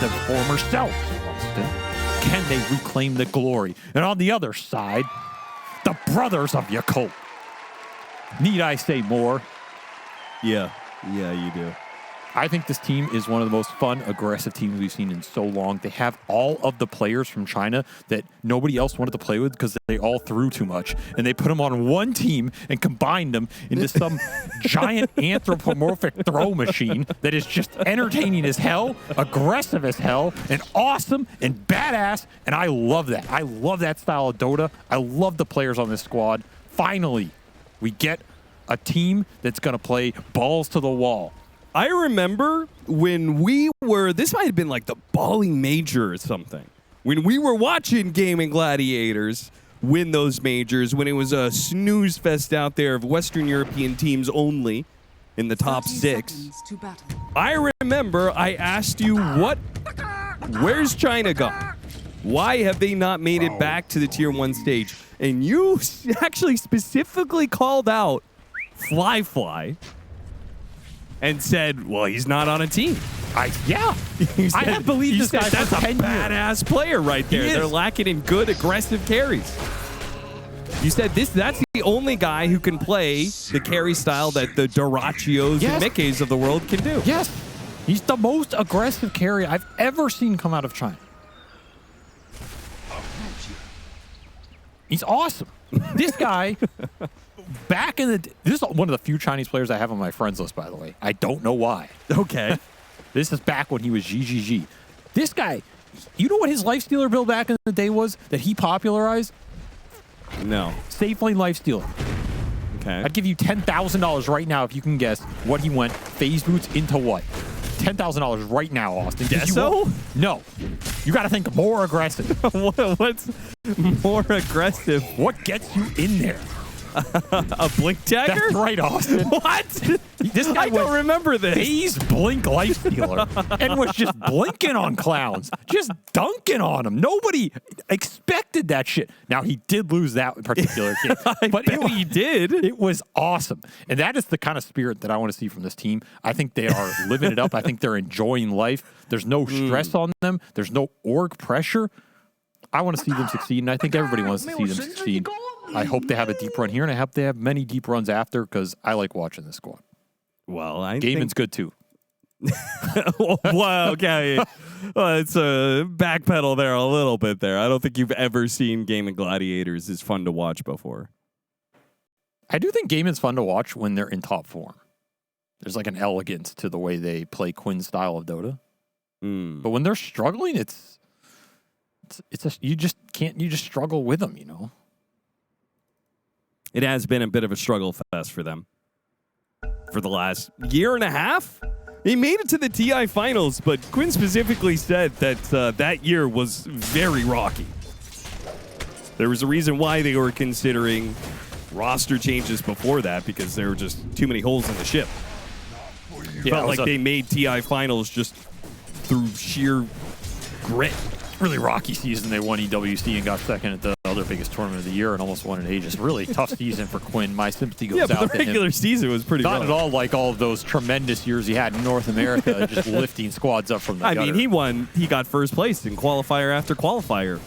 their former selves, Austin? Can they reclaim the glory? And on the other side, the brothers of Yakult. Need I say more? Yeah, you do. I think this team is one of the most fun, aggressive teams we've seen in so long. They have all of the players from China that nobody else wanted to play with because they all threw too much. And they put them on one team and combined them into some giant anthropomorphic throw machine that is just entertaining as hell, aggressive as hell, and awesome and badass. And I love that. I love that style of Dota. I love the players on this squad. Finally, we get a team that's going to play balls to the wall. I remember when this might have been like the Bali Major or something, when we were watching Gaimin Gladiators win those majors, when it was a snooze fest out there of Western European teams only in the top 6. I remember I asked you, where's China gone? Why have they not made it back to the Tier 1 stage? And you actually specifically called out Fly. And said, well, he's not on a team. I have believed this guy that's for a 10 years. badass player right there. They're lacking in good, aggressive carries. You said that's the only guy who can play the carry style that the Dorachios and Mikkeys of the world can do. Yes. He's the most aggressive carry I've ever seen come out of China. He's awesome. This guy... Back in the... This is one of the few Chinese players I have on my friends list, by the way. I don't know why. Okay. This is back when he was GGG. This guy, you know what his lifestealer build back in the day was that he popularized? No. Safe lane lifestealer. Okay. I'd give you $10,000 right now if you can guess what he went phase boots into what. $10,000 right now, Austin. Deso? No. You got to think more aggressive. What's more aggressive? What gets you in there? A blink dagger? That's right, Austin. What? This guy I don't remember this. Phase blink lifestealer and was just blinking on clowns, just dunking on them. Nobody expected that shit. Now, he did lose that particular game, but he did. It was awesome. And that is the kind of spirit that I want to see from this team. I think they are living it up. I think they're enjoying life. There's no stress on them. There's no org pressure. I want to see them succeed, and I think everybody wants to see them succeed. I hope they have a deep run here, and I hope they have many deep runs after because I like watching this squad. Well, Gaimin's good too. Wow, okay. Well, it's a backpedal there a little bit there. I don't think you've ever seen Gaimin Gladiators is fun to watch before. I do think Gaimin's fun to watch when they're in top form. There's like an elegance to the way they play Quinn's style of Dota. But when they're struggling, you just struggle with them, you know. It has been a bit of a struggle fest for them for the last year and a half. They made it to the TI finals, but Quinn specifically said that that year was very rocky. There was a reason why they were considering roster changes before that because there were just too many holes in the ship. Felt like they made TI finals just through sheer grit. Really rocky season. They won EWC and got second at the other biggest tournament of the year and almost won in Aegis. Really tough season for Quinn. My sympathy goes out to him. The regular season was pretty Not at all like all of those tremendous years he had in North America, just lifting squads up from the gutter. I mean, he got first place in qualifier after qualifier.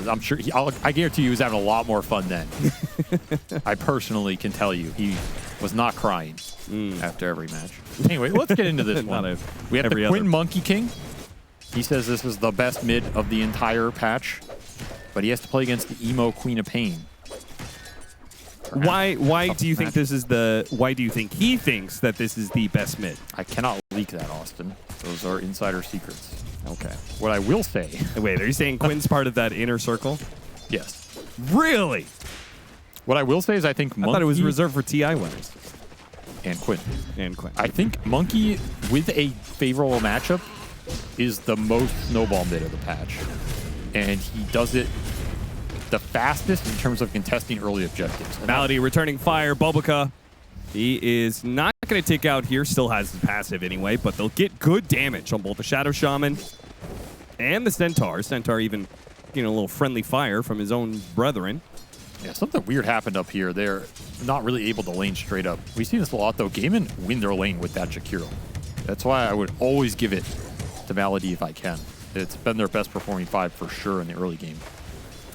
I'm sure, I guarantee you he was having a lot more fun then. I personally can tell you he was not crying after every match. Anyway, let's get into this one. We have the Quinn Monkey King. He says this is the best mid of the entire patch, but he has to play against the emo Queen of Pain. Why do you think this is why do you think he thinks that this is the best mid? I cannot leak that, Austin. Those are insider secrets. Okay. What I will say... Wait, are you saying Quinn's part of that inner circle? Yes. Really? What I will say is I think Monkey... I thought it was reserved for TI winners. And Quinn. I think Monkey, with a favorable matchup, is the most snowball mid of the patch. And he does it the fastest in terms of contesting early objectives. Malady returning fire. Bulbica. He is not going to take out here. Still has his passive anyway, but they'll get good damage on both the Shadow Shaman and the Centaur. Centaur even getting a little friendly fire from his own brethren. Yeah, something weird happened up here. They're not really able to lane straight up. We see this a lot, though. Gaimin win their lane with that Jakiro. That's why I would always give it to Malady if I can. It's been their best performing 5 for sure in the early game.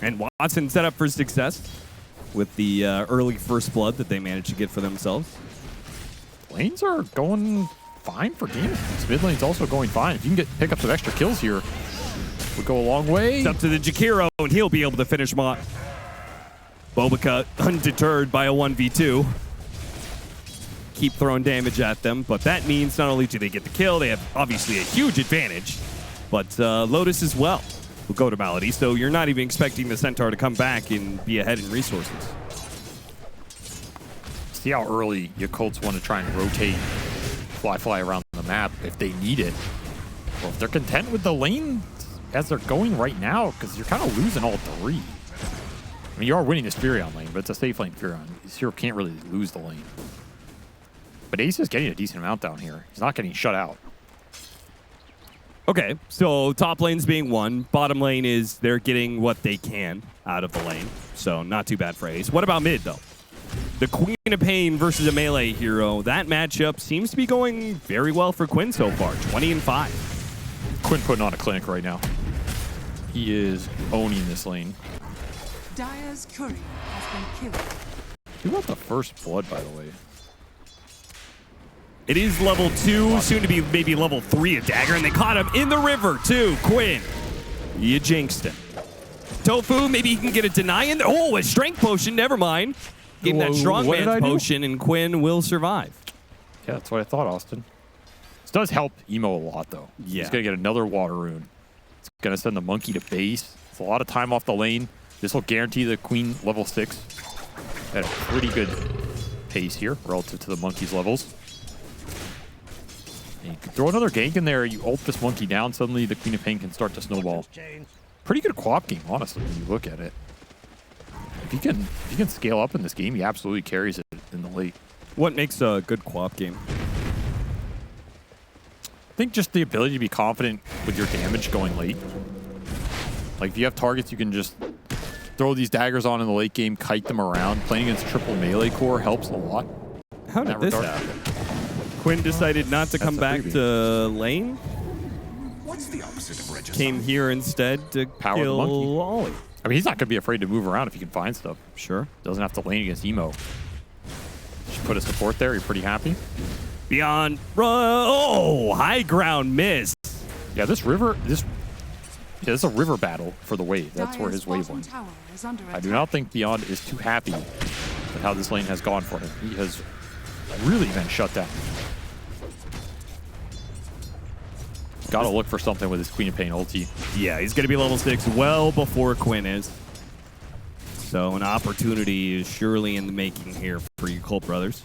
And Watson set up for success with the early first blood that they managed to get for themselves. Lanes are going fine for Gaimin. This mid lane's also going fine. If you can pick up some extra kills here, would go a long way. It's up to the Jakiro, and he'll be able to finish Mott. Bobica undeterred by a 1v2. Keep throwing damage at them, but that means not only do they get the kill, they have obviously a huge advantage, but Lotus as well will go to Malady, so you're not even expecting the Centaur to come back and be ahead in resources. See how early Yakults want to try and rotate fly around the map if they need it. Well, if they're content with the lane as they're going right now, because you're kind of losing all 3. I mean, you are winning this Furion lane, but it's a safe lane Furion. You can't really lose the lane. But Ace is getting a decent amount down here. He's not getting shut out. Okay, so top lane's being won. Bottom lane is they're getting what they can out of the lane, so not too bad for Ace. What about mid, though? The Queen of Pain versus a melee hero. That matchup seems to be going very well for Quinn so far, 20-5. Quinn putting on a clinic right now. He is owning this lane. Dire's courier has been killed. Who got the first blood, by the way? It is level 2, soon to be maybe level 3 of Dagger, and they caught him in the river, too. Quinn, you jinxed him. Tofu, maybe he can get a deny in there. Oh, a strength potion, never mind. Give him that strong man's potion, and Quinn will survive. Yeah, that's what I thought, Austin. This does help Emo a lot, though. Yeah. He's going to get another water rune. It's going to send the monkey to base. It's a lot of time off the lane. This will guarantee the Queen level 6 at a pretty good pace here relative to the monkey's levels. And you can throw another gank in there, you ult this monkey down, suddenly the Queen of Pain can start to snowball. Pretty good co-op game, honestly, when you look at it. If you can scale up in this game, he absolutely carries it in the late. What makes a good co-op game? I think just the ability to be confident with your damage going late. Like, if you have targets, you can just throw these daggers on in the late game, kite them around. Playing against triple melee core helps a lot. How did this happen? Quinn decided not to come back to lane. What's the opposite of register? Came here instead to Power the kill monkey. Ollie. I mean, he's not going to be afraid to move around if he can find stuff. Sure. Doesn't have to lane against Emo. Just put a support there. You're pretty happy. Beyond. Oh, high ground miss. Yeah, this is a river battle for the wave. That's where his wave went. I do not think Beyond is too happy with how this lane has gone for him. He has really been shut down. Got to look for something with his Queen of Pain ulti. Yeah, he's going to be level 6 well before Quinn is. So an opportunity is surely in the making here for you Yakult brothers.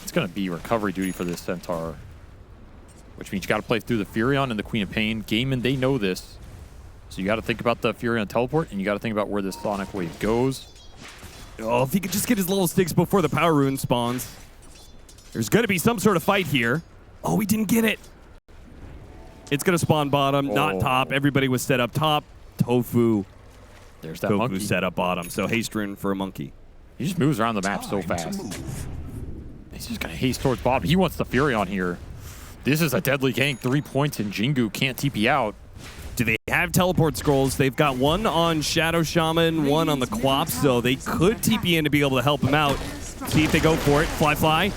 It's going to be recovery duty for this Centaur, which means you got to play through the Furion and the Queen of Pain. Gaimin, they know this. So you got to think about the Furion teleport, and you got to think about where this Sonic wave goes. Oh, if he could just get his level 6 before the power rune spawns. There's going to be some sort of fight here. Oh, he didn't get it. It's going to spawn bottom, not top. Everybody was set up top. Tofu. There's that monkey. set up bottom, so haste rune for a monkey. He just moves around the map so fast. He's just going to haste towards bottom. He wants the Furion here. This is a deadly gank. 3 points, and Jingu can't TP out. Do they have teleport scrolls? They've got one on Shadow Shaman, one on the Quap, so they could TP in to be able to help him out. See if they go for it. Fly.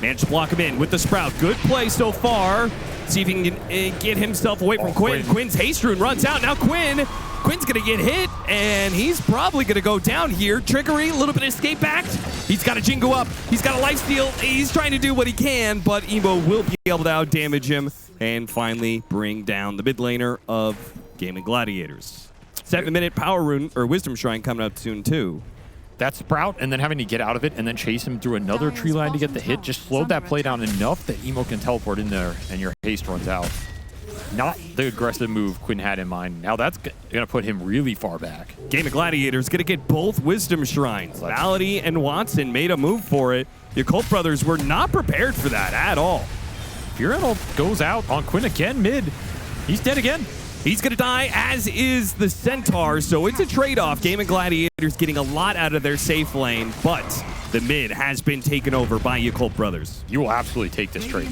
Managed to block him in with the Sprout. Good play so far. See if he can get himself away from Quinn. Quinn's haste rune runs out. Now Quinn's going to get hit, and he's probably going to go down here. Trickery, a little bit of escape act. He's got a Jingu up. He's got a lifesteal. He's trying to do what he can, but Emo will be able to out-damage him and finally bring down the mid laner of Gaimin Gladiators. 7-minute power rune, or Wisdom Shrine coming up soon, too. That Sprout, and then having to get out of it and then chase him through another tree line to get the hit, just slowed that play down enough that Emo can teleport in there and your haste runs out. Not the aggressive move Quinn had in mind. Now that's going to put him really far back. Gaimin Gladiators going to get both Wisdom Shrines. Malady and Watson made a move for it. The Yakult brothers were not prepared for that at all. Furion goes out on Quinn again mid. He's dead again. He's going to die, as is the Centaur, so it's a trade-off. Gaimin Gladiators getting a lot out of their safe lane, but the mid has been taken over by Yakult brothers. You will absolutely take this trade.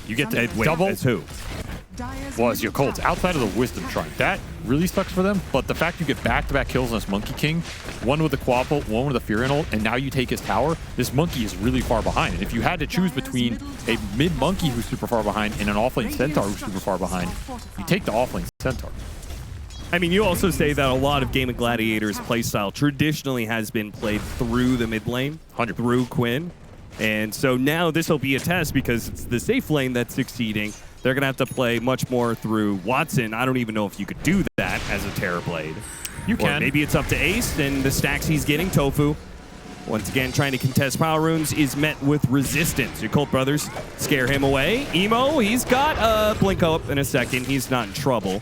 You get to double. As who? was Yakult's outside of the Wisdom Shrine. That really sucks for them, but the fact you get back-to-back kills on this Monkey King, one with the Quad ult, one with the Furion ult, and now you take his tower, this Monkey is really far behind. And if you had to choose between a mid-Monkey who's super far behind and an offlane Centaur who's super far behind, you take the offlane Centaur. I mean, you also say that a lot of Gaimin Gladiators playstyle traditionally has been played through the mid lane, through Quinn. And so now this will be a test because it's the safe lane that's succeeding. They're going to have to play much more through Watson. I don't even know if you could do that as a Terrorblade. You can. Or maybe it's up to Ace and the stacks he's getting. Tofu, once again, trying to contest Power Runes, is met with resistance. Yakult brothers scare him away. Emo, he's got a blink up in a second. He's not in trouble.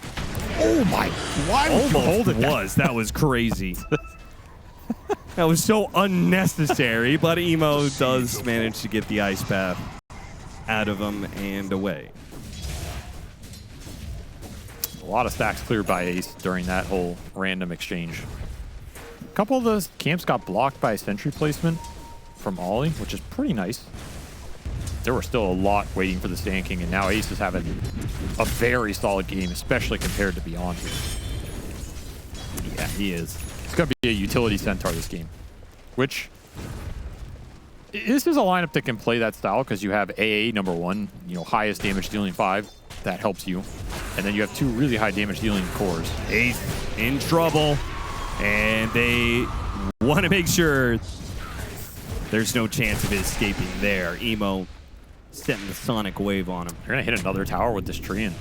Oh my, why would you hold it? That was crazy. That was so unnecessary, but Emo does manage to get the Ice Path out of him and away. A lot of stacks cleared by Ace during that whole random exchange. A couple of those camps got blocked by a sentry placement from Ollie, which is pretty nice. There were still a lot waiting for the Sand King, and now Ace is having a very solid game, especially compared to Beyond. Yeah, he is. It's going to be a utility Centaur this game, which this is a lineup that can play that style because you have AA number 1, highest damage dealing 5. That helps you. And then you have 2 really high damage dealing cores. Ace in trouble, and they want to make sure there's no chance of it escaping there. Emo setting the Sonic Wave on him. You're going to hit another tower with this tree, and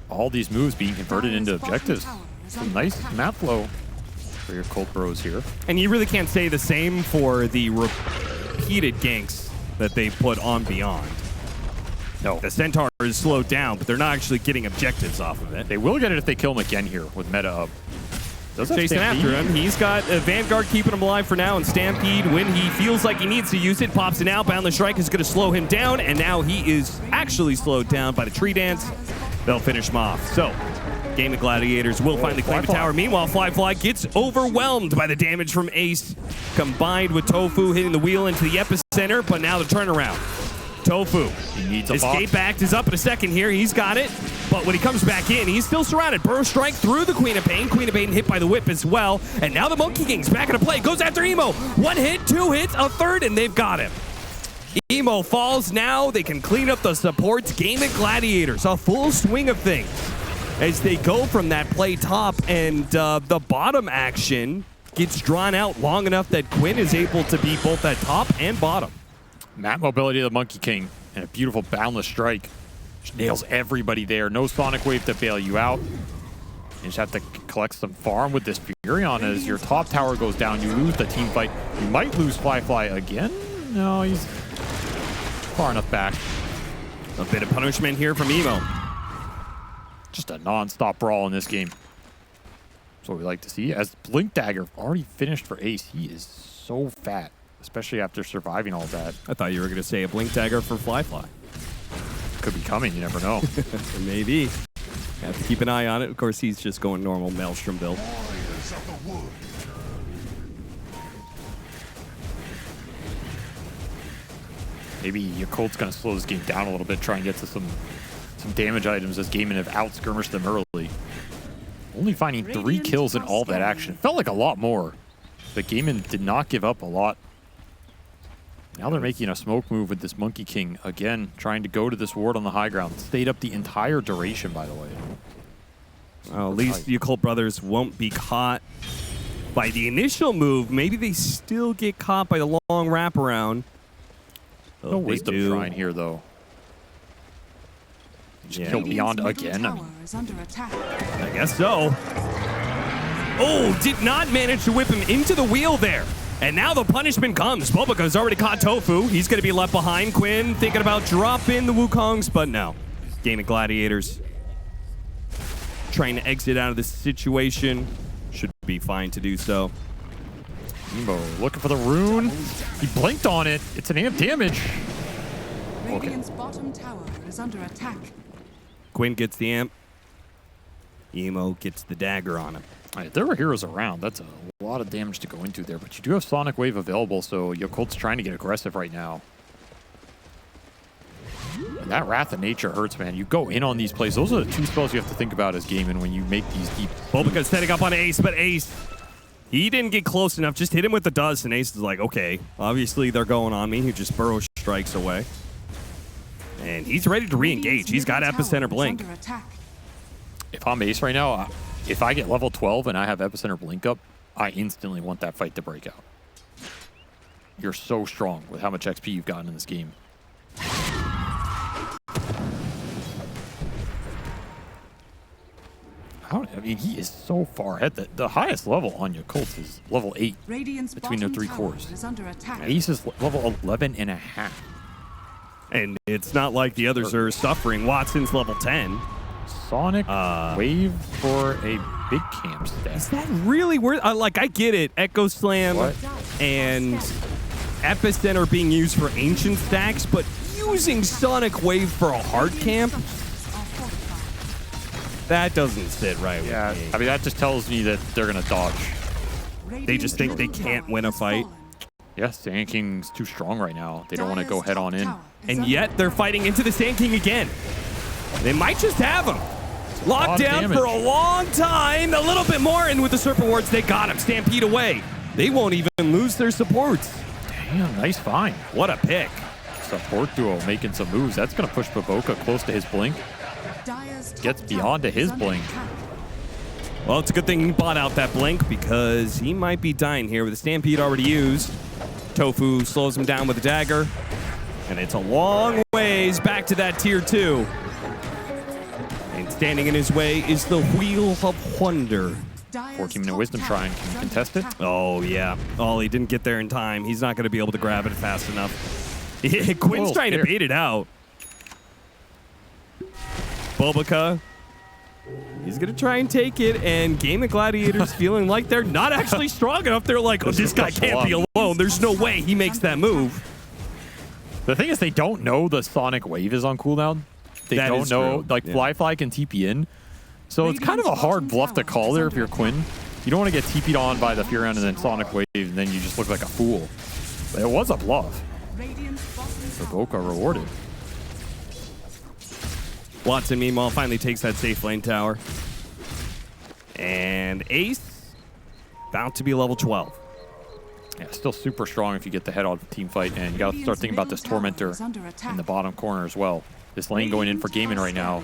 all these moves being converted into objectives. Some nice map flow for your Cult Bros here. And you really can't say the same for the repeated ganks that they put on Beyond. No, the Centaur is slowed down, but they're not actually getting objectives off of it. They will get it if they kill him again here with meta up. Chasing after him. He's got a Vanguard keeping him alive for now, and Stampede, when he feels like he needs to use it, pops it out. Boundless Strike is going to slow him down, and now he is actually slowed down by the Tree Dance. They'll finish him off. So, Gaimin Gladiators will finally claim the tower. Meanwhile, Fly gets overwhelmed by the damage from Ace, combined with Tofu hitting the wheel into the epicenter, but now the turnaround. Tofu. He needs a Escape Act is up in a second here. He's got it. But when he comes back in, he's still surrounded. Burrow Strike through the Queen of Pain. Queen of Pain hit by the whip as well. And now the Monkey King's back into play. Goes after Emo. 1 hit, 2 hits, a third, and they've got him. Emo falls now. They can clean up the supports. Gaimin Gladiators, a full swing of things as they go from that play top, and the bottom action gets drawn out long enough that Quinn is able to be both at top and bottom. Map mobility of the Monkey King and a beautiful Boundless Strike. Just nails everybody there. No Sonic Wave to bail you out. You just have to collect some farm with this Furion. As your top tower goes down, you lose the team fight. You might lose Fly again. No, he's far enough back. A bit of punishment here from Emo. Just a non-stop brawl in this game. That's what we like to see. As Blink Dagger already finished for Ace, he is so fat, especially after surviving all that. I thought you were going to say a Blink Dagger for Fly. Could be coming, you never know. Maybe. Have to keep an eye on it. Of course, he's just going normal Maelstrom build. Maybe Yakult's going to slow this game down a little bit, try and get to some damage items as Gaimin have out-skirmished them early. Only finding 3 kills in all that action. Felt like a lot more, but Gaimin did not give up a lot. Now they're making a smoke move with this Monkey King. Again, trying to go to this ward on the high ground. Stayed up the entire duration, by the way. Well, at least Yakult brothers won't be caught by the initial move. Maybe they still get caught by the long wraparound. No Wisdom Shrine here, though. Just kill Beyond again. I mean, I guess so. Oh, did not manage to whip him into the wheel there. And now the punishment comes. Bobaca's already caught Tofu. He's going to be left behind. Quinn thinking about dropping the Wukongs, but no. Gaimin Gladiators trying to exit out of this situation. Should be fine to do so. Emo looking for the rune. He blinked on it. It's an amp damage. Radiant's bottom tower is under attack. Quinn gets the amp. Emo gets the dagger on him. Right, if there were heroes around, that's a lot of damage to go into there. But you do have Sonic Wave available, so Yakult's trying to get aggressive right now. And That Wrath of Nature hurts, man. You go in on these plays. Those are the two spells you have to think about as Gaimin when you make these deep. Bulbaca's setting up on Ace, but Ace, he didn't get close enough. Just hit him with the dust, and Ace is like, okay, obviously they're going on me. He just burrow strikes away. And he's ready to re-engage. He's got Epicenter Blink. If I'm Ace right now, if I get level 12 and I have Epicenter Blink up, I instantly want that fight to break out. You're so strong with how much XP you've gotten in this game. I mean, he is so far ahead. The highest level on Yakult is level 8 between their 3 cores. Ace is level 11 and a half. And it's not like the others are suffering. Watson's level 10. Sonic Wave for a big camp stat. Is that really worth? Like, I get it. Echo Slam and Epicenter being used for ancient stacks, but using Sonic Wave for a hard camp? That doesn't sit right with me. I mean, that just tells me that they're going to dodge. They just think they can't win a fight. Yes, Sand King's too strong right now. They don't want to go head on in. And yet they're fighting into the Sand King again. They might just have him. Locked down for a long time. A little bit more, and with the Serpent Wards, they got him. Stampede away. They won't even lose their supports. Damn, nice find. What a pick. Support duo making some moves. That's going to push Baboka close to his blink. Gets beyond to his blink. Well, it's a good thing he bought out that blink because he might be dying here with the Stampede already used. Tofu slows him down with a dagger. And it's a long ways back to that tier 2. And standing in his way is the Wheel of Wonder. 14-minute Wisdom Shrine. Can you contest it? Oh, yeah. Oh, he didn't get there in time. He's not going to be able to grab it fast enough. Quinn's trying to bait it out. Bulbaca, he's going to try and take it, and Gaimin Gladiators feeling like they're not actually strong enough. They're like, oh, this guy can't be alone. There's no way he makes that move. The thing is, they don't know the Sonic Wave is on cooldown. They don't know, like, Fly can TP in. So it's kind of a hard bluff to call there if you're Quinn. You don't want to get TP'd on by the Fear Round and then Sonic Wave, and then you just look like a fool. But it was a bluff. Baboka rewarded. Watson, meanwhile, finally takes that safe lane tower. And Ace, about to be level 12. Yeah, still super strong if you get the head-on team fight, and you got to start thinking about this Tormentor in the bottom corner as well. This lane going in for Gaimin right now.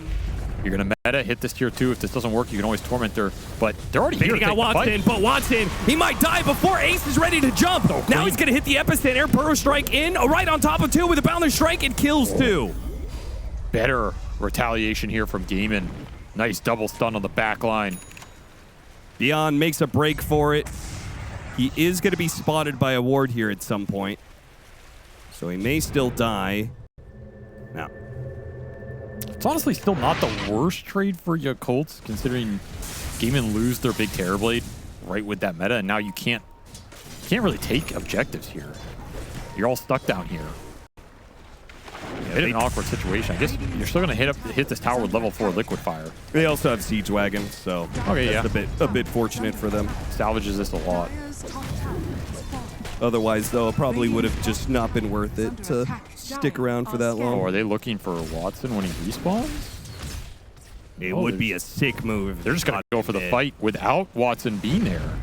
You're going to meta, hit this tier 2. If this doesn't work, you can always Tormentor, but they're already here to take the fight. But Watson, he might die before Ace is ready to jump. Now he's going to hit the Epicenter, Burrow Strike in, right on top of 2 with a Boundless Strike. It kills 2. Better retaliation here from Gaimin. Nice double stun on the back line. Beyond makes a break for it. He is going to be spotted by a ward here at some point. So he may still die. Now, it's honestly still not the worst trade for Yakult, considering Gaimin lose their big Terrorblade right with that meta, and now you can't really take objectives here. You're all stuck down here. Yeah, bit of an awkward situation. I guess you're still going to hit this tower with level 4 Liquid Fire. They also have Siege Wagon, so that's a bit fortunate for them. Salvages this a lot. Otherwise, though, it probably would have just not been worth it to stick around for that long. Oh, are they looking for Watson when he respawns? It would be a sick move. They're just going to go for the fight without Watson being there.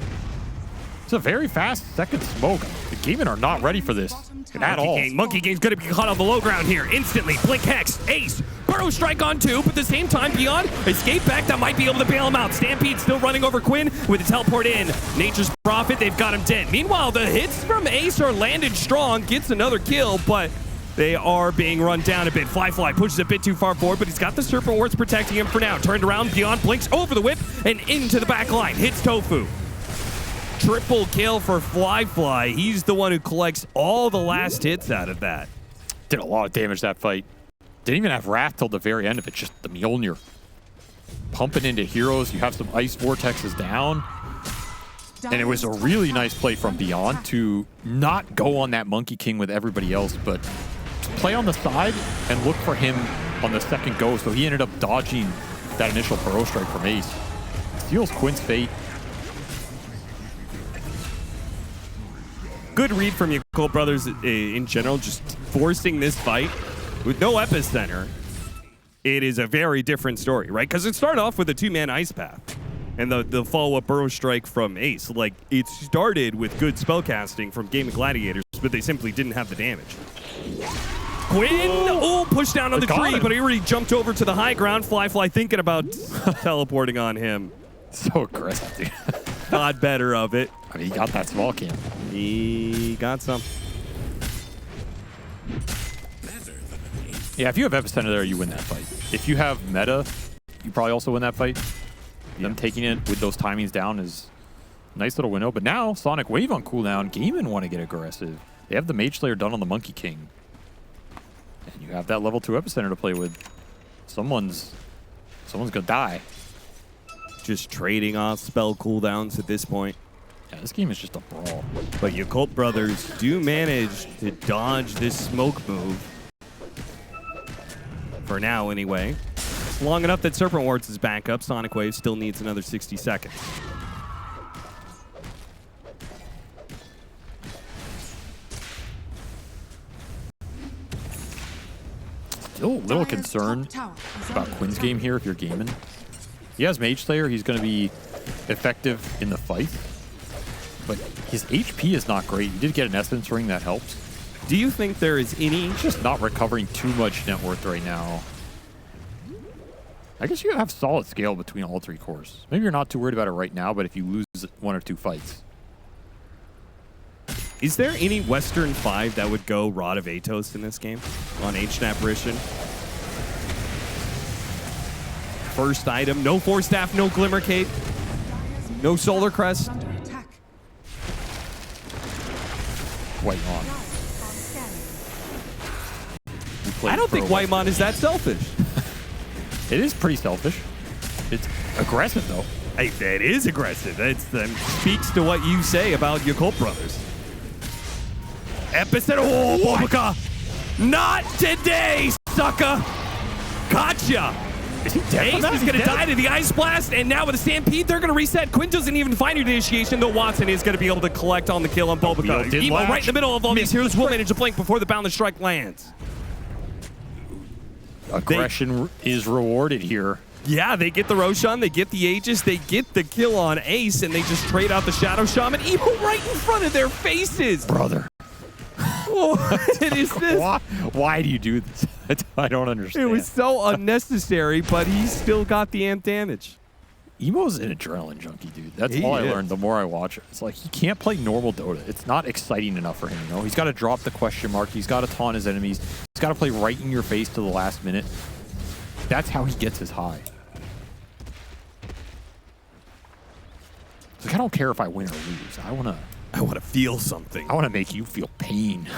It's a very fast second smoke. The Gaimin are not ready for this at all. Monkey Game's going to be caught on the low ground here. Instantly, Blink Hex, Ace, Burrow Strike on 2, but at the same time, Beyond, escape back, that might be able to bail him out. Stampede still running over Quinn with the teleport in. Nature's Prophet, they've got him dead. Meanwhile, the hits from Ace are landed strong, gets another kill, but they are being run down a bit. Fly pushes a bit too far forward, but he's got the Serpent Wards protecting him for now. Turned around, Beyond blinks over the whip and into the back line. Hits Tofu. Triple kill for Fly. He's the one who collects all the last hits out of that. Did a lot of damage that fight. Didn't even have Wrath till the very end of it. Just the Mjolnir pumping into heroes. You have some Ice Vortexes down. And it was a really nice play from Beyond to not go on that Monkey King with everybody else, but to play on the side and look for him on the second go. So he ended up dodging that initial Burrow Strike from Ace. Steals Quinn's fate. Good read from Yakult brothers in general, just forcing this fight. With no epicenter, it is a very different story, right? Because it started off with a 2-man ice path and the follow-up burrow strike from Ace. Like, it started with good spellcasting from Gaimin Gladiators, but they simply didn't have the damage. Quinn, pushed down on the tree, but he already jumped over to the high ground. Fly thinking about teleporting on him. So aggressive, dude. Thought better of it. I mean, he got that small camp. He got some. Yeah, if you have epicenter there, you win that fight. If you have meta, you probably also win that fight. Them taking it with those timings down is a nice little window. But now, Sonic Wave on cooldown. Gaimin want to get aggressive. They have the Mage Slayer done on the Monkey King. And you have that level 2 epicenter to play with. Someone's going to die. Just trading off spell cooldowns at this point. Yeah, this game is just a brawl. But Yakult brothers do manage to dodge this smoke move. For now, anyway. Long enough that Serpent Wards is back up. Sonic Wave still needs another 60 seconds. Still a little concerned about Quinn's game here if you're gaming. He has Mage Slayer. He's going to be effective in the fight. But his HP is not great. He did get an Essence Ring that helps. Do you think there is any... He's just not recovering too much net worth right now. I guess you have solid scale between all 3 cores. Maybe you're not too worried about it right now, but if you lose 1 or 2 fights. Is there any Western 5 that would go Rod of Atos in this game on Ancient Apparition? First item, no Force Staff, no Glimmer Cape, no Solar Crest. White on. I don't think Whitemon is that selfish. It is pretty selfish. It's aggressive, though. Hey, that is aggressive. That speaks to what you say about Yakult brothers. Epicenter. Oh, Bulbaka. Not today, sucker. Gotcha. Is he dead? Ace is going to die to the Ice Blast, and now with a Stampede, they're going to reset. Quinn doesn't even find your initiation, though Watson is going to be able to collect on the kill on Bulbaka. Emo right in the middle of all these heroes will manage to blink before the Boundless Strike lands. Aggression is rewarded here. Yeah, they get the Roshan, they get the Aegis, they get the kill on Ace, and they just trade out the Shadow Shaman. Emo right in front of their faces. Brother. What is this? Why do you do this? I don't understand. It was so unnecessary, but he still got the amp damage. Emo's an adrenaline junkie, dude. That's all I learned the more I watch it. It's like he can't play normal Dota. It's not exciting enough for him, you know? He's got to drop the question mark. He's got to taunt his enemies. He's got to play right in your face to the last minute. That's how he gets his high. It's like, I don't care if I win or lose. I want to feel something. I want to make you feel pain.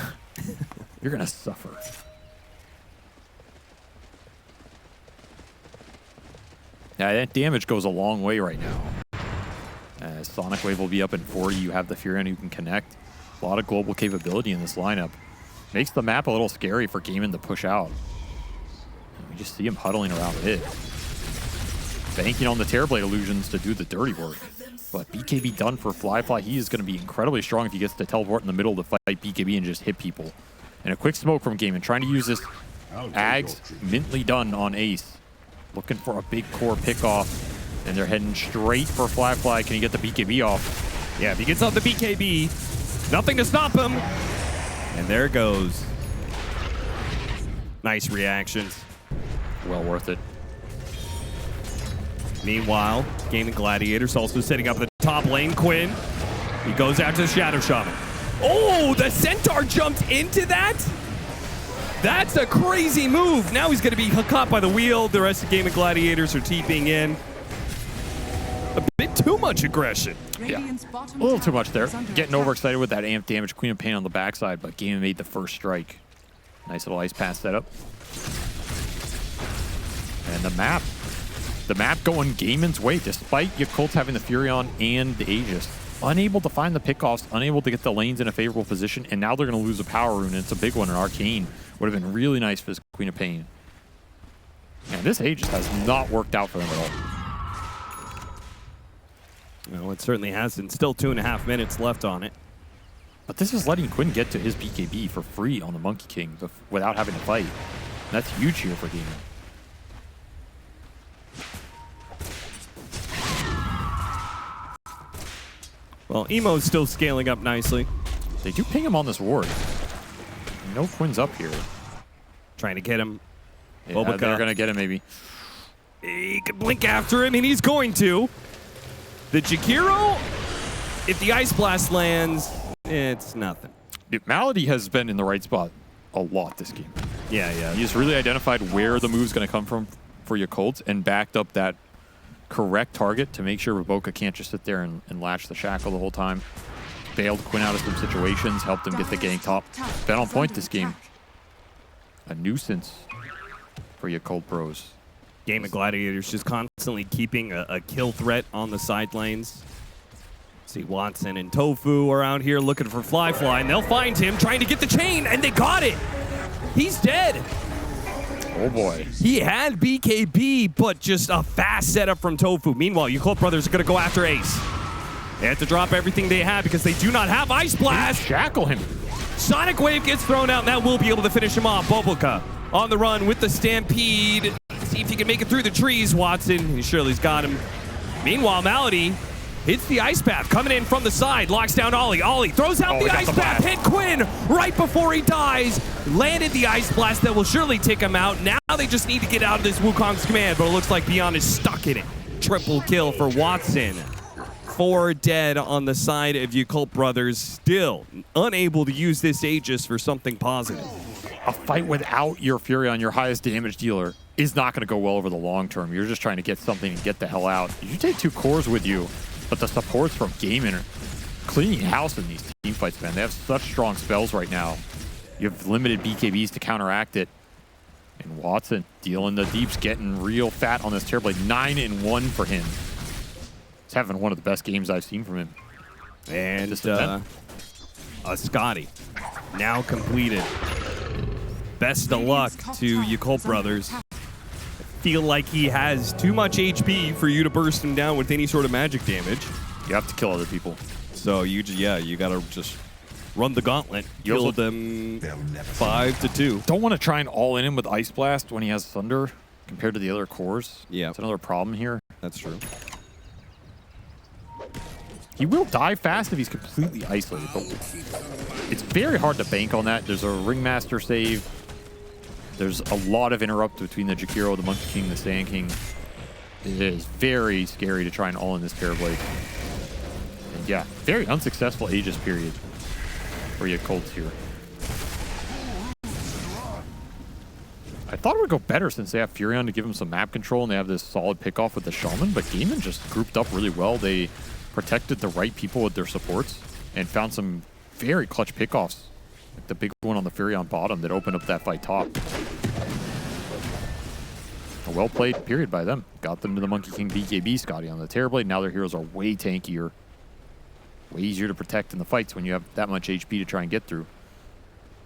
You're going to suffer. Yeah, that damage goes a long way right now. Sonic Wave will be up in 40. You have the Furion who can connect. A lot of global capability in this lineup. Makes the map a little scary for Gaimin to push out. And we just see him huddling around it. Banking on the Terrorblade illusions to do the dirty work. But BKB done for Fly. He is going to be incredibly strong if he gets to teleport in the middle to fight BKB and just hit people. And a quick smoke from Gaimin, trying to use this Ags mintly done on Ace. Looking for a big core pickoff, and they're heading straight for Fly. Can he get the BKB off? Yeah, if he gets off the BKB, nothing to stop him. And there it goes. Nice reactions. Well worth it. Meanwhile, Gaimin Gladiators also setting up the top lane. Quinn, he goes out to the Shadow Shaman. Oh, the Centaur jumped into that? That's a crazy move. Now he's going to be caught by the wheel. The rest of Gaimin Gladiators are TPing in. A bit too much aggression. Yeah, a little too much there. Getting overexcited with that amp damage. Queen of Pain on the backside, but Gaimin made the first strike. Nice little ice pass setup. And the map. The map going Gaimin's way, despite Yakult having the Furion and the Aegis. Unable to find the pickoffs, unable to get the lanes in a favorable position, and now they're going to lose a power rune, and it's a big one, an Arcane. Would have been really nice for this Queen of Pain. And this Aegis has not worked out for them at all. Well, it certainly hasn't. Still 2.5 minutes left on it. But this is letting Quinn get to his BKB for free on the Monkey King without having to fight. That's huge here for Gaimin. Well, Emo's still scaling up nicely. They do ping him on this ward. No Quinn's up here. Trying to get him. Yeah, they're going to get him maybe. He can blink after him, and he's going to. The Jakiro, if the Ice Blast lands, it's nothing. Malady has been in the right spot a lot this game. Yeah. He's really identified where the move's going to come from for Yakult and backed up that correct target to make sure Raboka can't just sit there and latch the shackle the whole time. Bailed Quinn out of some situations, helped him get the gang top. Been on point this game. A nuisance for Yakult Bros. Gaimin Gladiators just constantly keeping a kill threat on the side lanes. See Watson and Tofu around here looking for Fly, and they'll find him trying to get the chain, and they got it. He's dead. Oh boy. He had BKB, but just a fast setup from Tofu. Meanwhile, Yakult Brothers are going to go after Ace. They have to drop everything they have because they do not have Ice Blast. Shackle him. Sonic Wave gets thrown out, and that will be able to finish him off. Boboka on the run with the Stampede. See if he can make it through the trees, Watson. He surely's got him. Meanwhile, Malady hits the Ice Path, coming in from the side, locks down Ollie. Ollie throws out the Ice Path, hit Quinn right before he dies. Landed the Ice Blast that will surely take him out. Now they just need to get out of this Wukong's command, but it looks like Beyond is stuck in it. Triple kill for Watson. 4 dead on the side of Yakult Brothers, still unable to use this Aegis for something positive. A fight without your Furion, your highest damage dealer, is not going to go well over the long term. You're just trying to get something and get the hell out. You take 2 cores with you, but the supports from Gaimin are cleaning house in these team fights, man. They have such strong spells right now. You have limited BKBs to counteract it. And Watson dealing the deeps, getting real fat on this Terrorblade. 9-1 for him. He's having one of the best games I've seen from him. And Scotty now completed. Best of luck to Yakult Brothers. Feel like he has too much HP for you to burst him down with any sort of magic damage. You have to kill other people. So you gotta just run the gauntlet. Kill them 5-2. Don't want to try and all in him with Ice Blast when he has Thunder compared to the other cores. Yeah. It's another problem here. That's true. He will die fast if he's completely isolated, but it's very hard to bank on that. There's a Ringmaster save. There's a lot of interrupt between the Jakiro, the Monkey King, the Sand King. It is very scary to try and all in this Terrorblade. And yeah, very unsuccessful Aegis period for Yakult here. I thought it would go better since they have Furion to give him some map control and they have this solid pickoff with the Shaman, but Gaimin just grouped up really well. They protected the right people with their supports and found some very clutch pickoffs. Like the big one on the Furion bottom that opened up that fight top. A well-played period by them. Got them to the Monkey King BKB Scotty on the Terrorblade. Now their heroes are way tankier. Way easier to protect in the fights when you have that much HP to try and get through.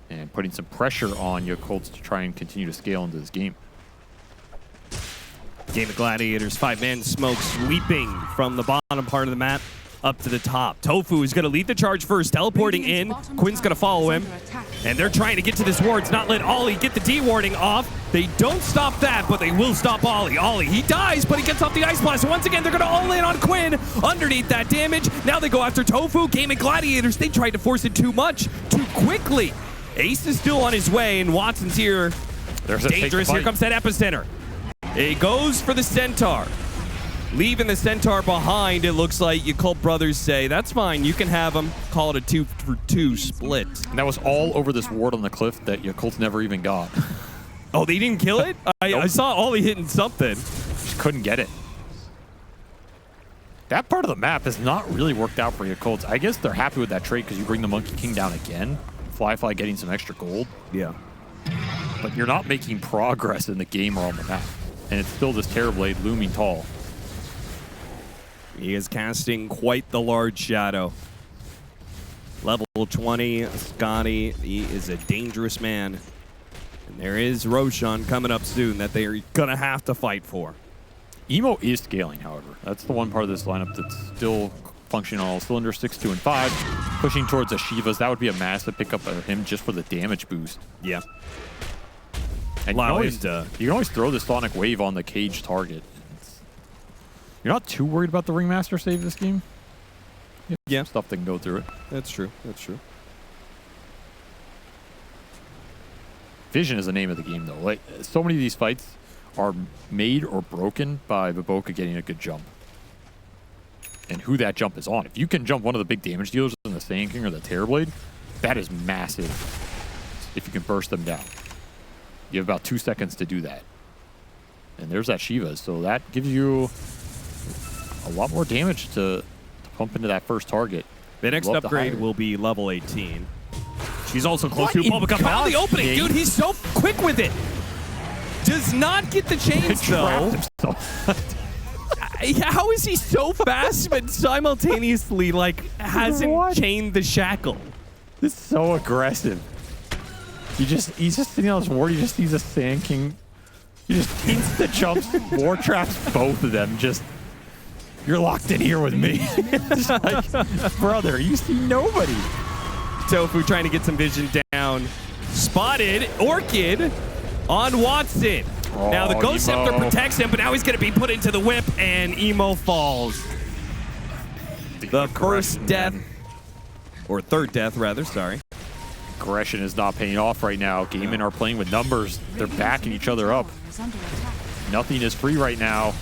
And putting some pressure on Yakult to try and continue to scale into this game. Gaimin Gladiators, 5-man smoke sweeping from the bottom part of the map up to the top. Tofu is going to lead the charge first, teleporting in. Quinn's going to follow him. And they're trying to get to this wards, not let Ollie get the D-warding off. They don't stop that, but they will stop Ollie. Ollie, he dies, but he gets off the Ice Blast. Once again, they're going to all in on Quinn underneath that damage. Now they go after Tofu. Gaimin Gladiators, they tried to force it too much, too quickly. Ace is still on his way, and Watson's here. There's dangerous. Here comes that epicenter. It goes for the Centaur. Leaving the Centaur behind, it looks like Yakult Brothers say, that's fine, you can have him. Call it a 2-for-2 split. And that was all over this ward on the cliff that Yakult never even got. Oh, they didn't kill it? I saw Ollie hitting something. Just couldn't get it. That part of the map has not really worked out for Yakult. I guess they're happy with that trade because you bring the Monkey King down again. Fly getting some extra gold. Yeah. But you're not making progress in the game or on the map. And it's still this Terrorblade looming tall. He is casting quite the large shadow. Level 20, Scotty, he is a dangerous man. And there is Roshan coming up soon that they are going to have to fight for. Emo is scaling, however. That's the one part of this lineup that's still functioning on all cylinders. 6, 2, and 5. Pushing towards Ashivas. That would be a massive pickup of him just for the damage boost. Yeah. And you can always throw the Sonic Wave on the cage target. You're not too worried about the Ringmaster save this game. Yeah. Stuff that can go through it. That's true. That's true. Vision is the name of the game, though. Like, so many of these fights are made or broken by Baboka getting a good jump. And who that jump is on. If you can jump one of the big damage dealers in the Saiyan King or the Terrorblade, that is massive if you can burst them down. You have about 2 seconds to do that. And there's that Shiva, so that gives you a lot more damage to pump into that first target. The next upgrade will be level 18. She's also close to Public Up on the opening. Dude, he's so quick with it. Does not get the chains, though. How is he so fast, but simultaneously, like, hasn't chained the shackle? This is so aggressive. He's just sitting on his ward. He just sees a Saiyan King. He just insta jumps, war traps both of them. Just, you're locked in here with me. Just like, brother, you see nobody. Tofu trying to get some vision down. Spotted Orchid on Watson. Now the Ghost Scepter protects him, but now he's going to be put into the whip, and Emo falls. The first death, or third death, rather, sorry. Aggression is not paying off right now. Gaimin are playing with numbers. They're backing each other up. Nothing is free right now.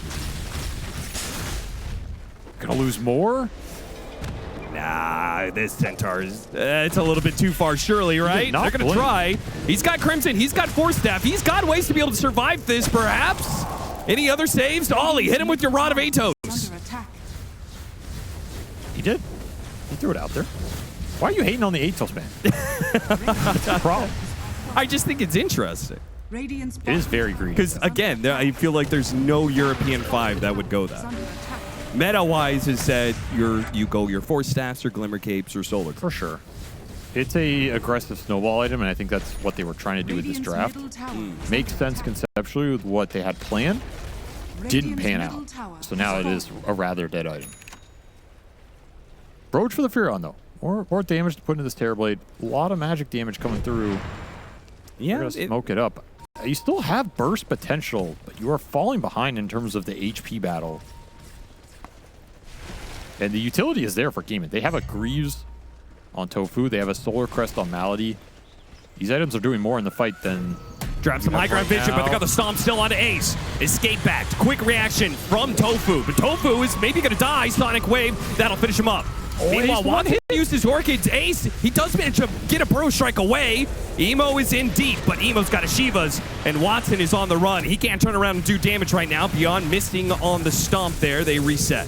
Gonna lose more? Nah, this Centaur is, it's a little bit too far, surely, right? They're going to try. He's got Crimson. He's got Force Staff. He's got ways to be able to survive this, perhaps. Any other saves? Ollie, hit him with your Rod of Atos. He did. He threw it out there. Why are you hating on the Atos, man? What's the problem? I just think it's interesting. It is very green. Because, again, I feel like there's no European 5 that would go that. Meta-wise has said you go your Force Staffs or Glimmer Capes or Solar. For sure. It's a aggressive snowball item, and I think that's what they were trying to do with this draft. Makes sense conceptually with what they had planned. Didn't pan out. So now it is a rather dead item. Broach for the Furion, though. More damage to put into this Terrorblade. A lot of magic damage coming through. Yeah. They're gonna smoke it up. You still have burst potential, but you are falling behind in terms of the HP battle. And the utility is there for Gaimin. They have a Greaves on Tofu. They have a Solar Crest on Malady. These items are doing more in the fight than... Drop some high ground vision, but they got the Stomp still onto Ace. Escape backed. Quick reaction from Tofu. But Tofu is maybe going to die. Sonic Wave. That'll finish him up. Meanwhile, Watson uses Orchid's Ace. He does manage to get a Burrow Strike away. Emo is in deep, but Emo's got a Shivas, and Watson is on the run. He can't turn around and do damage right now. Beyond missing on the Stomp there, they reset.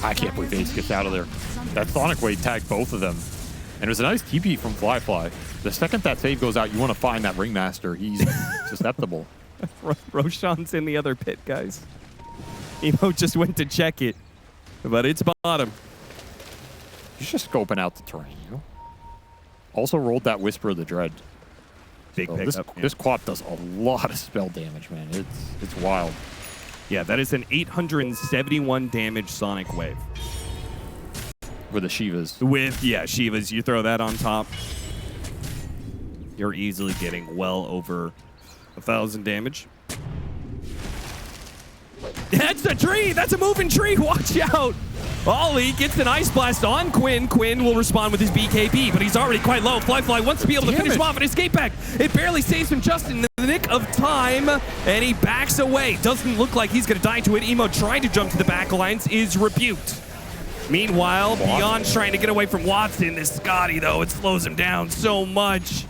I can't believe Ace gets out of there. That Sonic Wave tagged both of them. And it was a nice TP from Fly. The second that save goes out, you want to find that Ringmaster. He's susceptible. Roshan's in the other pit, guys. Emo just went to check it, but it's bottom. He's just scoping out the terrain, you know? Also rolled that Whisper of the Dread. Big so pickup. This quap does a lot of spell damage, man. It's wild. Yeah, that is an 871 damage Sonic Wave. With the Shivas. Shivas. You throw that on top. You're easily getting well over 1,000 damage. That's a tree! That's a moving tree! Watch out! Ollie gets an Ice Blast on Quinn. Quinn will respond with his BKB, but he's already quite low. Fly wants to be able to finish him off and escape back. It barely saves him just in the nick of time, and he backs away. Doesn't look like he's going to die to it. Emo trying to jump to the back alliance is rebuked. Meanwhile, Beyond's trying to get away from Watson. This Scotty, though, it slows him down so much.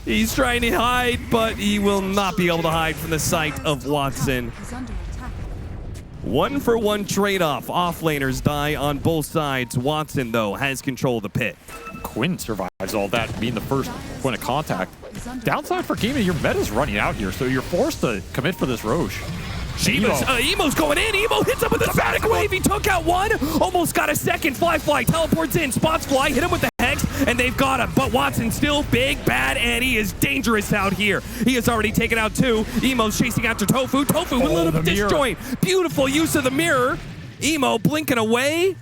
He's trying to hide, but he will not be able to hide from the sight of Watson. 1-for-1 trade-off. Offlaners die on both sides. Watson, though, has control of the pit. Quinn survives all that, being the first point of contact. Downside for Gaimin, your meta's running out here, so you're forced to commit for this Roche. Emo's going in. Emo hits him with a Sonic Wave. He took out one. Almost got a second. Fly teleports in. Spots Fly. Hit him with the Hex, and they've got him. But Watson's still big, bad, and he is dangerous out here. He has already taken out two. Emo's chasing after Tofu. Tofu with a little disjoint. Beautiful use of the mirror. Emo blinking away,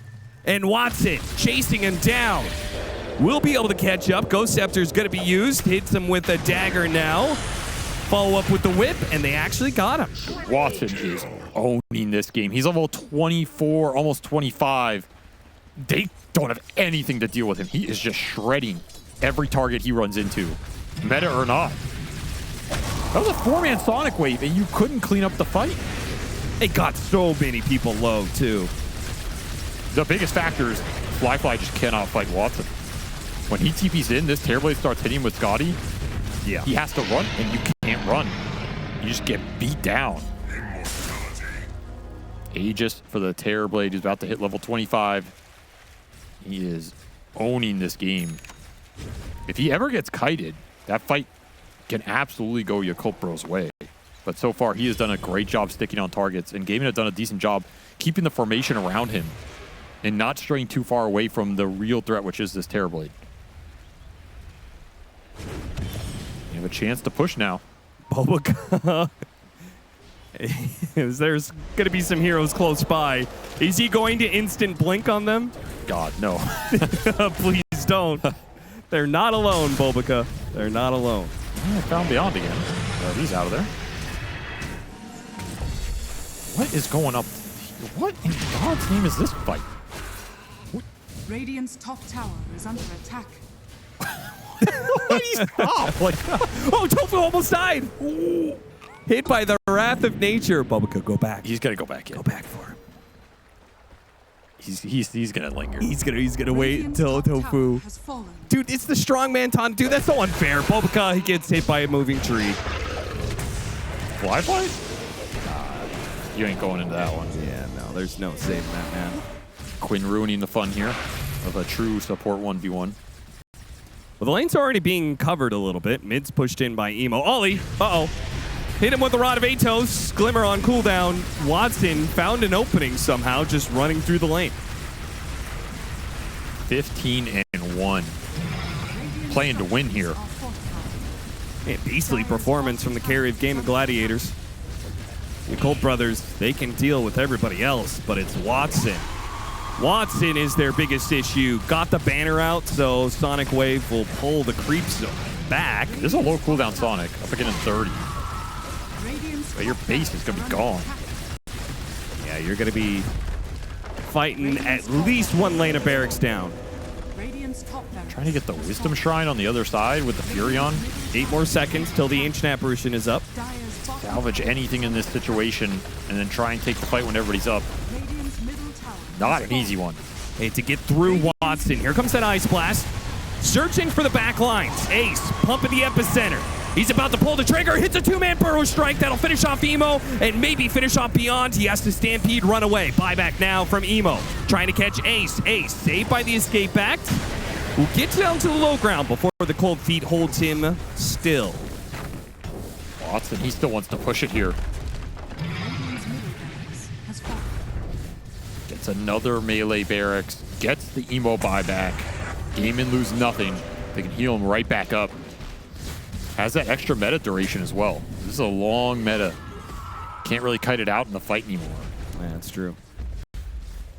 and Watson chasing him down. Will be able to catch up. Ghost Scepter's going to be used. Hits him with a dagger now. follow up with the whip, and they actually got him. Watson is owning this game. He's level 24, almost 25. They don't have anything to deal with him. He is just shredding every target he runs into, meta or not. That was a 4-man Sonic wave, and you couldn't clean up the fight. It got so many people low, too. The biggest factor is Fly just cannot fight Watson. When he TPs in, this Terrorblade starts hitting him with Scotty. Yeah. He has to run, and you can't run. You just get beat down. Aegis for the Terrorblade is about to hit level 25. He is owning this game. If he ever gets kited, that fight can absolutely go Yakult Bro's way. But so far, he has done a great job sticking on targets, and Gaimin has done a decent job keeping the formation around him and not straying too far away from the real threat, which is this Terrorblade. You have a chance to push now. Bulbaca. There's going to be some heroes close by. Is he going to instant blink on them? God, no. Please don't. They're not alone, Bulbaca. They're not alone. I found Beyond again. He's out of there. What is going up? What in God's name is this fight? Radiant's top tower is under attack. What is up? Like, oh, Tofu almost died. Ooh. Hit by the wrath of nature. Bulbaca, go back. he's gonna go back in. Go back for him. He's gonna linger. He's gonna wait Radiant's until top Tofu. tower has fallen. Dude, it's the strongman taunt. Dude, that's so unfair. Bulbaca, he gets hit by a moving tree. Fly? You ain't going into that one. Yeah, no, there's no saving that, man. Quinn ruining the fun here of a true support 1v1. Well, the lane's already being covered a little bit. Mid's pushed in by Emo. Ollie, uh-oh. Hit him with the Rod of Atos. Glimmer on cooldown. Watson found an opening somehow, just running through the lane. 15-1. Playing to win here. Man, beastly performance from the carry of Gaimin Gladiators. The Yakult brothers, they can deal with everybody else, but it's Watson. Watson is their biggest issue. Got the banner out, so Sonic Wave will pull the creep zone back. This is a low cooldown Sonic, up again in 30. But your base is gonna be gone. Yeah, you're gonna be fighting at least one lane of barracks down. Trying to get the Wisdom Shrine on the other side with the Furion. 8 more seconds till the Ancient Apparition is up. Salvage anything in this situation and then try and take the fight when everybody's up. Not an easy one. Hey, to get through Watson. Here comes that Ice Blast. Searching for the back lines. Ace pumping the epicenter. He's about to pull the trigger. Hits a 2-man burrow strike. That'll finish off Emo and maybe finish off Beyond. He has to stampede, run away. Buyback now from Emo. Trying to catch Ace. Ace saved by the escape act. Who gets down to the low ground before the cold feet holds him still. Watson, he still wants to push it here. Gets another melee barracks. Gets the Emo buyback. Gaimin lose nothing. They can heal him right back up. Has that extra meta duration as well. This is a long meta. Can't really kite it out in the fight anymore. Yeah, that's true.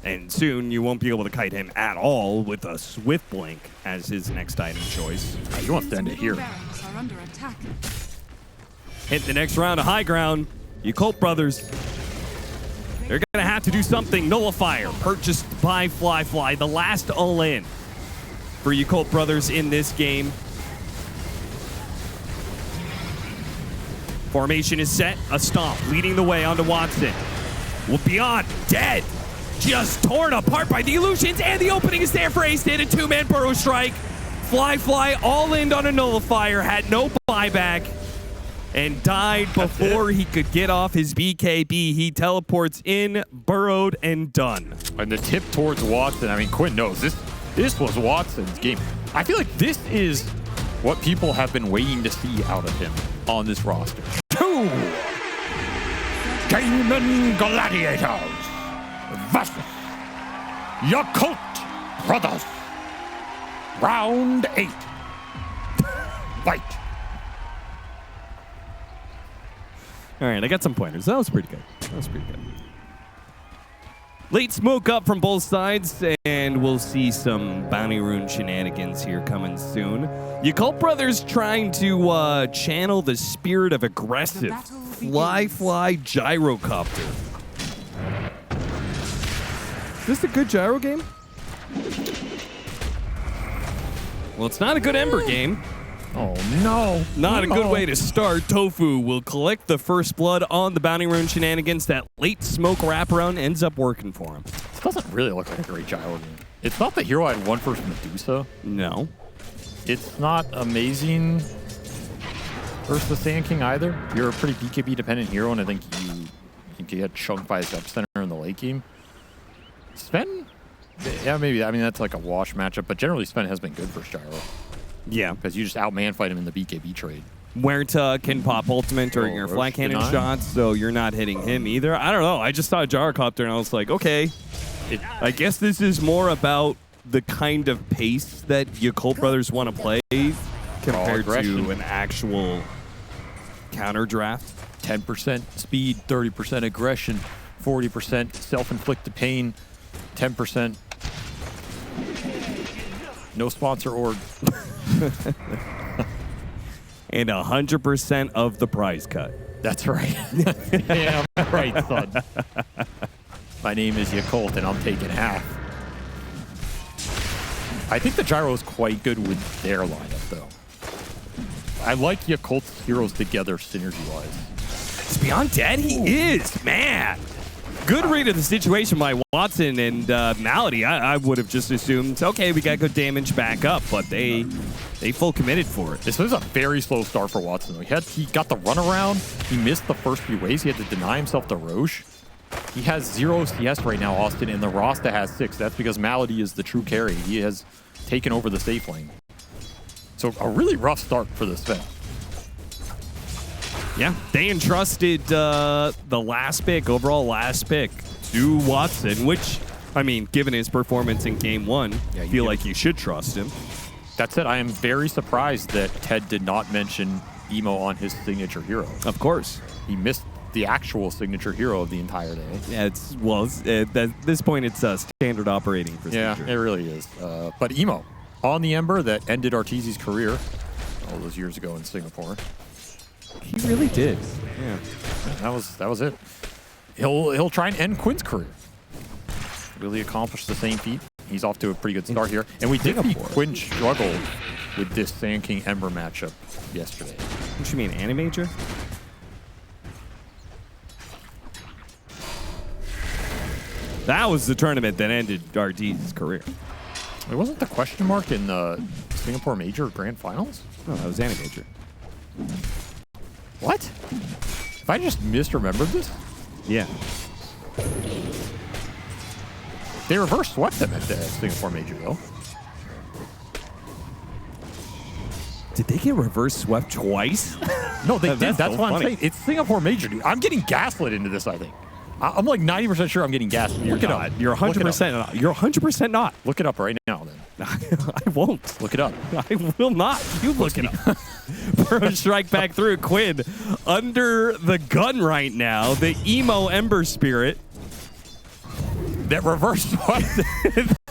And soon you won't be able to kite him at all with a Swift Blink as his next item choice. He wants to end it here. Hit the next round of high ground. Yakult brothers. They're going to have to do something. Nullifier purchased by Fly. The last all-in for Yakult brothers in this game. Formation is set. A stomp leading the way onto Watson. Well, Beyond dead. Just torn apart by the illusions, and the opening is there for Ace to hit a 2-man burrow strike. Fly all in on a nullifier, had no buyback, and died before he could get off his BKB. He teleports in, burrowed, and done. And the tip towards Watson, I mean, Quinn knows this was Watson's game. I feel like this is what people have been waiting to see out of him on this roster. 2 Gaimin Gladiators versus Yakult Brothers. Round 8. Fight. All right, I got some pointers. That was pretty good. Late smoke up from both sides, and we'll see some Bounty Rune shenanigans here coming soon. Yakult Brothers trying to channel the spirit of aggressive fly gyrocopter. Is this a good gyro game? Well, it's not a good Ember game. Oh, no. Not a good way to start. Tofu will collect the first blood on the Bounty Rune shenanigans. That late smoke wraparound ends up working for him. This doesn't really look like a great gyro game. It's not the hero I'd want versus Medusa. No. It's not amazing versus the Sand King either. You're a pretty BKB dependent hero, and I think you get chunked by his epicenter in the late game. Sven? Yeah, maybe. I mean, that's like a wash matchup, but generally Sven has been good versus gyro. Yeah. Because you just out-man fight him in the BKB trade. Huerta can pop ultimate during your flat cannon shots, so you're not hitting him either. I don't know. I just saw a gyrocopter, and I was like, okay. I guess this is more about the kind of pace that Yakult Brothers want to play compared to an actual counter draft. 10% speed, 30% aggression, 40% self-inflicted pain, 10% no sponsor org. And 100% of the prize cut. That's right. Yeah, right, son. My name is Yakult, and I'm taking half. I think the gyro is quite good with their lineup, though. I like Yakult's heroes together synergy-wise. Is Beyond dead? He is, man. Good read of the situation by Watson and Malady. I would have just assumed, okay, we got good damage back up, but they full committed for it. This was a very slow start for Watson, though. He got the runaround. He missed the first few waves. He had to deny himself to Roche. He has 0 CS right now, Austin, and the Rasta has 6. That's because Malady is the true carry. He has taken over the safe lane. So a really rough start for this Sven. Yeah, they entrusted the overall last pick, to Watson, which, I mean, given his performance in Game 1, I feel like you should trust him. That said, I am very surprised that Ted did not mention Emo on his signature hero. Of course. He missed the actual signature hero of the entire day. Yeah, at this point, it's standard operating procedure. Yeah, it really is. But Emo, on the Ember that ended Arteezy's career all those years ago in Singapore. He really did. Yeah. That was it. He'll try and end Quinn's career. Really accomplish the same feat. He's off to a pretty good start here. And we did see Quinn struggle with this Sand King Ember matchup yesterday. What you mean, Animator? That was the tournament that ended Arteezy's career. It wasn't the question mark in the Singapore Major Grand Finals? No, that was Animator. What? If I just misremembered this? Yeah. They reverse swept them at the Singapore Major, though. Did they get reverse swept twice? No, they did. That's so what funny. I'm saying. It's Singapore Major, dude. I'm getting gaslit into this, I think. I'm like 90% sure I'm getting gaslit. Look it up. You're 100% not. You're 100% not. Look it up right now, then. I won't. Look it up. I will not. You look it up. Pro strike back through. Quinn under the gun right now. The emo Ember Spirit. That reverse swept.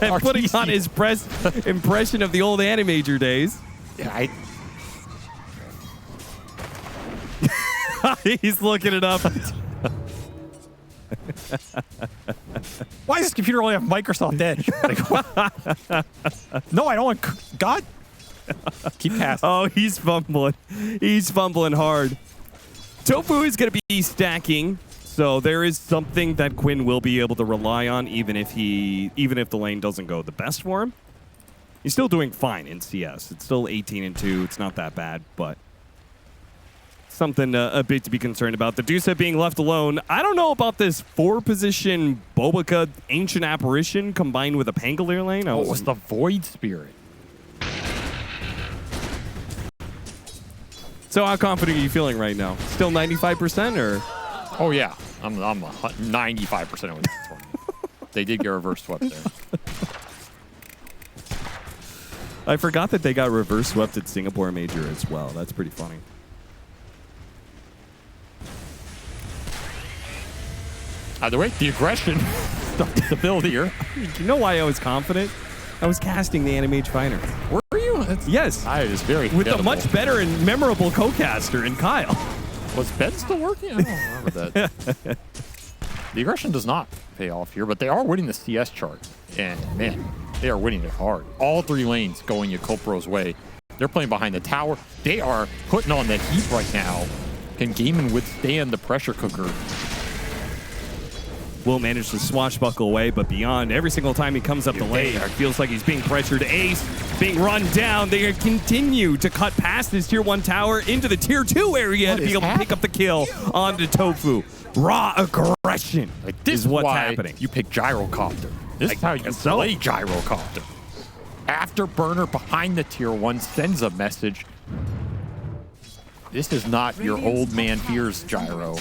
And putting on his impression of the old Animator days. Yeah, He's looking it up. Why does this computer only have Microsoft Edge? No, I don't want... God. Keep passing. Oh, he's fumbling. He's fumbling hard. Tofu is going to be stacking, so there is something that Quinn will be able to rely on, even if the lane doesn't go the best for him. He's still doing fine in CS. It's still 18-2. It's not that bad, but something a bit to be concerned about. The Dusa being left alone. I don't know about this 4-position Bobica Ancient Apparition combined with a Pangolier lane. Oh, it was the Void Spirit. So how confident are you feeling right now? Still 95% or? Oh, yeah. I'm 95% of it. They did get reverse swept there. I forgot that they got reverse swept at Singapore Major as well. That's pretty funny. Either way, the aggression the build here. You know why I was confident? I was casting the Animage Finder. Were you? Yes. I was very With forgettable. a much better and memorable co-caster in Kyle. Was Ben still working? I don't remember that. The aggression does not pay off here, but they are winning the CS chart. And, man, they are winning it hard. All 3 lanes going Yakult Bro's way. They're playing behind the tower. They are putting on the heat right now. Can Gaimin withstand the pressure cooker? Will manage to swashbuckle away, but beyond, every single time he comes up the lane, it feels like he's being pressured. Ace being run down. They continue to cut past this tier 1 tower into the tier 2 area to be able to pick up the kill onto Tofu. Raw aggression Like, this is what's why happening. You pick Gyrocopter. This is how you guess so. play Gyrocopter. Afterburner behind the tier 1 sends a message. This is not your old man fears gyro.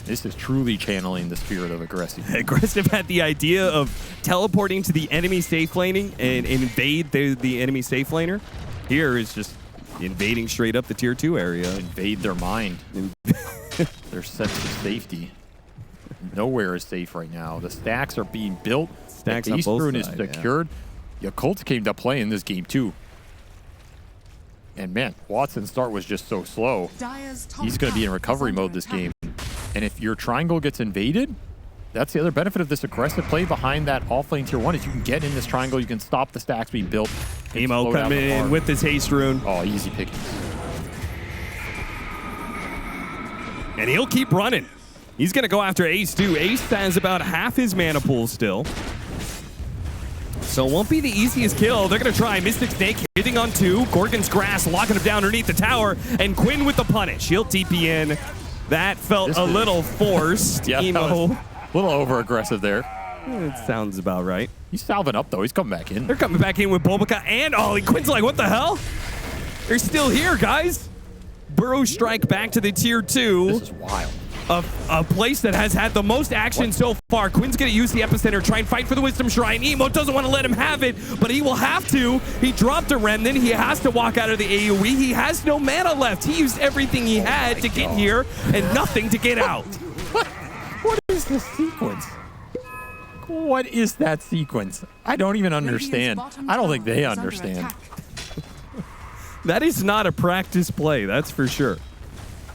This is truly channeling the spirit of aggressive. Aggressive had the idea of teleporting to the enemy safe laning and invade the enemy safe laner. Here is just invading straight up the tier 2 area. Invade their mind. Their sense of safety. Nowhere is safe right now. The stacks are being built. Stacks the on East both Rune is sides, secured. Yakult came to play in this game too. And man, Watson's start was just so slow. He's going to be in recovery mode this game. And if your triangle gets invaded, that's the other benefit of this aggressive play behind that off-lane tier 1 is you can get in this triangle, you can stop the stacks being built. Emo coming in with this haste rune. Oh, easy pickings. And he'll keep running. He's going to go after Ace too. Ace has about half his mana pool still. So it won't be the easiest kill. They're going to try. Mystic Snake hitting on 2. Gorgon's Grass locking him down underneath the tower. And Quinn with the punish. He'll TP in. That felt a little forced. Yeah, Emo. a little over-aggressive there. It sounds about right. He's salving up, though. He's coming back in. They're coming back in with Bulbaka and Ollie. Quinn's like, what the hell? They're still here, guys. Burrow Strike back to the tier 2. This is wild. A place that has had the most action so far. Quinn's going to use the epicenter, try and fight for the Wisdom Shrine. Emo doesn't want to let him have it, but he will have to. He dropped a remnant. He has to walk out of the AoE. He has no mana left. He used everything he had to get here and nothing to get out. What is this sequence? What is that sequence? I don't even understand. I don't think they understand. That is not a practice play, that's for sure.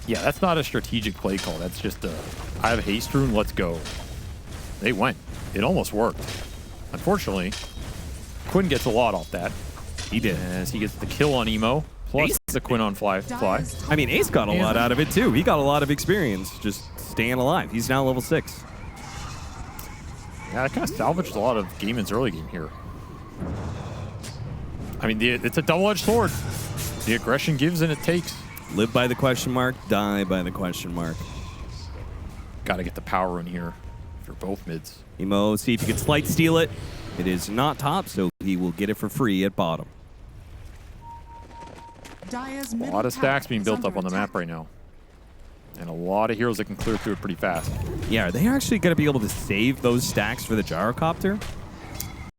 Yeah, that's not a strategic play call. That's just a, I have haste rune, let's go. They went. It almost worked. Unfortunately, Quinn gets a lot off that. He did. As he gets the kill on Emo, plus Ace. the Quinn on fly. I mean, Ace got a lot out of it, too. He got a lot of experience just staying alive. He's now level 6. Yeah, that kind of salvaged a lot of Gaimin's early game here. I mean, it's a double-edged sword. The aggression gives and it takes. Live by the question mark, die by the question mark. Got to get the power in here for both mids. Emo, see if he can slight steal it. It is not top, so he will get it for free at bottom. A A lot of stacks being built up on the map right now. And a lot of heroes that can clear through it pretty fast. Yeah, are they actually going to be able to save those stacks for the gyrocopter?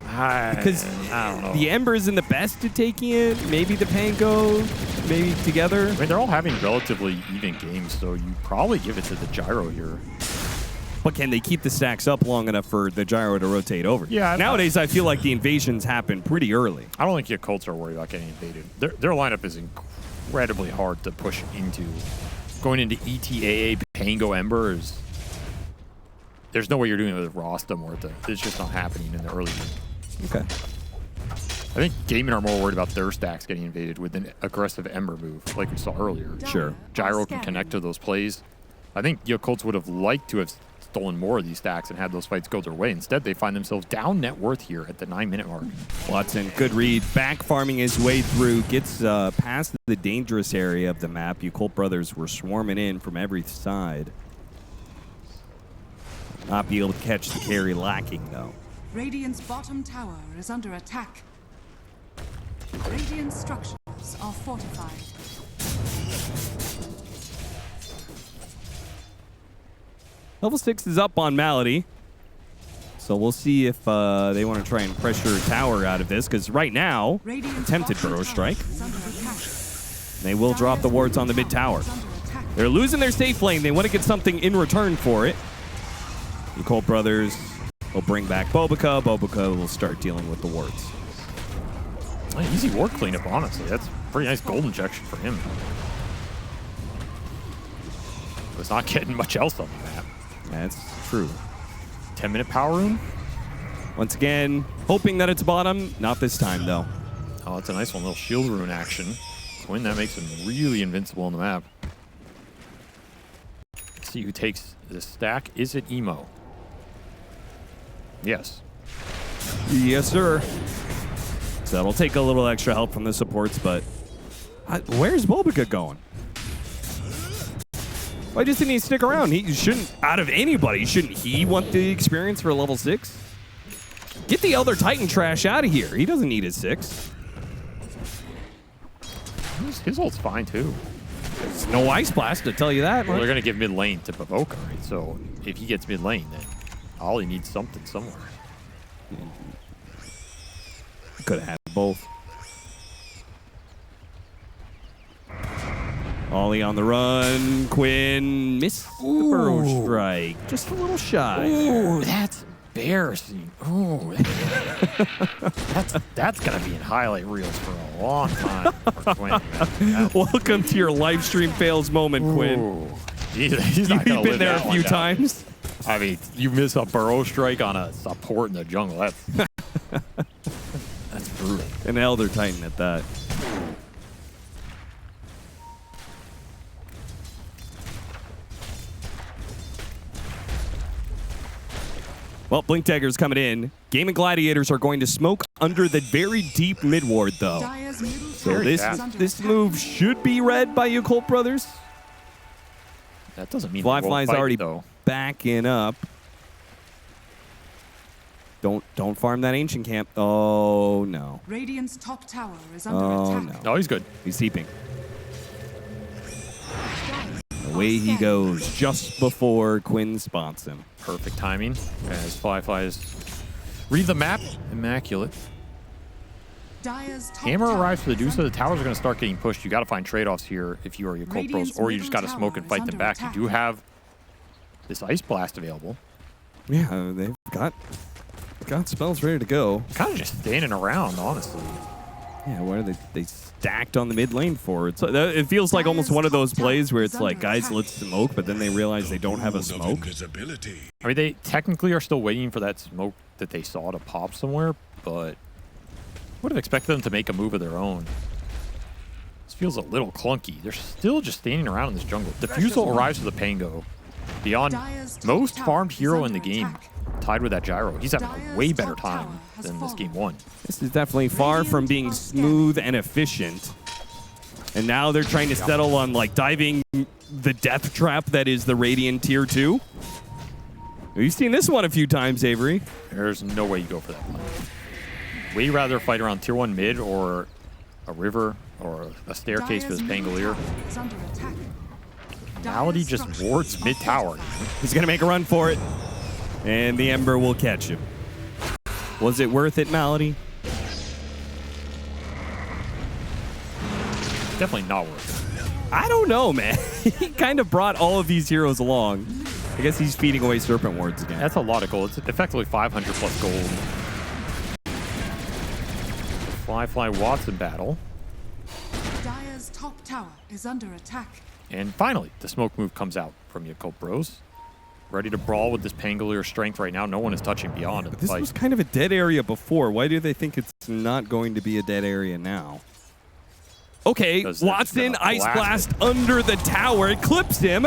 Because I don't know. the Ember isn't the best at taking it. Maybe the Pango, maybe together. I mean, they're all having relatively even games, so you probably give it to the gyro here. But can they keep the stacks up long enough for the gyro to rotate over? Yeah. Nowadays, I feel like the invasions happen pretty early. I don't think Yakults are worried about getting invaded. Their lineup is incredibly hard to push into. Going into ETAA Pango Ember is... There's no way you're doing it with Rostam or it's just not happening in the early game. Okay. I think Gaimin are more worried about their stacks getting invaded with an aggressive Ember move, like we saw earlier. Sure. Gyro can connect to those plays. I think Yakults would have liked to have stolen more of these stacks and had those fights go their way. Instead, they find themselves down net worth here at the 9-minute mark. Watson, good read. Back farming his way through, gets past the dangerous area of the map. Yakult brothers were swarming in from every side. Not be able to catch the carry lacking, though. Radiant's bottom tower is under attack. Radiant structures are fortified. Level 6 is up on Malady. So we'll see if they want to try and pressure tower out of this, because right now, Radiant's attempted bottom Burrow tower Strike. is under attack. They will drop the wards on the mid tower. Is under attack. They're losing their safe lane. They want to get something in return for it. Yakult brothers will bring back Bobica. Bobica will start dealing with the wards. An easy ward cleanup, honestly. That's a pretty nice gold injection for him. It's not getting much else on the map. That's true. 10-minute power room. Once again, hoping that it's bottom. Not this time, though. Oh, that's a nice one. Little shield rune action. Quinn, that makes him really invincible on the map. Let's see who takes the stack. Is it Emo? Yes. Yes, sir. So it'll take a little extra help from the supports, but where's Bobica going? Why doesn't he stick around? He shouldn't, out of anybody, shouldn't he want the experience for level 6? Get the Elder Titan trash out of here. He doesn't need his 6. His ult's fine, too. There's no Ice Blast, to tell you that. Well, they're going to give mid lane to Bavoka, right? So if he gets mid lane, then Ollie needs something somewhere. Could have had both. Ollie on the run. Quinn missed the burrow strike. Just a little shy. Ooh, that's embarrassing. Ooh. that's going to be in highlight reels for a long time for Quinn. Welcome to your live stream fails moment, Quinn. Ooh. He's not You've been there a few times. I mean, you miss a burrow strike on a support in the jungle. That's brutal. An Elder Titan at that. Well, Blink Dagger's coming in. Gaimin Gladiators are going to smoke under the very deep mid ward, though. So this move should be read by Yakult brothers. That doesn't mean Fly's already though. Backing up. Don't farm that ancient camp. Oh no. Radiant's top tower is under attack. No. No, he's good. He's heaping. Away he goes just before Quinn spots him. Perfect timing as Fly is read the map. Immaculate. Hammer arrives for the Dusa. The towers are going to start getting pushed. You got to find trade-offs here if you are Yakult pros, or you just got to smoke and fight them back. You do have this Ice Blast available. Yeah, they've got spells ready to go. Kind of just standing around, honestly. Yeah, what are they stacked on the mid lane for? It feels like almost one of those plays where it's like, guys, let's smoke, but then they realize they don't have a smoke. I mean, they technically are still waiting for that smoke that they saw to pop somewhere, but would have expected them to make a move of their own. This feels a little clunky. They're still just standing around in this jungle. Diffusal arrives with a Pango. Beyond most farmed hero in the game, tied with that gyro. He's having a way better time than this game 1. This is definitely far from being smooth and efficient. And now they're trying to settle on like diving the death trap that is the Radiant Tier 2. We've seen this one a few times, Avery. There's no way you go for that one. Way rather fight around Tier 1 mid or a river or a staircase for this Pangolier. Malady just wards mid tower. He's going to make a run for it. And the Ember will catch him. Was it worth it, Malady? Definitely not worth it. I don't know, man. He kind of brought all of these heroes along. I guess he's feeding away Serpent Wards again. That's a lot of gold. It's effectively 500 plus gold. Fly Watson battle. Dire's top tower is under attack. And finally, the smoke move comes out from Yakult Bros. Ready to brawl with this Pangolier strength right now. No one is touching beyond in the This fight. was kind of a dead area before. Why do they think it's not going to be a dead area now? Okay, Watson, Ice Blast under the tower. It clips him.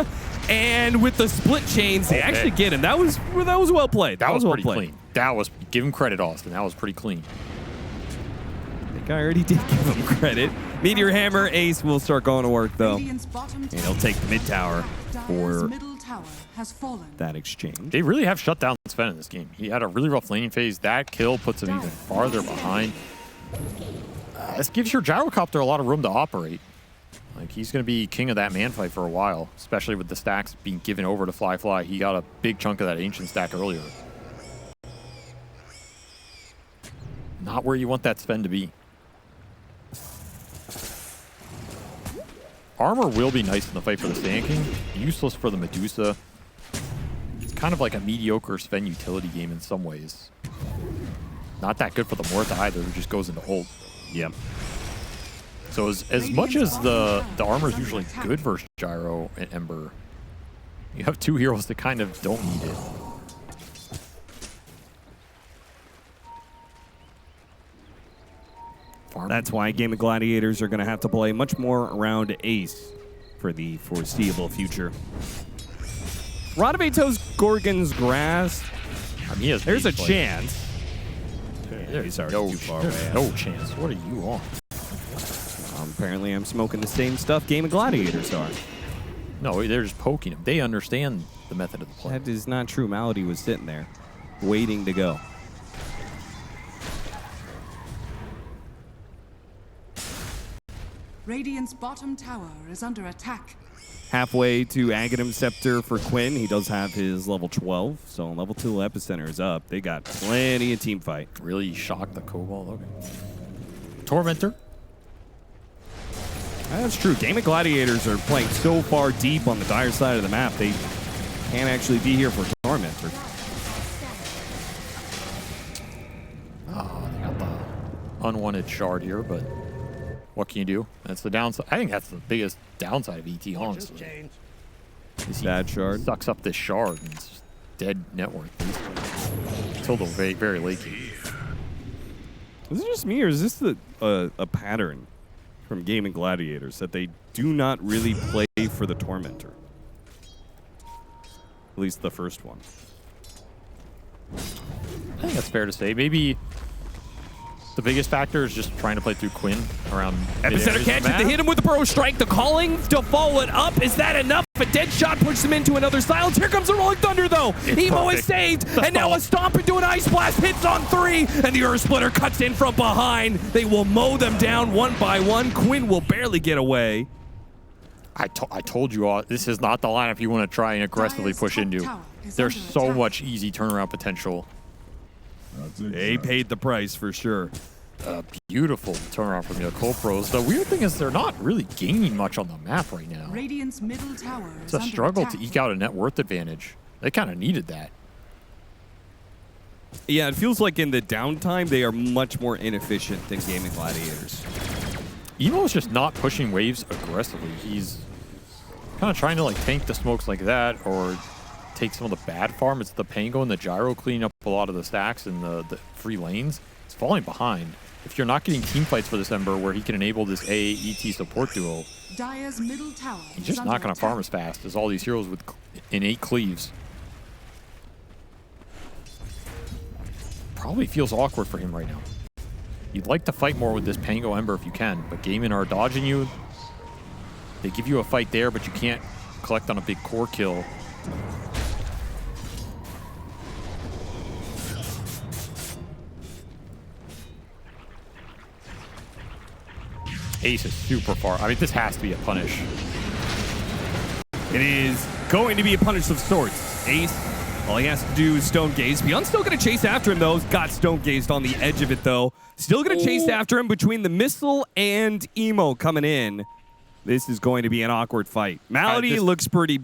And with the split chains, they actually get him. That was well played. That was well pretty played. clean. That was, give him credit, Austin. That was pretty clean. I think I already did give him credit. Meteor Hammer, Ace will start going to work, though. And he'll take the mid tower for that exchange. They really have shut down Sven in this game. He had a really rough laning phase. That kill puts him even farther behind. This gives your Gyrocopter a lot of room to operate. Like, he's going to be king of that man fight for a while, especially with the stacks being given over to Fly. He got a big chunk of that ancient stack earlier. Not where you want that Sven to be. Armor will be nice in the fight for the Sand King. Useless for the Medusa. kind of like a mediocre Sven utility game in some ways. Not that good for the Morta either, who just goes into ult. Yep. So as much as the armor is usually good versus Gyro and Ember, you have two heroes that kind of don't need it. That's why Gaimin Gladiators are going to have to play much more around Ace for the foreseeable future. Rodovato's Gorgon's Grass. I mean, there's a chance. There's already no, too far there's away. no chance. What are you on? Apparently, I'm smoking the same stuff Gaimin Gladiators are. No, they're just poking him. They understand the method of the play. That is not true. Malady was sitting there, waiting to go. Radiant's bottom tower is under attack. Halfway to Aghanim Scepter for Quinn. He does have his level 12, so level 2 Epicenter is up. They got plenty of team fight. Really shocked the Cobalt. Okay. Tormentor. That's true. Gaimin Gladiators are playing so far deep on the dire side of the map, they can't actually be here for Tormentor. Oh, they got the unwanted shard here, but what can you do? That's the downside. I think that's the biggest downside of ET, honestly. Bad shard. Sucks up this shard and it's dead net worth, basically. Until the very, very late game. Is it just me, or is this a pattern from Gaimin Gladiators that they do not really play for the Tormentor? At least the first one. I think that's fair to say. Maybe the biggest factor is just trying to play through Quinn around Epicenter catch it. They hit him with the burrow strike. The calling to follow it up. Is that enough? A dead shot pushes him into another silence. Here comes the Rolling Thunder, though. Emo is saved. And now a stomp into an Ice Blast. Hits on 3. And the Earth Splitter cuts in from behind. They will mow them down one by one. Quinn will barely get away. I told you all, this is not the lineup you want to try and aggressively push into. There's so much easy turnaround potential. They paid the price for sure. Beautiful turnaround from Yakult Pros. The weird thing is they're not really gaining much on the map right now. Radiant's middle tower It's is a under struggle attack. to eke out a net worth advantage. They kind of needed that. Yeah, it feels like in the downtime, they are much more inefficient than Gaimin Gladiators. Emo is just not pushing waves aggressively. He's kind of trying to like tank the smokes like that or take some of the bad farm. It's the Pango and the Gyro cleaning up a lot of the stacks and the free lanes. It's falling behind. If you're not getting team fights for this Ember where he can enable this AAET support duo, Dire's middle tower he's is just under not going to farm attack. as fast as all these heroes with innate cleaves. Probably feels awkward for him right now. You'd like to fight more with this Pango Ember if you can, but Gaimin are dodging you. They give you a fight there, but you can't collect on a big core kill. Ace is super far. I mean, this has to be a punish. It is going to be a punish of sorts. Ace, all he has to do is Stone Gaze. Beyond's still going to chase after him, though. Got Stone Gazed on the edge of it, though. Still going to chase after him between the Missile and Emo coming in. This is going to be an awkward fight. Malady looks pretty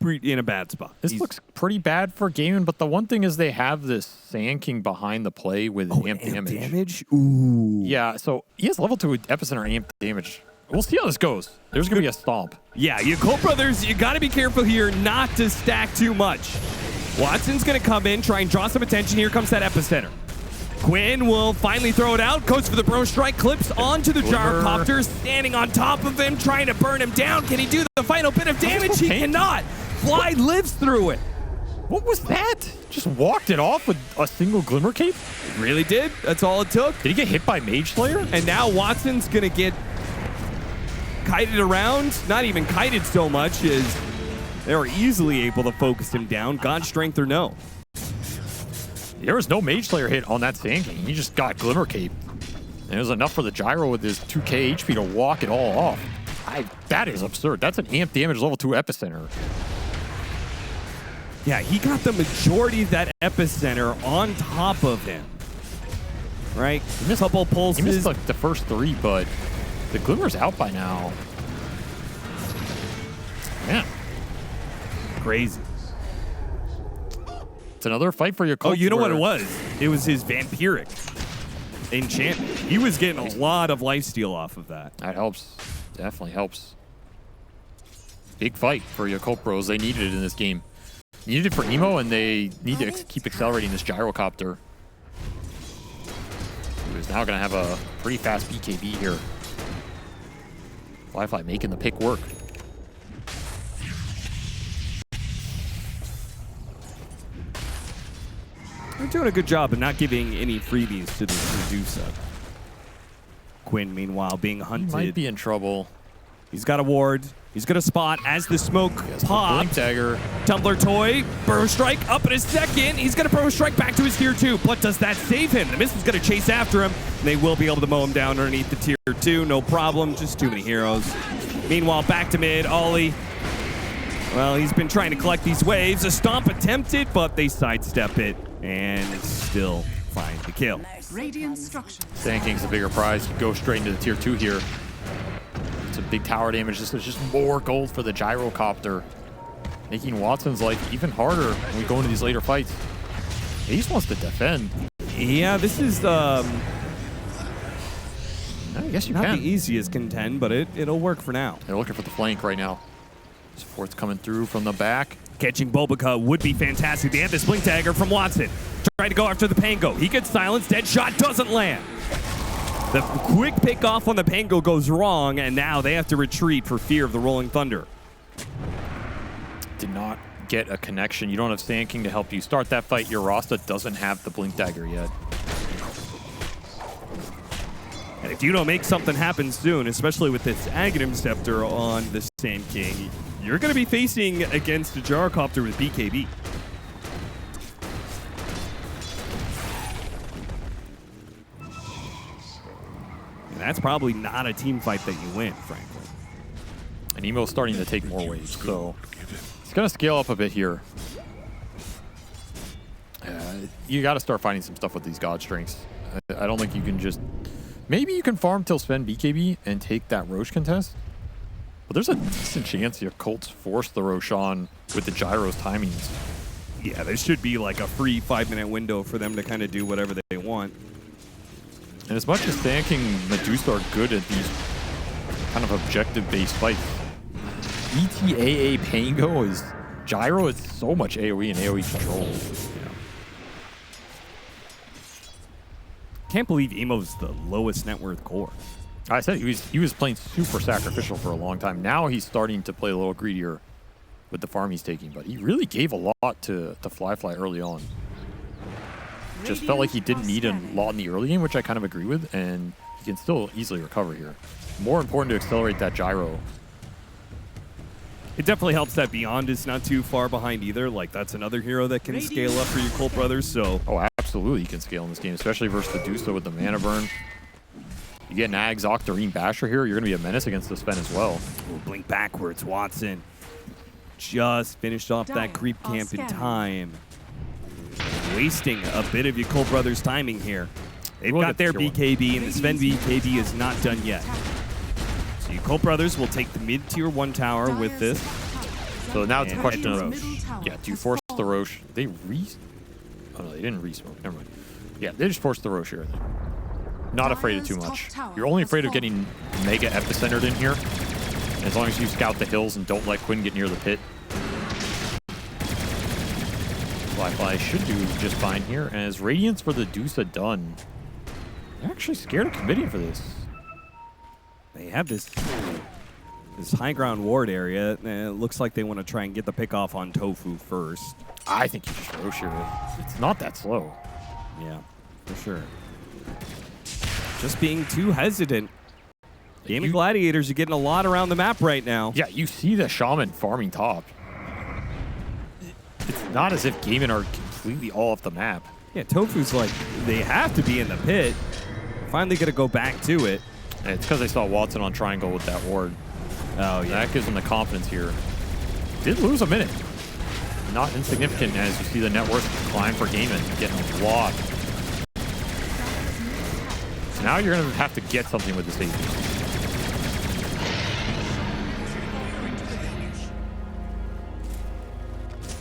in a bad spot. This looks pretty bad for Gaimin, but the one thing is they have this Sand King behind the play with amp damage. Ooh. Yeah, so he has level 2 Epicenter amp damage. We'll see how this goes. There's going to be a stomp. Yeah, Yakult brothers, you got to be careful here not to stack too much. Watson's going to come in, try and draw some attention. Here comes that Epicenter. Quinn will finally throw it out, goes for the bro strike, clips onto the gyrocopter, standing on top of him, trying to burn him down. Can he do the final bit of damage? He cannot. Fly lives through it. What was that? Just walked it off with a single Glimmer Cape? Really did. That's all it took. Did he get hit by Mage Slayer? And now Watson's going to get kited around. Not even kited so much as they were easily able to focus him down, God strength or no. There was no Mage Slayer hit on that Sand King. He just got Glimmer Cape. And it was enough for the Gyro with his 2k HP to walk it all off. That is absurd. That's an amp damage level 2 Epicenter. Yeah, he got the majority of that Epicenter on top of him. Right? He missed, couple pulses. He missed like the first 3, but the Glimmer's out by now. Man. Crazy. It's another fight for your Yakult. Oh, you know what it was? It was his vampiric enchantment. He was getting a lot of lifesteal off of that. That helps. Definitely helps. Big fight for your Yakult bros. They needed it in this game. Needed it for Emo, and they need to keep accelerating this gyrocopter. Who is now going to have a pretty fast BKB here. Fly making the pick work. They're doing a good job of not giving any freebies to the Medusa. Quinn, meanwhile, being hunted. He might be in trouble. He's got a ward. He's going to spot as the smoke pops. Blink dagger. Tumbler Toy, Burrow Strike up in a second. He's going to Burrow Strike back to his tier 2. But does that save him? The Mist is going to chase after him. And they will be able to mow him down underneath the tier 2. No problem. Just too many heroes. Meanwhile, back to mid. Ollie. Well, he's been trying to collect these waves. A stomp attempted, but they sidestep it. And still find the kill. Radiant structures. Sand King's the bigger prize. You go straight into the tier 2 here. It's a big tower damage. This is just more gold for the gyrocopter, making Watson's life even harder when we go into these later fights. He just wants to defend. Yeah, this is I guess you not can. the easiest contend, but it'll work for now. They're looking for the flank right now. Support's coming through from the back. Catching Bulbica would be fantastic. They have this Blink Dagger from Watson. Trying to go after the Pango. He gets silenced. Dead shot doesn't land. The quick pick off on the Pango goes wrong, and now they have to retreat for fear of the Rolling Thunder. Did not get a connection. You don't have Sand King to help you start that fight. Your Rasta doesn't have the Blink Dagger yet. And if you don't make something happen soon, especially with this Aghanim Scepter on the Sand King, you're going to be facing against a Gyrocopter with BKB. And that's probably not a team fight that you win, frankly. And Emo's starting to take more waves, so it's going to scale up a bit here. You got to start finding some stuff with these God Strengths. I don't think you can just... Maybe you can farm till spend BKB and take that Roche contest. But there's a decent chance your Colts force the Roche on with the Gyro's timings. Yeah, there should be like a free 5-minute window for them to kind of do whatever they want. And as much as Sand King and Medusa are good at these kind of objective-based fights, ETAA Pango is... Gyro is so much AoE and AoE control. Can't believe Emo's the lowest net worth core. I said he was playing super sacrificial for a long time. Now he's starting to play a little greedier with the farm he's taking, but he really gave a lot to Fly early on. Just felt like he didn't need a lot in the early game, which I kind of agree with, and he can still easily recover here. More important to accelerate that Gyro. It definitely helps that Beyond is not too far behind either. Like, that's another hero that can scale up for your Colt brothers, so... Oh, absolutely he can scale in this game, especially versus Medusa with the mana burn. You get Nag, Octarine, Basher here, you're going to be a menace against the Sven as well. Ooh, blink backwards, Watson. Just finished off that creep camp in time. Wasting a bit of your Colt brothers' timing here. They've got their BKB, and the Sven BKB is not done yet. So your Colt brothers will take the mid-tier 1 tower with this. So now it's a question of, Yeah, do you force the Roche? They Oh no, they didn't re-smoke. Never mind. Yeah, they just forced the Roche here. Not afraid of too much. You're only afraid of getting mega epicentered in here. And as long as you scout the hills and don't let Quinn get near the pit. Fly should do just fine here. And as Radiance for the Dusa done, they're actually scared of committing for this. They have this high ground ward area. It looks like they want to try and get the pick off on Tofu first. I think you just Roche here. It's not that slow. Yeah, for sure. Just being too hesitant. Gaimin Gladiators are getting a lot around the map right now. Yeah, you see the Shaman farming top. It's not as if Gaimin are completely all off the map. Yeah, Tofu's like, they have to be in the pit. Finally going to go back to it. And it's because they saw Watson on triangle with that ward. Oh, yeah. That gives them the confidence here. Did lose a minute. Not insignificant as you see the net worth climb for Gaimin, getting a lot. So now you're going to have to get something with this AD.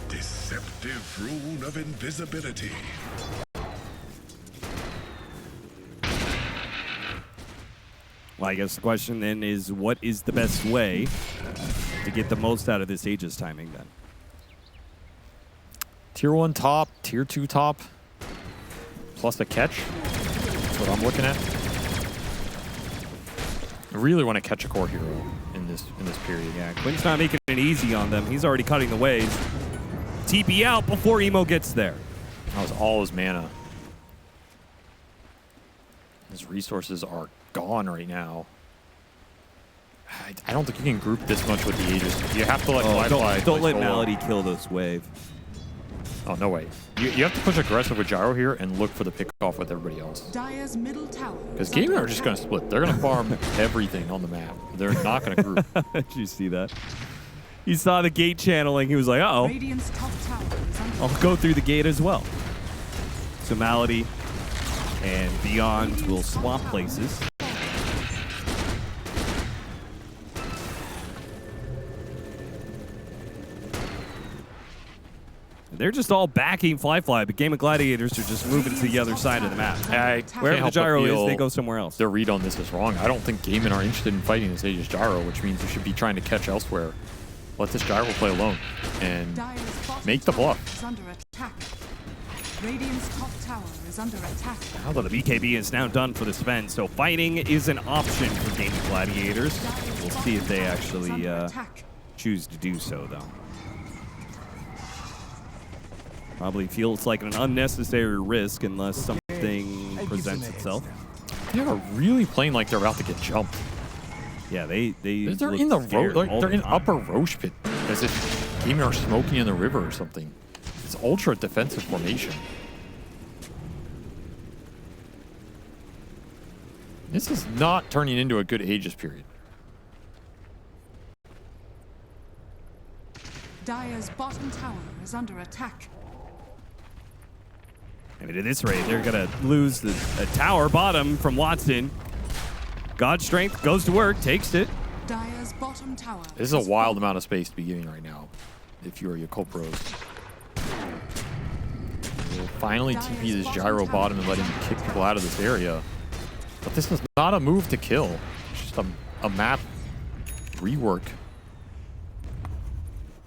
Deceptive rune of invisibility. Well, I guess the question then is, what is the best way to get the most out of this Aegis timing then? Tier 1 top, Tier 2 top, plus a catch. That's what I'm looking at. I really want to catch a core hero in this period. Yeah, Quinn's not making it easy on them. He's already cutting the waves. TP out before Emo gets there. That was all his mana. His resources are gone right now. I don't think you can group this much with the Aegis. You have to let don't let Malady kill this wave. Oh, no way. You have to push aggressive with Gyro here and look for the pick-off with everybody else. Dire's middle tower. Because Gaimin are just going to split. They're going to farm everything on the map. They're not going to group. Did you see that? He saw the gate channeling. He was like, uh-oh. Radiant's top tower is under I'll go through the gate as well. So Malady and Beyond will swap places. They're just all backing Fly, but Gaimin Gladiators are just moving to the other side of the map. Wherever the gyro is, they go somewhere else. Their read on this is wrong. I don't think Gaimin are interested in fighting this Aegis gyro, which means you should be trying to catch elsewhere. Let this gyro play alone and make the bluff. is under attack. Radiant's top tower is under attack. Now that the BKB is now done for the Sven, so fighting is an option for Gaimin Gladiators. We'll see if they actually choose to do so, though. Probably feels like an unnecessary risk unless something presents itself. They're really playing like they're about to get jumped. Yeah, they're in the they're in upper Roche pit as if Gaimin are smoking in the river or something. It's ultra defensive formation. This is not turning into a good Aegis period. Dire's bottom tower is under attack. I mean, at this rate, they're going to lose a tower bottom from Watson. God Strength goes to work, takes it. Dire's bottom tower. This is a wild amount of space to be giving right now if you're Yakult Pros. We'll finally TP this gyro bottom and let him kick people out of this area. But this is not a move to kill. It's just a map rework.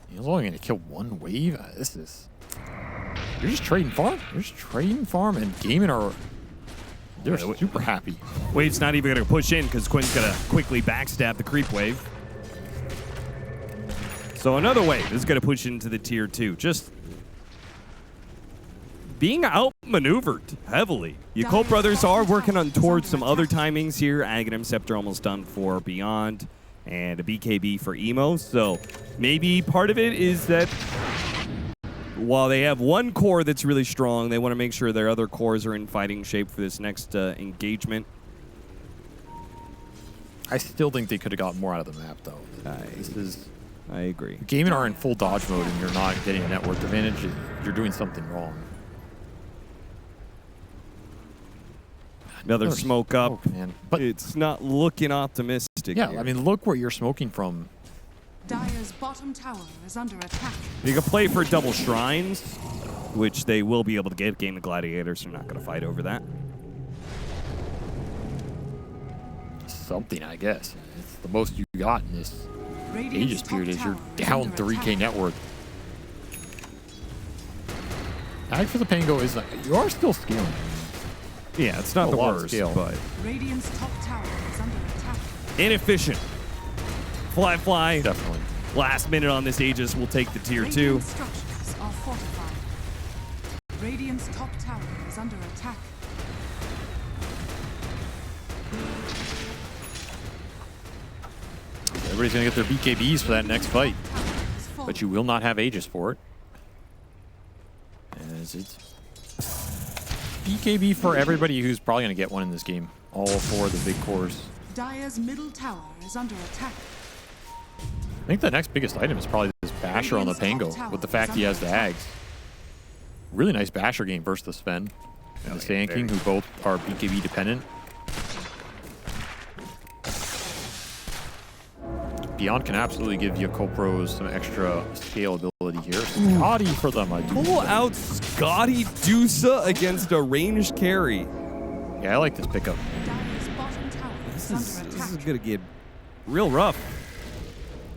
He's only going to kill one wave? This is... You're just trading farm. You're just trading farm, and Gaimin are... They're super happy. Wave's not even going to push in because Quinn's going to quickly backstab the creep wave. So another wave is going to push into the tier 2. Just being outmaneuvered heavily. Yakult brothers are working on towards some other timings here. Aghanim Scepter almost done for Beyond and a BKB for Emo. So maybe part of it is that while they have one core that's really strong, they want to make sure their other cores are in fighting shape for this next engagement. I still think they could have gotten more out of the map, though. I agree. Gaimin are in full dodge mode and you're not getting a network advantage. You're doing something wrong. Another smoke up. Oh, man. But it's not looking optimistic. Yeah, here. I mean, look where you're smoking from. Dire's bottom tower is under attack. You can play for double shrines, which they will be able to get. Gaimin Gladiators, they're not going to fight over that. Something, I guess. It's the most you got in this Aegis period is you're down 3K net worth. Ag for the Pango is like, you are still scaling. Yeah, it's not the worst, but Radiant's top tower is under attack. inefficient. Fly. Definitely. Last minute on this Aegis will take the tier 2. Radiant structures are fortified. Radiant's top tower is under attack. Everybody's going to get their BKBs for that next fight. But you will not have Aegis for it. As it's BKB for everybody who's probably going to get one in this game. All four of the big cores. Dire's middle tower is under attack. I think the next biggest item is probably this Basher on the Pango with the fact he has the Ags. Really nice Basher game versus the Sven and the Sand King, who both are BKB dependent. Beyond can absolutely give Yakult Pros some extra scalability. here. Scotty for them. I do. Pull out Scotty Dusa against a ranged carry. Yeah, I like this pickup. Dire's bottom tower is under This attack. is going to get real rough.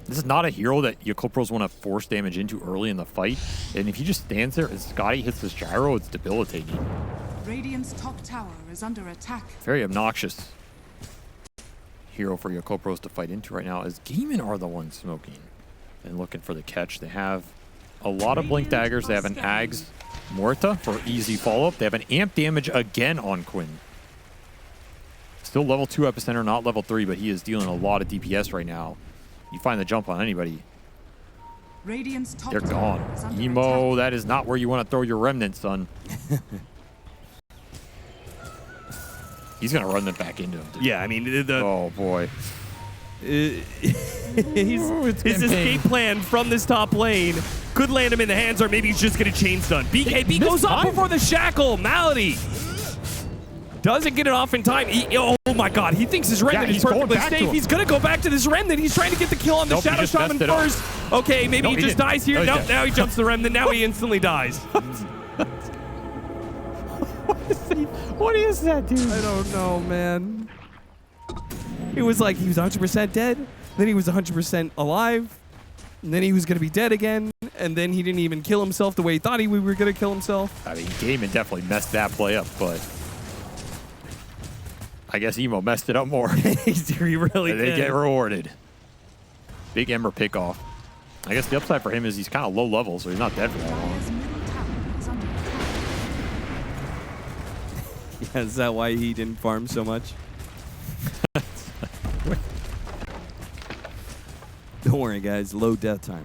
This is not a hero that Yakult Pros want to force damage into early in the fight. And if he just stands there and Scotty hits this gyro, it's debilitating. Radiant's top tower is under attack. Very obnoxious hero for Yakult Pros to fight into right now, as Gaimin are the ones smoking and looking for the catch. They have a lot of blink daggers. They have an Ags Morta for easy follow-up. They have an amp damage again on Quinn. Still level 2 Epicenter, not level 3, but he is dealing a lot of DPS right now. You find the jump on anybody, Radiant's top they're tower gone. is under Emo, attack. that is not where you want to throw your remnant, son. He's going to run them back into him. Dude. Yeah, I mean, Oh, boy. his it's escape campaign. plan from this top lane could land him in the hands, or maybe he's just going to chain stun. BKB This goes up time- before the shackle. Malady doesn't get it off in time. Oh my God, he thinks his remnant is he's going perfectly back to safe. him. He's going to go back to this remnant. He's trying to get the kill on the Nope, he Shadow just Shaman messed it up. first. Okay, maybe No, he he just didn't. dies here. No, he Nope, didn't. now he jumps the remnant. Now he instantly dies. What is that, dude? I don't know, man. It was like he was 100% dead, then he was 100% alive, and then he was going to be dead again, and then he didn't even kill himself the way he thought he were going to kill himself. I mean, Gaimin definitely messed that play up, but I guess Emo messed it up more. He really They did. get rewarded. Big Ember pick off. I guess the upside for him is he's kind of low level, so he's not dead for that long. Dire's middle tower is under attack. Yeah, is that why he didn't farm so much? Don't worry, guys. Low death time.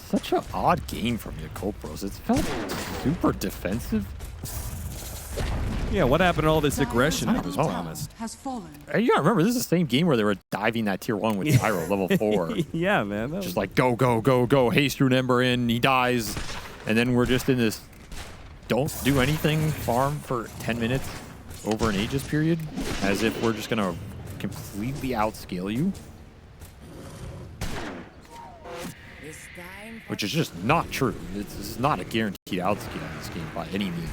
Such an odd game from Yakult Pros. It's felt super defensive. Yeah, what happened to all this aggression Dire's that was middle tower promised? has fallen. And you gotta remember, this is the same game where they were diving that tier 1 with Gyro, level 4. Yeah, man. That Just was like go, go, go, go. Haste Rune Ember in, he dies. And then we're just in this don't do anything farm for 10 minutes over an Aegis period, as if we're just gonna completely outscale you. Which is just not true. This is not a guaranteed outscale in this game by any means.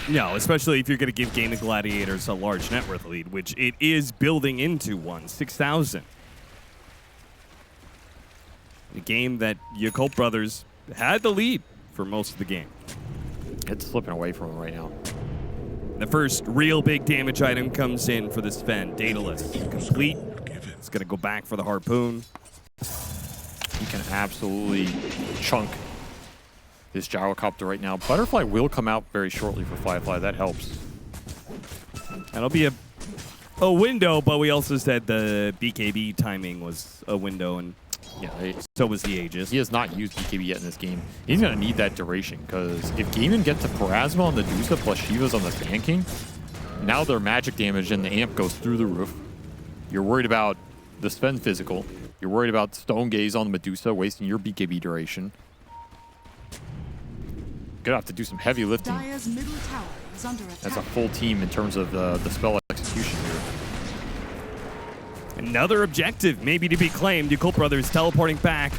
No, especially if you're going to give Gaimin Gladiators a large net worth lead, which it is building into one, 6,000. A game that Yakult Brothers had the lead for most of the game. It's slipping away from him right now. The first real big damage item comes in for this Sven. Daedalus complete. It's going to go back for the Harpoon. He can absolutely chunk this gyrocopter right now. Butterfly will come out very shortly for Firefly. That helps. That'll be a window, but we also said the BKB timing was a window, and Yeah, so was the Aegis. he has not used BKB yet in this game. He's going to need that duration, because if Gaimin gets to Parasma on the Dusa plus Shiva's on the Sand King, now their magic damage and the amp goes through the roof. You're worried about the Sven physical. You're worried about Stone Gaze on the Medusa, wasting your BKB duration. Gonna have to do some heavy lifting Dire's middle tower is under attack. as a full team in terms of the spell execution here. Another objective maybe to be claimed. Yakult Brothers teleporting back.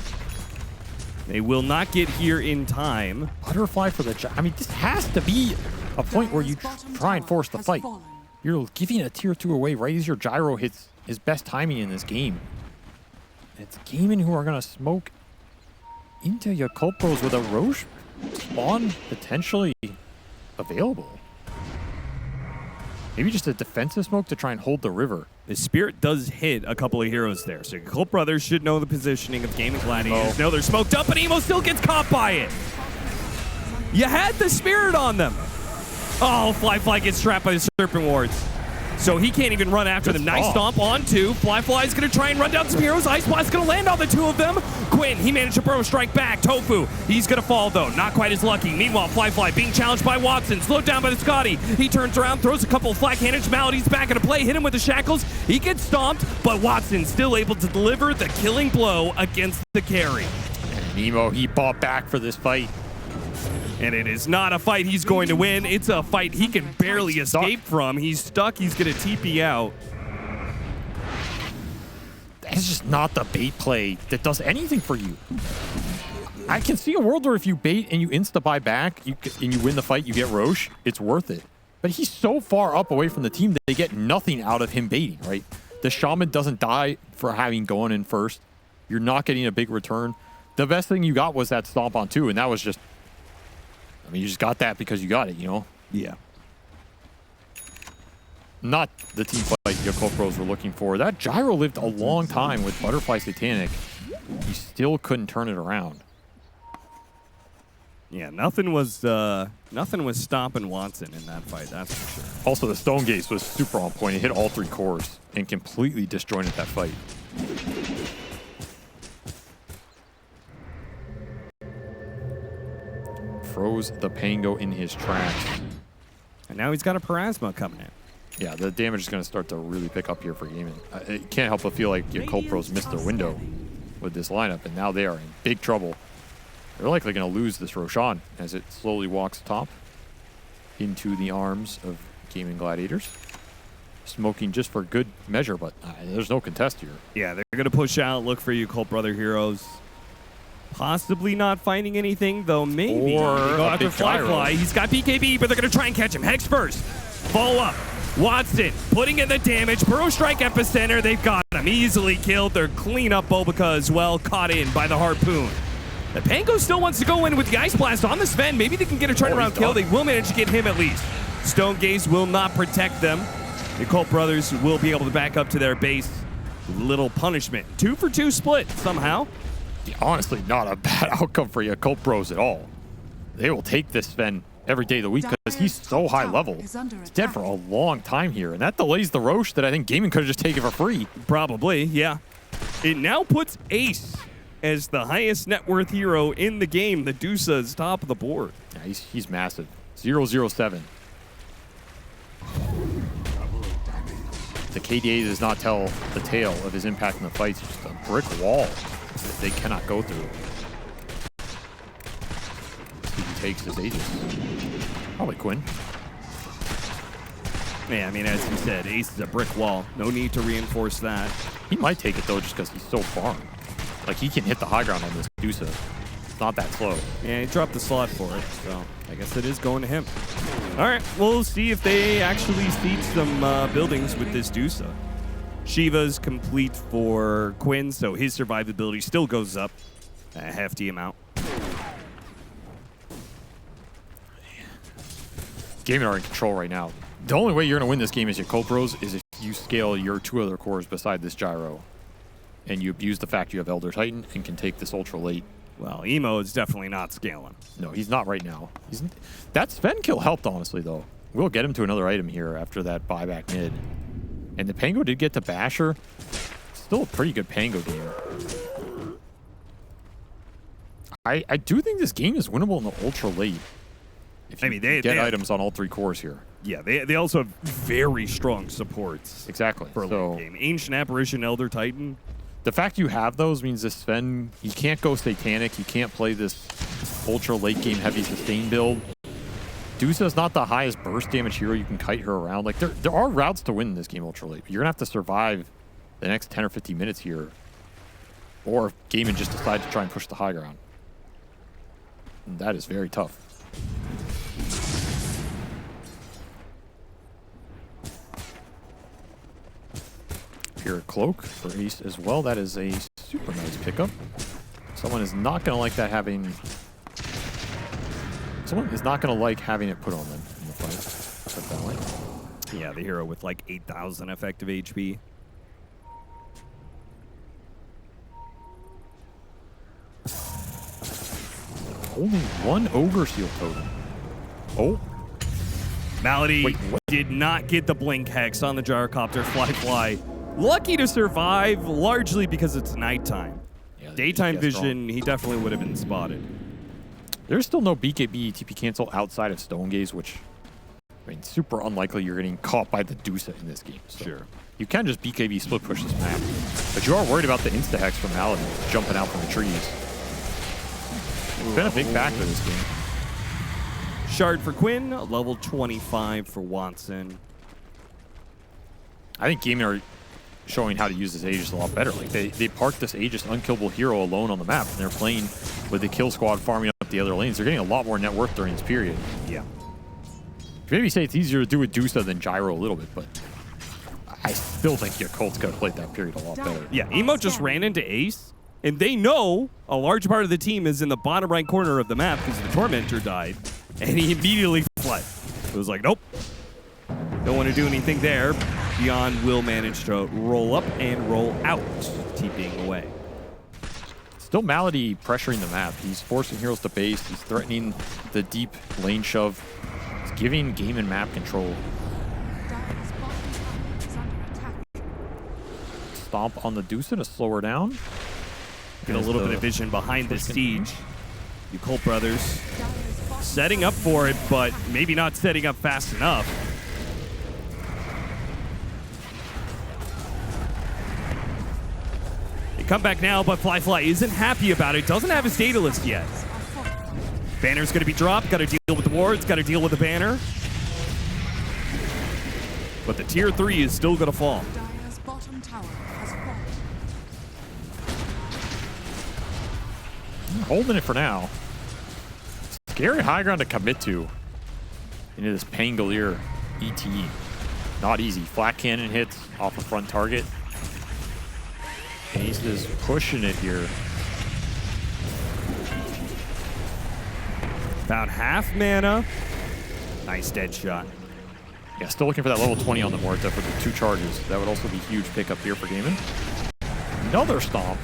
They will not get here in time. Butterfly for the... I mean, this has to be a point where you Dire's bottom try and tower force the has fight. fallen. You're giving a tier 2 away right as your gyro hits his best timing in this game. It's Gaimin who are going to smoke into Yakult Pros with a Roche spawn potentially available. Maybe just a defensive smoke to try and hold the river. The Spirit does hit a couple of heroes there, so Yakult Brothers should know the positioning of Gaimin Gladiators. No, they're smoked up, but Emo still gets caught by it. You had the Spirit on them. Oh, Fly gets trapped by the Serpent Wards. So he can't even run after them. Nice stomp on two. Fly's going to try and run down some heroes. Ice Blast going to land on the two of them. Quinn, he managed to burrow strike back. Tofu, he's going to fall though. Not quite as lucky. Meanwhile, Fly being challenged by Watson. Slowed down by the Scotty. He turns around, throws a couple of flag handage. Malady's back into play. Hit him with the shackles. He gets stomped, but Watson still able to deliver the killing blow against the carry. And Nemo, he bought back for this fight. And it is not a fight he's going to win. It's a fight he can barely escape from. He's stuck. He's going to TP out. That's just not the bait play that does anything for you. I can see a world where if you bait and you insta-buy back and you win the fight, you get Roche, it's worth it. But he's so far up away from the team that they get nothing out of him baiting, right? The Shaman doesn't die for having gone in first. You're not getting a big return. The best thing you got was that stomp on 2, and that was just... I mean, you just got that because you got it, you know? Yeah. Not the team fight Yakult Pros were looking for. That gyro lived a long time with Butterfly Satanic. He still couldn't turn it around. Yeah, nothing was stopping Watson in that fight, that's for sure. Also, the Stone Gaze was super on point. It hit all 3 cores and completely disjointed that fight. Froze the Pango in his tracks. And now he's got a Parasma coming in. Yeah, the damage is going to start to really pick up here for Gaimin. It can't help but feel like Yakult Pros missed their window with this lineup, and now they are in big trouble. They're likely going to lose this Roshan as it slowly walks top into the arms of Gaimin Gladiators. Smoking just for good measure, but there's no contest here. Yeah, they're going to push out, look for Yakult Brother heroes. Possibly not finding anything, though maybe. Or they go a after big gyro. Fly. He's got BKB, but they're going to try and catch him. Hex first. Follow up. Watson putting in the damage. Burrow Strike Epicenter. They've got him easily killed. They're clean up Bobica as well. Caught in by the Harpoon. The Pango still wants to go in with the Ice Blast on the Sven. Maybe they can get a turnaround kill. They will manage to get him at least. Stone Gaze will not protect them. The Yakult Brothers will be able to back up to their base. Little punishment. 2 for 2 split somehow. Yeah, honestly, not a bad outcome for Yakult Bros at all. They will take this Sven every day of the week because he's so high level. He's dead for a long time here, and that delays the Roche that I think Gaimin could have just taken for free. Probably, yeah. It now puts Ace as the highest net worth hero in the game. The Dusa is top of the board. Yeah, he's massive. 007. The KDA does not tell the tale of his impact in the fights. It's just a brick wall that they cannot go through. He takes his Aegis. Probably Quinn. Yeah, I mean, as you said, Ace is a brick wall. No need to reinforce that. He might take it, though, just because he's so far. Like, he can hit the high ground on this Dusa. It's not that slow. Yeah, he dropped the slot for it, so I guess it is going to him. All right, we'll see if they actually seed some buildings with this Dusa. Shiva's complete for Quinn, so his survivability still goes up a hefty amount. Gaimin are in control right now. The only way you're going to win this game as Yakult Bros is if you scale your 2 other cores beside this gyro. And you abuse the fact you have Elder Titan and can take this ultra late. Well, Emo is definitely not scaling. No, he's not right now. That Sven kill helped, honestly, though. We'll get him to another item here after that buyback mid. And the Pango did get to Basher. Still a pretty good Pango game. I do think this game is winnable in the ultra late. If you get items on all 3 cores here. Yeah, they also have very strong supports. Exactly. For a late game. Ancient Apparition, Elder Titan. The fact you have those means this Sven, he can't go Satanic. He can't play this ultra late game heavy sustain build. Dusa's not the highest burst damage hero you can kite her around. Like, there are routes to win this game ultra late. You're going to have to survive the next 10 or 15 minutes here. Or Gaimin just decide to try and push the high ground. And that is very tough. Here, Cloak for Ace as well. That is a super nice pickup. Someone is not going to like that having... Someone is not going to like having it put on them in the fight. Put that way. Yeah, the hero with like 8,000 effective HP. Only 1 Ogre Seal totem. Oh. Malady did not get the Blink Hex on the Gyrocopter Fly. Lucky to survive, largely because it's nighttime. Yeah, daytime vision, he definitely would have been spotted. There's still no BKB TP cancel outside of Stone Gaze, which, I mean, super unlikely you're getting caught by the Dusa in this game. So sure. You can just BKB split push this map. But you are worried about the insta-hex from Malady jumping out from the trees. It's been a big factor this game. Shard for Quinn, level 25 for Watson. I think Gaimin are showing how to use this Aegis a lot better. Like they parked this Aegis unkillable hero alone on the map, and they're playing with the kill squad farming up the other lanes. They're getting a lot more net worth during this period. Yeah. Maybe say it's easier to do with Dusa than Gyro a little bit, but I still think Yakult's could have played that period a lot better. Yeah, Emo just ran into Ace, and they know a large part of the team is in the bottom right corner of the map because the Tormentor died, and he immediately fled. It was like, nope, don't want to do anything there. Beyond will manage to roll up and roll out, TPing away. Still Malady pressuring the map. He's forcing heroes to base. He's threatening the deep lane shove. He's giving Gaimin map control. Dire's bottom tower is under attack. Stomp on the Dusa to slow her down. Get a little bit of vision behind the siege. Yakult brothers Dire's bottom setting up for it, but maybe not setting up fast enough. They come back now, but Fly isn't happy about it. Doesn't have his data list yet. Banner's going to be dropped. Got to deal with the wards. Got to deal with the banner. But the tier 3 is still going to fall. Dire's bottom tower has fallen. Holding it for now. Scary high ground to commit to into this Pangolier ET. Not easy. Flat cannon hits off a front target. Ace is pushing it here. About half mana. Nice dead shot. Yeah, still looking for that level 20 on the Morta for the 2 charges. That would also be huge pickup here for Gaimin. Another stomp.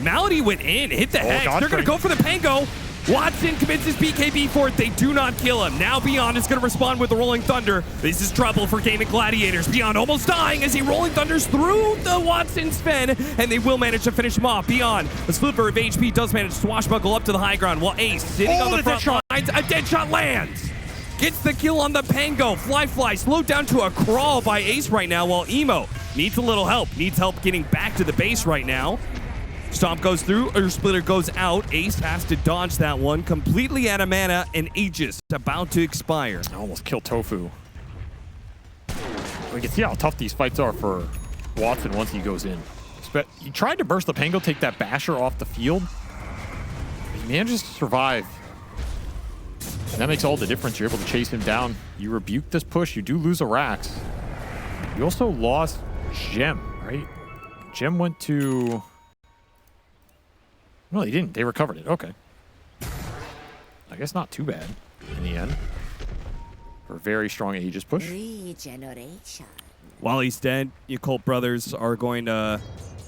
Malady went in, hit the hex. God, They're going to go for the Pango. Watson commits his BKB for it. They do not kill him. Now Beyond is going to respond with the Rolling Thunder. This is trouble for Gaimin Gladiators. Beyond almost dying as he Rolling Thunders through the Watson spin, and they will manage to finish him off. Beyond, the sliver of HP does manage to swashbuckle up to the high ground, while Ace, sitting on the front lines, a dead shot lands. Gets the kill on the Pango. Fly slowed down to a crawl by Ace right now, while Emo needs a little help. Needs help getting back to the base right now. Stomp goes through, or Splitter goes out. Ace has to dodge that one. Completely out of mana, and Aegis about to expire. I almost killed Tofu. We can see how tough these fights are for Watson once he goes in. He tried to burst the Pango, take that Basher off the field. He manages to survive. And that makes all the difference. You're able to chase him down. You rebuke this push. You do lose a Rax. You also lost Gem, right? Gem went to... No, they didn't. They recovered it. Okay. I guess not too bad in the end. For a very strong Aegis push. Regeneration. While he's dead, Yakult brothers are going to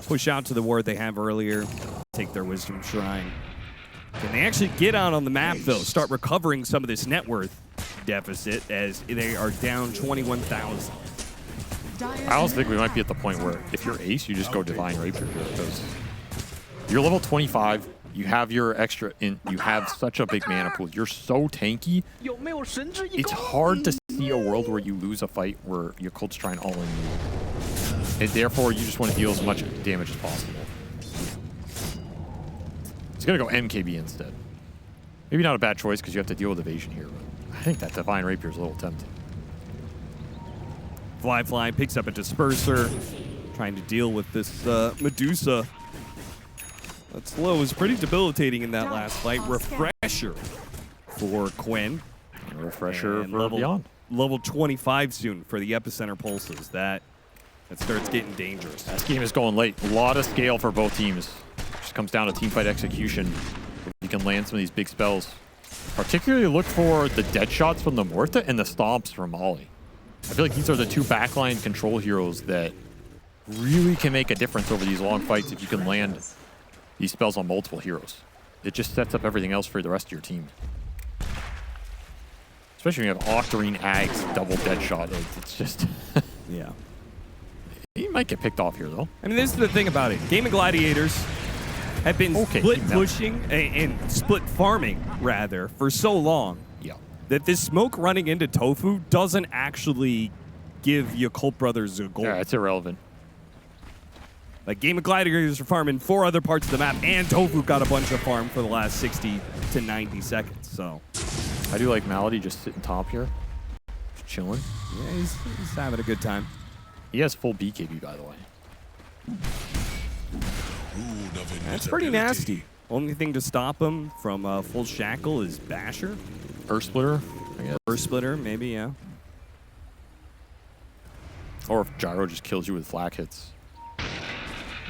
push out to the ward they have earlier, take their Wisdom Shrine. Can they actually get out on the map, though? Start recovering some of this net worth deficit as they are down 21,000. I also think we might be at the point where if you're Ace, you just go Divine Rapier here because you're level 25. You have your extra in. You have such a big mana pool. You're so tanky. It's hard to see a world where you lose a fight where your Yakult's trying all in you, and therefore you just want to deal as much damage as possible. He's gonna go MKB instead. Maybe not a bad choice because you have to deal with evasion here. But I think that Divine Rapier is a little tempting. Fly picks up a Disperser, trying to deal with this Medusa. That slow was pretty debilitating in that last fight. Refresher for Quinn. And a refresher and for Beyond. Level 25 soon for the Epicenter Pulses. That starts getting dangerous. This game is going late. A lot of scale for both teams. Just comes down to teamfight execution. You can land some of these big spells. Particularly look for the dead shots from the Morta and the stomps from Molly. I feel like these are the 2 backline control heroes that really can make a difference over these long fights if you can land these spells on multiple heroes. It just sets up everything else for the rest of your team. Especially when you have Octarine, Ags, double dead shot. It's just... Yeah. He might get picked off here, though. I mean, this is the thing about it. Gaimin Gladiators have been split pushing and split farming, rather, for so long. Yeah. That this smoke running into Tofu doesn't actually give Yakult brothers a goal. Yeah, it's irrelevant. Like, Gaimin Gladiators are farming 4 other parts of the map, and Tofu got a bunch of farm for the last 60 to 90 seconds, so. I do like Malady just sitting top here. Just chilling. Yeah, he's having a good time. He has full BKB, by the way. Rune of That's pretty invisibility. nasty. Only thing to stop him from full shackle is Basher. Earth Splitter, I guess. Or Splitter, maybe, yeah. Or if Gyro just kills you with flak hits.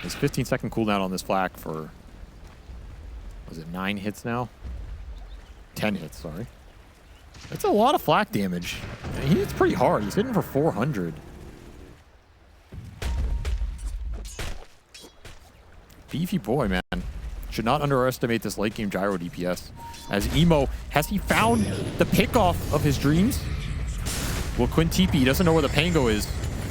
There's 15-second cooldown on this flak for, was it 9 hits now? 10 hits, sorry. That's a lot of flak damage. He hits pretty hard. He's hitting for 400. Beefy boy, man. Should not underestimate this late game Gyro DPS. As Emo, has he found the pickoff of his dreams? Well, Quinn TP, he doesn't know where the Pango is.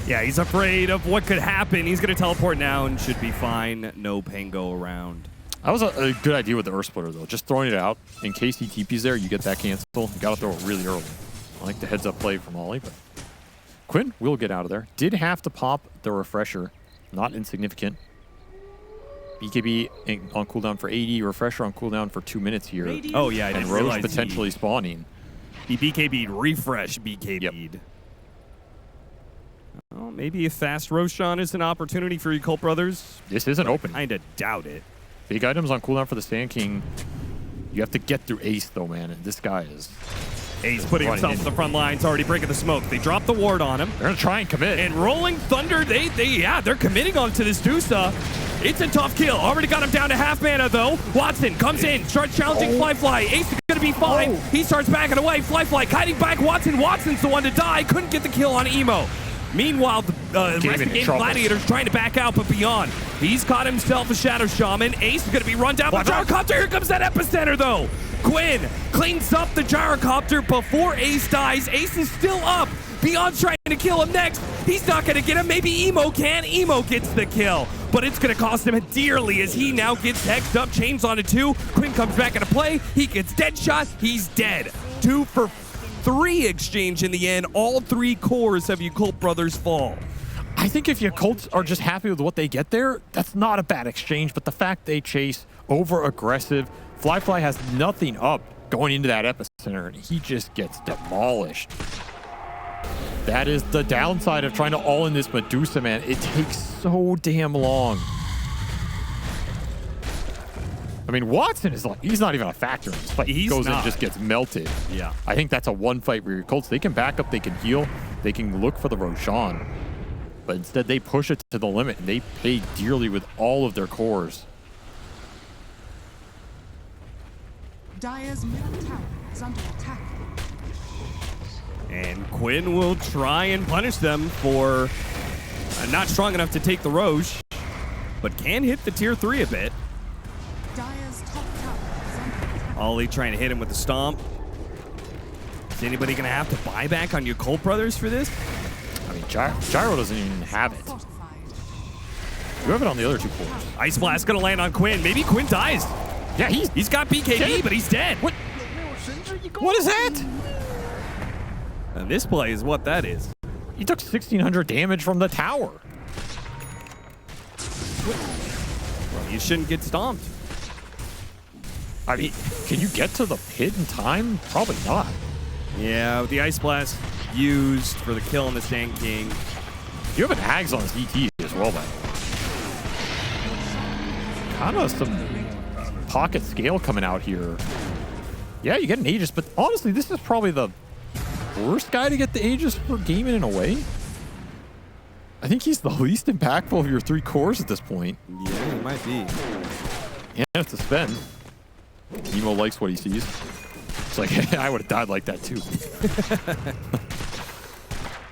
Yeah, he's afraid of what could happen. He's going to teleport now and should be fine. No Pango around. That was a good idea with the Earth Splitter, though. Just throwing it out. In case he TPs there, you get that cancel. You got to throw it really early. I like the heads-up play from Ollie, but Quinn will get out of there. Did have to pop the refresher. Not insignificant. BKB on cooldown for 80, refresher on cooldown for 2 minutes here. Oh, yeah, I And didn't Rose realize potentially spawning. He BKB'd, refresh BKB'd. Well, maybe a fast Roshan is an opportunity for Yakult Brothers. This isn't open. Kind of doubt it. Big items on cooldown for the Sand King. You have to get through Ace, though, man. And this guy is... Ace putting running himself in. to the front lines, already breaking the smoke. They drop the ward on him. They're going to try and commit. And Rolling Thunder, they're committing onto this Dusa. It's a tough kill. Already got him down to half mana, though. Watson comes in, starts challenging Fly. Ace is going to be fine. He starts backing away. Fly kiting back Watson. Watson's the one to die. Couldn't get the kill on Emo. Meanwhile, the rest of the Gaimin Gladiators trying to back out, but beyond. He's caught himself a Shadow Shaman. Ace is going to be run down by the Gyrocopter. Here comes that Epicenter, though. Quinn cleans up the Gyrocopter before Ace dies. Ace is still up. Beyond's trying to kill him next. He's not going to get him. Maybe Emo can. Emo gets the kill. But it's going to cost him dearly as he now gets hexed up. Chains onto 2. Quinn comes back into play. He gets dead shot. He's dead. 2 for 3 exchange in the end. All 3 cores of Yakult Brothers fall. I think if Yakult are just happy with what they get there, that's not a bad exchange. But the fact they chase over-aggressive, Fly has nothing up going into that Epicenter, and he just gets demolished. That is the downside of trying to all in this Medusa, man. It takes so damn long. I mean, Watson is like, he's not even a factor in this fight. He goes in and just gets melted. Yeah. I think that's a one fight where your Colts, they can back up, they can heal, they can look for the Roshan. But instead, they push it to the limit, and they pay dearly with all of their cores. Dire's middle tower is under attack. And Quinn will try and punish them for not strong enough to take the Roche, but can hit the tier 3 a bit. Dire's top tower is under attack. Ollie trying to hit him with the stomp. Is anybody going to have to buy back on Yakult Brothers for this? I mean, Gyro doesn't even have it. Fortified. You have it on the other 2 cores. Ice Blast going to land on Quinn. Maybe Quinn dies. Yeah, He's got BKB, dead. but he's dead. What is that? And this play is what that is. He took 1,600 damage from the tower. Well, you shouldn't get stomped. I mean, can you get to the pit in time? Probably not. Yeah, with the Ice Blast used for the kill on the Sand King. You have an Ags on his ET as well, man. Kind of some pocket scale coming out here. Yeah, you get an Aegis, but honestly, this is probably the worst guy to get the Aegis for Gaimin in a way. I think he's the least impactful of your 3 cores at this point. Yeah, it might be. Yeah, it's a spend. Emo likes what he sees. It's like, I would have died like that too.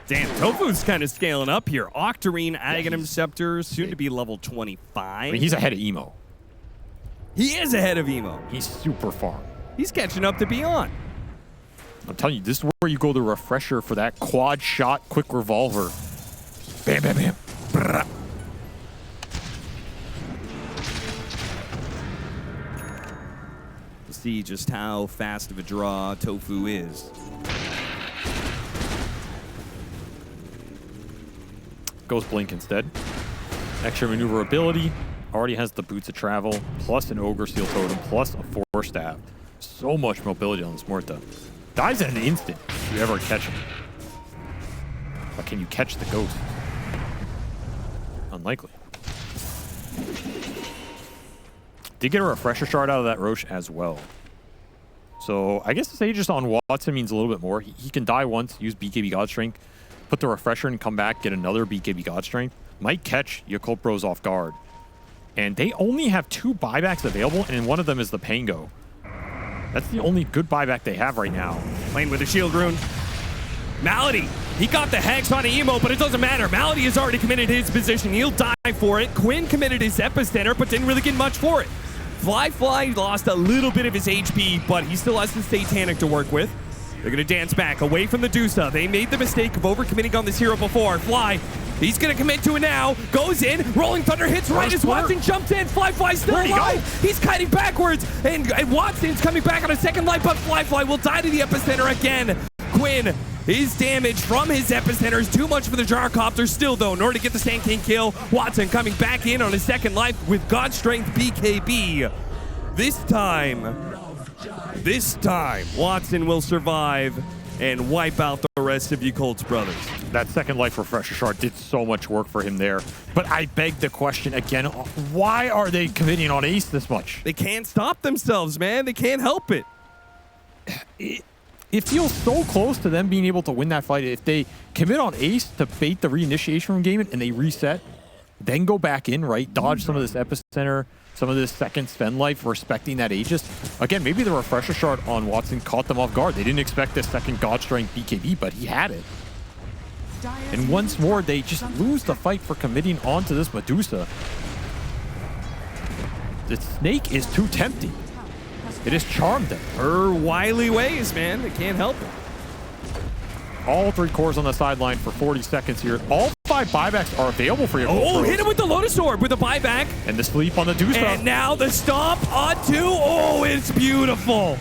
Damn, Tofu's kind of scaling up here. Octarine, Aghanim Scepter, soon to be level 25. I mean, he's ahead of Emo. He is ahead of Emo. He's super far. He's catching up to Beyond. I'm telling you, this is where you go the refresher for that quad shot quick revolver. Bam, bam, bam. Brrrah. We'll see just how fast of a draw Tofu is. Goes Blink instead. Extra maneuverability. Already has the Boots of Travel, plus an Ogre Steel Totem, plus a Force Staff. So much mobility on this Morta. Dies in an instant if you ever catch him. But can you catch the Ghost? unlikely. Did get a refresher shard out of that Roche as well. So I guess the Aegis on Watson means a little bit more. He can die once, use BKB God Strength, put the refresher and come back, get another BKB God Strength. Might catch Yakult Bros off guard. And they only have 2 buybacks available, and one of them is the Pango. That's the only good buyback they have right now. Playing with a shield rune. Malady, he got the Hex on Emo, but it doesn't matter. Malady has already committed his position. He'll die for it. Quinn committed his epicenter, but didn't really get much for it. Fly lost a little bit of his HP, but he still has the Satanic to work with. They're going to dance back away from the Dusa. They made the mistake of overcommitting on this hero before. Fly, he's going to commit to it now. Goes in. Rolling Thunder hits right as Watson jumps in. Fly still alive. He's kiting backwards. And Watson's coming back on a second life, but Fly will die to the epicenter again. Quinn, his damage from his epicenter is too much for the Gyrocopter still, though. In order to get the Sand King kill, Watson coming back in on his second life with God Strength BKB. This time, Watson will survive and wipe out the rest of Yakult's brothers. That second life refresher shard did so much work for him there. But I beg the question again, why are they committing on Ace this much? They can't stop themselves, man. They can't help it. It feels so close to them being able to win that fight. If they commit on Ace to bait the reinitiation from Gaimin and they reset, then go back in, right? Dodge some of this epicenter, some of this second Sven life, respecting that Aegis. Again, maybe the refresher shard on Watson caught them off guard. They didn't expect this second God Strength BKB, but he had it. And once more, they just lose the fight for committing onto this Medusa. The snake is too tempting. It has charmed them. Her wily ways, man. They can't help it. All 3 cores on the sideline for 40 seconds here. All 5 buybacks are available for you. Oh, hit him with the Lotus Orb with a buyback. And the sleep on the Dusa. And now the stomp on 2. Oh, it's beautiful.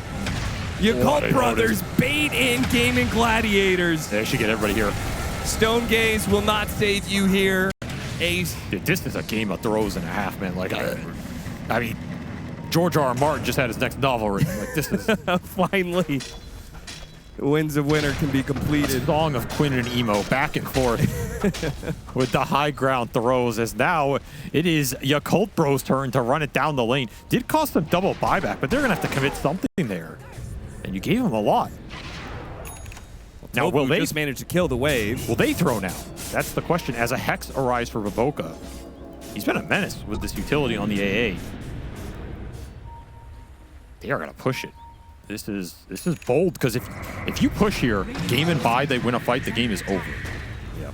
Yakult brothers bait in Gaimin Gladiators. They should get everybody here. Stone Gaze will not save you here. Ace. Dude, this is a game of throws and a half, man. Like, I mean, George R. R. Martin just had his next novel written. Like, this is... Finally. The Winds of Winter can be completed. A song of Quinn and Emo back and forth with the high ground throws, as now it is Yakult Bro's turn to run it down the lane. Did cost them double buyback, but they're going to have to commit something there. And you gave them a lot. Now, will they just manage to kill the wave? Will they throw now? That's the question. As a Hex arrives for Baboka, he's been a menace with this utility on the AA. They are going to push it. This is bold, because if you push here, game and buy, they win a fight, the game is over. Yeah.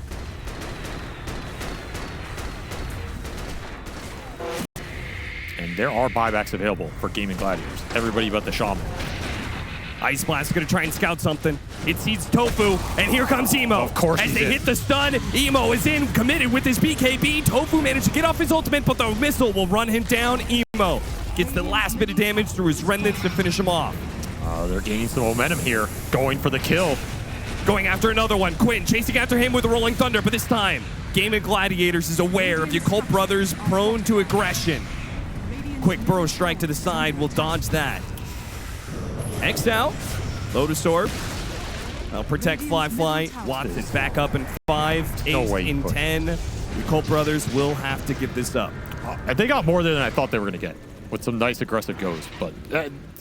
And there are buybacks available for Gaimin Gladiators. Everybody but the Shaman. Ice Blast is going to try and scout something. It sees Tofu, and here comes Emo. Of course As they hit the stun, Emo is in, committed with his BKB. Tofu managed to get off his ultimate, but the missile will run him down. Emo gets the last bit of damage through his remnants to finish him off. They're gaining some momentum here, going for the kill. Going after another one. Quinn chasing after him with a Rolling Thunder, but this time, Gaimin Gladiators is aware of Yakult brothers prone to aggression. Quick burrow strike to the side will dodge that. X out. Lotus Orb. I'll protect Fly. Watson's back up in 5. Ace in 10. Yakult brothers will have to give this up. They got more than I thought they were going to get, with some nice aggressive goes, but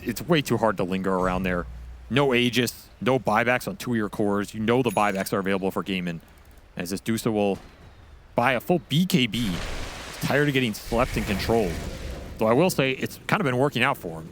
it's way too hard to linger around there. No Aegis, no buybacks on 2 of your cores. You know the buybacks are available for Gaimin, as this Dusa will buy a full BKB. He's tired of getting slept and controlled. Though I will say, it's kind of been working out for him.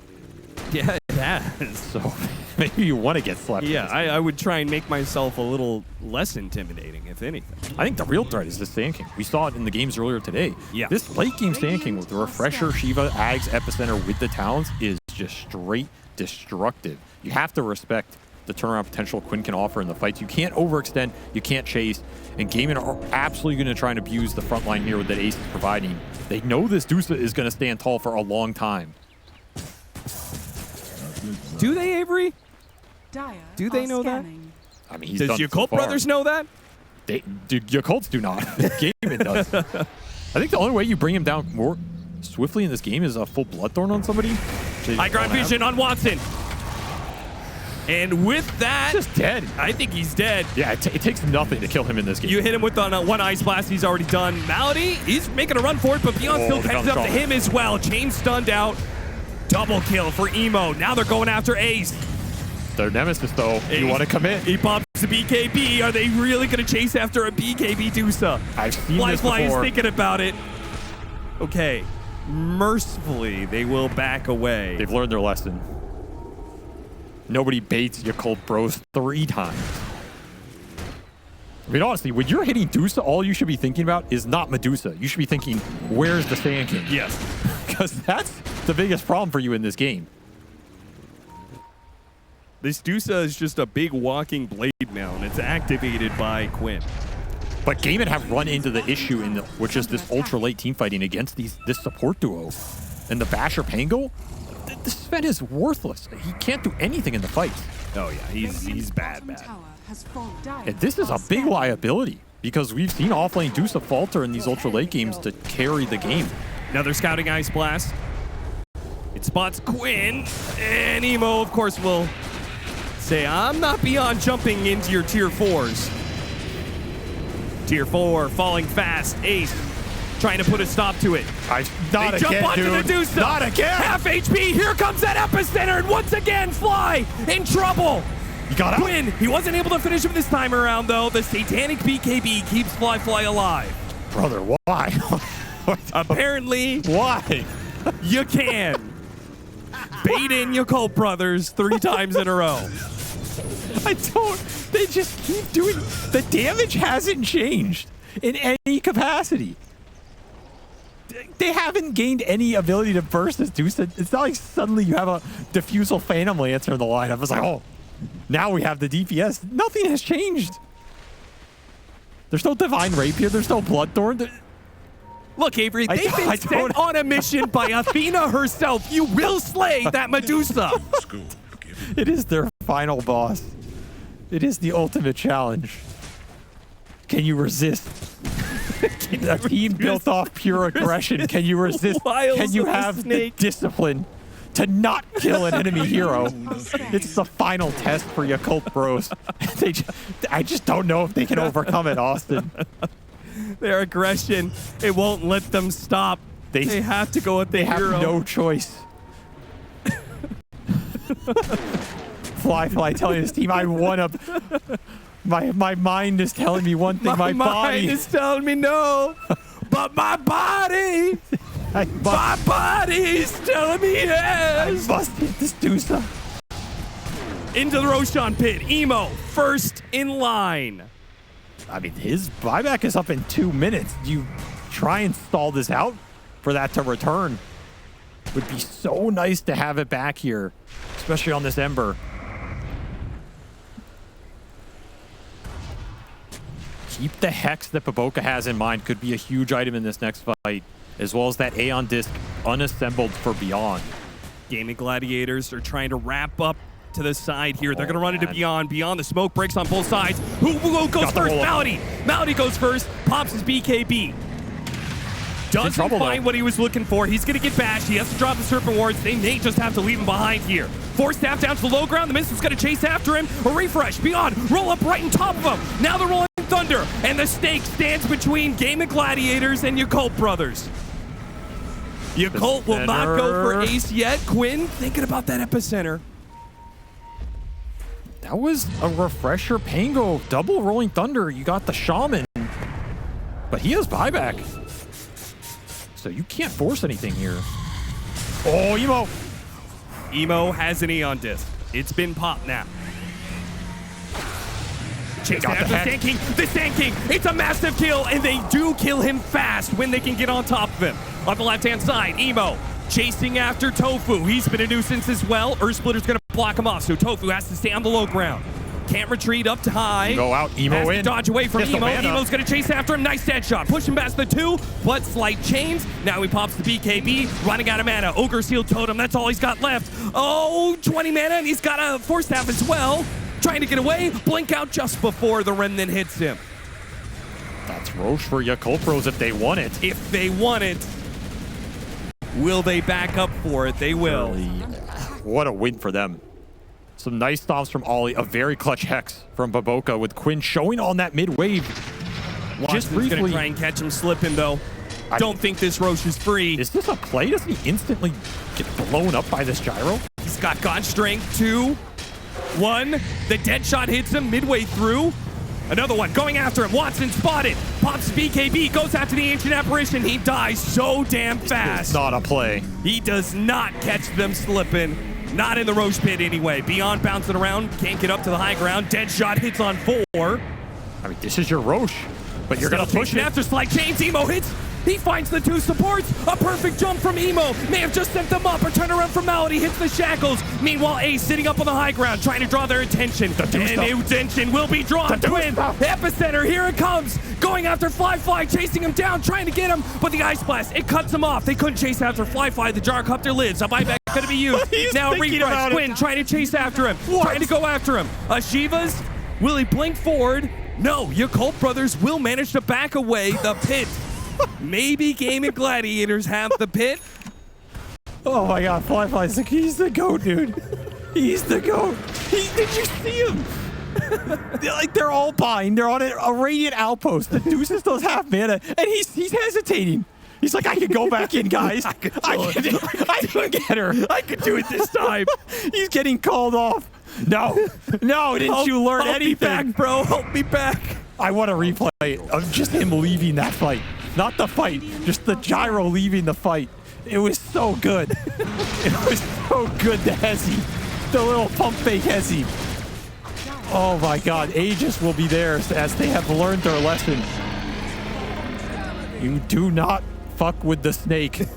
Yeah, it has. So maybe you want to get slept. Yeah, I would try and make myself a little less intimidating, if anything. I think the real threat is the Sand King. We saw it in the games earlier today. Yeah. This late game Sand King with the Refresher, Shiva, Ags, Epicenter with the Talons is just straight destructive. You have to respect the turnaround potential Quinn can offer in the fights. You can't overextend, you can't chase, and Gaimin are absolutely going to try and abuse the front line here with that Ace is providing. They know this Dusa is going to stand tall for a long time. Do they, Avery? Do they know that? I mean, does Yakult brothers know that? Yakults do not. Gaimin does. I think the only way you bring him down more swiftly in this game is a full Bloodthorn on somebody. High ground vision on Watson. And with that, Just dead. I think he's dead. Yeah, it takes nothing to kill him in this game. You hit him with one Ice Blast, he's already done. Malady, he's making a run for it, but Beyond still catches up to him as well. Chain stunned out. Double kill for Emo. Now they're going after Ace. Their nemesis, though. You want to commit. He pops the BKB. Are they really going to chase after a BKB Dusa? I've seen this Fly is before. thinking about it. Okay. Mercifully, they will back away. They've learned their lesson. Nobody baits Yakult Bros 3 times. I mean, honestly, when you're hitting Dusa, all you should be thinking about is not Medusa. You should be thinking, where's the Sand King? Yes. Because that's the biggest problem for you in this game. This Dusa is just a big walking blade now, and it's activated by Quinn. But Gaimin have run into the issue, which is this ultra late team fighting against this support duo. And the Basher Pango, this Sven is worthless. He can't do anything in the fight. Oh yeah, he's bad. And this is a big liability because we've seen offlane Dusa falter in these ultra late games to carry the game. Another scouting Ice Blast. It spots Quinn, and Emo, of course, will say, I'm not beyond jumping into your tier 4s. Tier 4, falling fast. Ace trying to put a stop to it. Not they jump again, onto dude. the Dusa. Not again. Half HP. Here comes that epicenter, and once again, Fly in trouble. You got out. Quinn, he wasn't able to finish him this time around, though. The satanic BKB keeps Fly alive. Brother, why? Apparently, why? You can. Bait in Yakult Brothers 3 times in a row. They just keep doing. The damage hasn't changed in any capacity. They haven't gained any ability to burst this Dusa. It's not like suddenly you have a Diffusal Phantom Lancer in the lineup. It's like, oh, now we have the DPS. Nothing has changed. There's no Divine Rapier. There's no Bloodthorn. Look, Avery, they've been sent on a mission by Athena herself. You will slay that Medusa. It is their final boss. It is the ultimate challenge. Can you resist? A team built off pure aggression. Can you resist? Can you have the discipline to not kill an enemy hero? It's the final test for Yakult Bros. I just don't know if they can overcome it, Austin. Their aggression, it won't let them stop. They have to go with the hero. They have no choice. Fly telling his team, I won up. My mind is telling me one thing. My body is telling me no. But my body, my body's telling me yes. I must hit this Dusa. Into the Roshan pit. Emo, first in line. I mean, his buyback is up in 2 minutes. You try and stall this out for that to return. Would be so nice to have it back here, especially on this Ember. Keep the Hex that Baboka has in mind. Could be a huge item in this next fight, as well as that Aeon Disc unassembled for Beyond. Gaimin Gladiators are trying to wrap up to the side here. They're going to run into Beyond. Beyond, the smoke breaks on both sides. Who goes first? Malady. Malady goes first, pops his BKB. Doesn't find what he was looking for. He's going to get bashed. He has to drop the Serpent Wards. They may just have to leave him behind here. Force staff down to the low ground. The Mist is going to chase after him. A refresh. Beyond, roll up right on top of him. Now they're rolling Thunder. And the stake stands between Gaimin Gladiators and Yakult Brothers. Yakult will not go for Ace yet. Quinn thinking about that epicenter. That was a refresher. Pango, double Rolling Thunder. You got the Shaman, but he has buyback. So you can't force anything here. Oh, Emo. Emo has an Aeon Disc. It's been popped now. Chase after the Sand King. The Sand King. It's a massive kill, and they do kill him fast when they can get on top of him. On the left-hand side, Emo chasing after Tofu. He's been a nuisance as well. Earthsplitter's going to block him off, so Tofu has to stay on the low ground. Can't retreat up to high. Go out, Emo has in. To dodge away from Emo. Emo's going to chase after him. Nice dead shot. Push him past the 2, but slight chains. Now he pops the BKB, running out of mana. Ogre Seal Totem, that's all he's got left. Oh, 20 mana, and he's got a Force Staff as well. Trying to get away. Blink out just before the Remnant hits him. That's Roche for Yakult Bros if they want it. If they want it. Will they back up for it? They will. What a win for them. Some nice stomps from Ollie. A very clutch Hex from Baboka with Quinn showing on that mid wave. Just briefly. Gonna try and catch him slipping, though. Don't think this Roche is free. Is this a play? Doesn't he instantly get blown up by this gyro? He's got God Strength, 2, 1. The dead shot hits him midway through. Another one going after him. Watson spotted. Pops BKB, goes after the Ancient Apparition. He dies so damn fast. It's not a play. He does not catch them slipping. Not in the Roche pit anyway. Beyond bouncing around. Can't get up to the high ground. Dead shot hits on 4. I mean, this is your Roche, but you're going to push it. After Slide Chains, Emo hits. He finds the 2 supports. A perfect jump from Emo. May have just sent them up. A turnaround from Malady hits the shackles. Meanwhile, Ace sitting up on the high ground, trying to draw their attention. And attention will be drawn. Twin, Epicenter, here it comes. Going after Fly, chasing him down, trying to get him. But the Ice Blast, it cuts him off. They couldn't chase after Fly. The Gyrocopter lives. A buyback going to be used. Now refresh. Quinn trying to chase after him. Trying to go after him. Shivas, will he blink forward? No, Yakult brothers will manage to back away the pit. Maybe Gaimin Gladiators have the pit. Oh my god, Fly's like, he's the GOAT, dude. He's the GOAT. Did you see him? They're all buying. They're on a Radiant Outpost. The Deuces does half mana, and he's hesitating. He's like, I can go back in, guys. I can get her. I could do it this time. He's getting called off. No, didn't you learn anything? Help me back, bro. Help me back. I want a replay of just him leaving that fight. Not the fight, just the gyro leaving the fight. It was so good. It was so good, the Hezi. The little pump fake Hezi. Oh my god, Aegis will be there as they have learned their lesson. You do not fuck with the snake.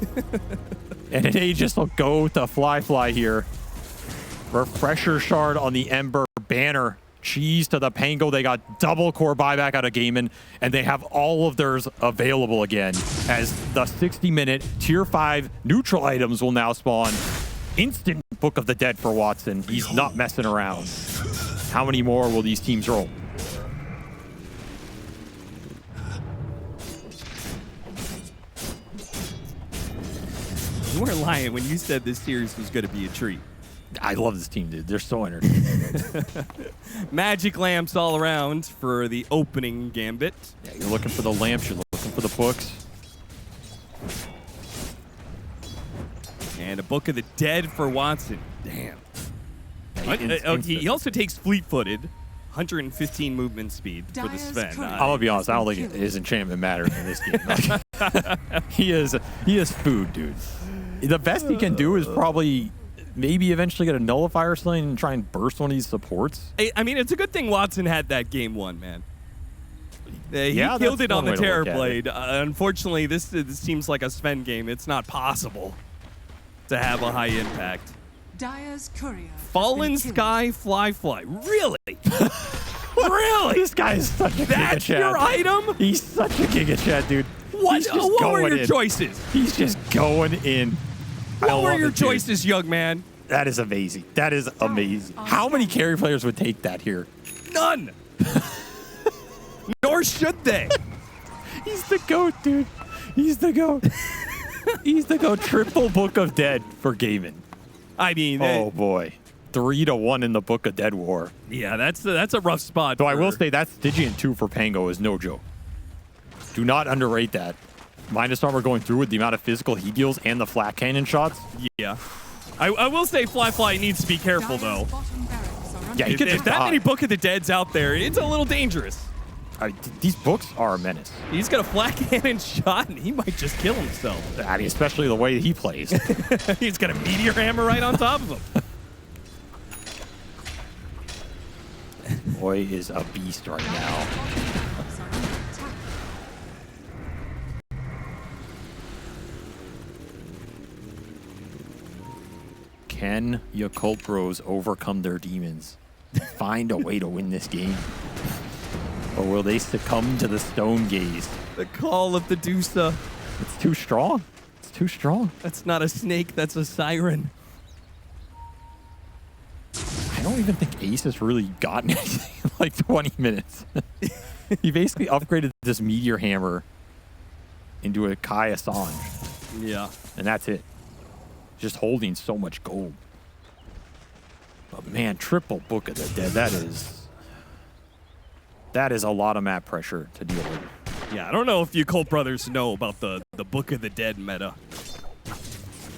And an Aegis will go to Fly here. Refresher shard on the Ember banner. Cheese to the Pango. They got double core buyback out of Gaimin, and they have all of theirs available again as the 60-minute tier 5 neutral items will now spawn. Instant Book of the Dead for Watson. He's not messing around. How many more will these teams roll? You weren't lying when you said this series was going to be a treat. I love this team, dude. They're so entertaining. Magic lamps all around for the opening gambit. Yeah, you're looking for the lamps. You're looking for the books. And a Book of the Dead for Watson. Damn. He also takes fleet-footed. 115 movement speed for the Sven. I'm gonna be honest. I don't think his enchantment matters in this game. He is food, dude. The best he can do is probably maybe eventually get a nullifier sling and try and burst one of these supports. I mean, it's a good thing Watson had that game 1, man. He yeah, killed it on the Terror Blade. Unfortunately, this seems like a Sven game. It's not possible to have a high impact. Dire's courier. Fallen Sky Fly. Really? Really? This guy is such a Giga Chad. That's your item? He's such a Giga Chad, dude. What were your choices? He's just going in. What were your choices, young man? That is amazing. That is amazing. How many carry players would take that here? None. Nor should they. He's the GOAT, dude. He's the GOAT. He's the GOAT. Triple Book of Dead for Gaimin. I mean, oh boy, 3-1 in the Book of Dead war. Yeah, that's a rough spot. Though I will say that Stygian 2 for Pango is no joke. Do not underrate that. Minus armor going through with the amount of physical he deals and the flat cannon shots. Yeah. I will say Fly needs to be careful, though. Yeah, he could if that many Book of the Dead's out there, it's a little dangerous. These books are a menace. He's got a flat cannon shot, and he might just kill himself. I mean, especially the way he plays. He's got a meteor hammer right on top of him. Boy is a beast right now. Can Yakult Bros overcome their demons? Find a way to win this game? Or will they succumb to the Stone Gaze? The call of the Dusa. It's too strong. It's too strong. That's not a snake, that's a siren. I don't even think Ace has really gotten anything in like 20 minutes. He basically upgraded this meteor hammer into a Kai Assange. Yeah. And that's it. Just holding so much gold. But man, triple Book of the Dead, that is a lot of map pressure to deal with. Yeah, I don't know if Yakult brothers know about the Book of the Dead meta.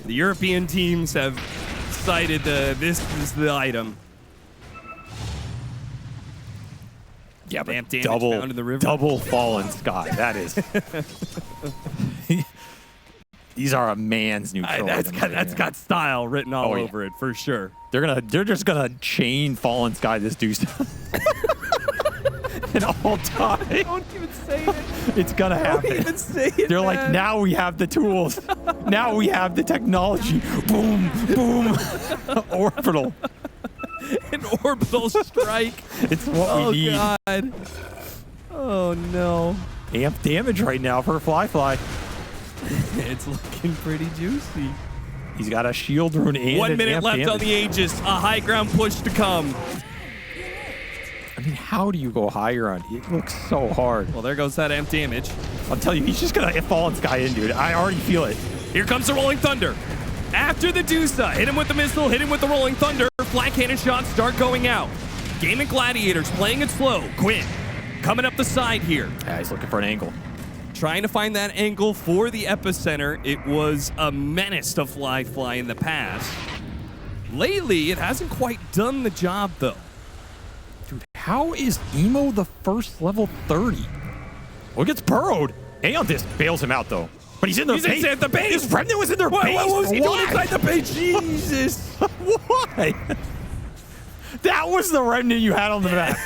The European teams have decided this is the item. Yeah, but Damn damage found in the river. double Fallen Sky. That is. These are a man's neutral. That's got style written all over it for sure. They're just gonna chain Fallen Sky this dude and all time. Don't even say it. It's gonna happen. Don't even say it. They're like, now we have the tools. Now we have the technology. Boom, boom. Orbital. An orbital strike. It's what we need. Oh god. Oh no. Amp damage right now for Fly. It's looking pretty juicy. He's got a shield rune and 1 an minute amp left damage. on the Aegis. A high ground push to come. I mean, how do you go higher on it? It looks so hard. Well, there goes that amp damage. I'll tell you, he's just gonna Fallen Sky in, dude. I already feel it. Here comes the Rolling Thunder. After the Dusa, hit him with the missile, hit him with the Rolling Thunder. Flat cannon shots start going out. Gaimin Gladiators playing it slow. Quinn coming up the side here. Yeah, he's looking for an angle. Trying to find that angle for the epicenter. It was a menace to Fly in the past. Lately, it hasn't quite done the job, though. Dude, how is Emo the first level 30? Well, it gets burrowed. Aeon Disc bails him out, though. But he's in their base. He's inside the base. His Remnant was in their base. What was he doing Why? inside the base? Jesus. Why? That was the Remnant you had on the map.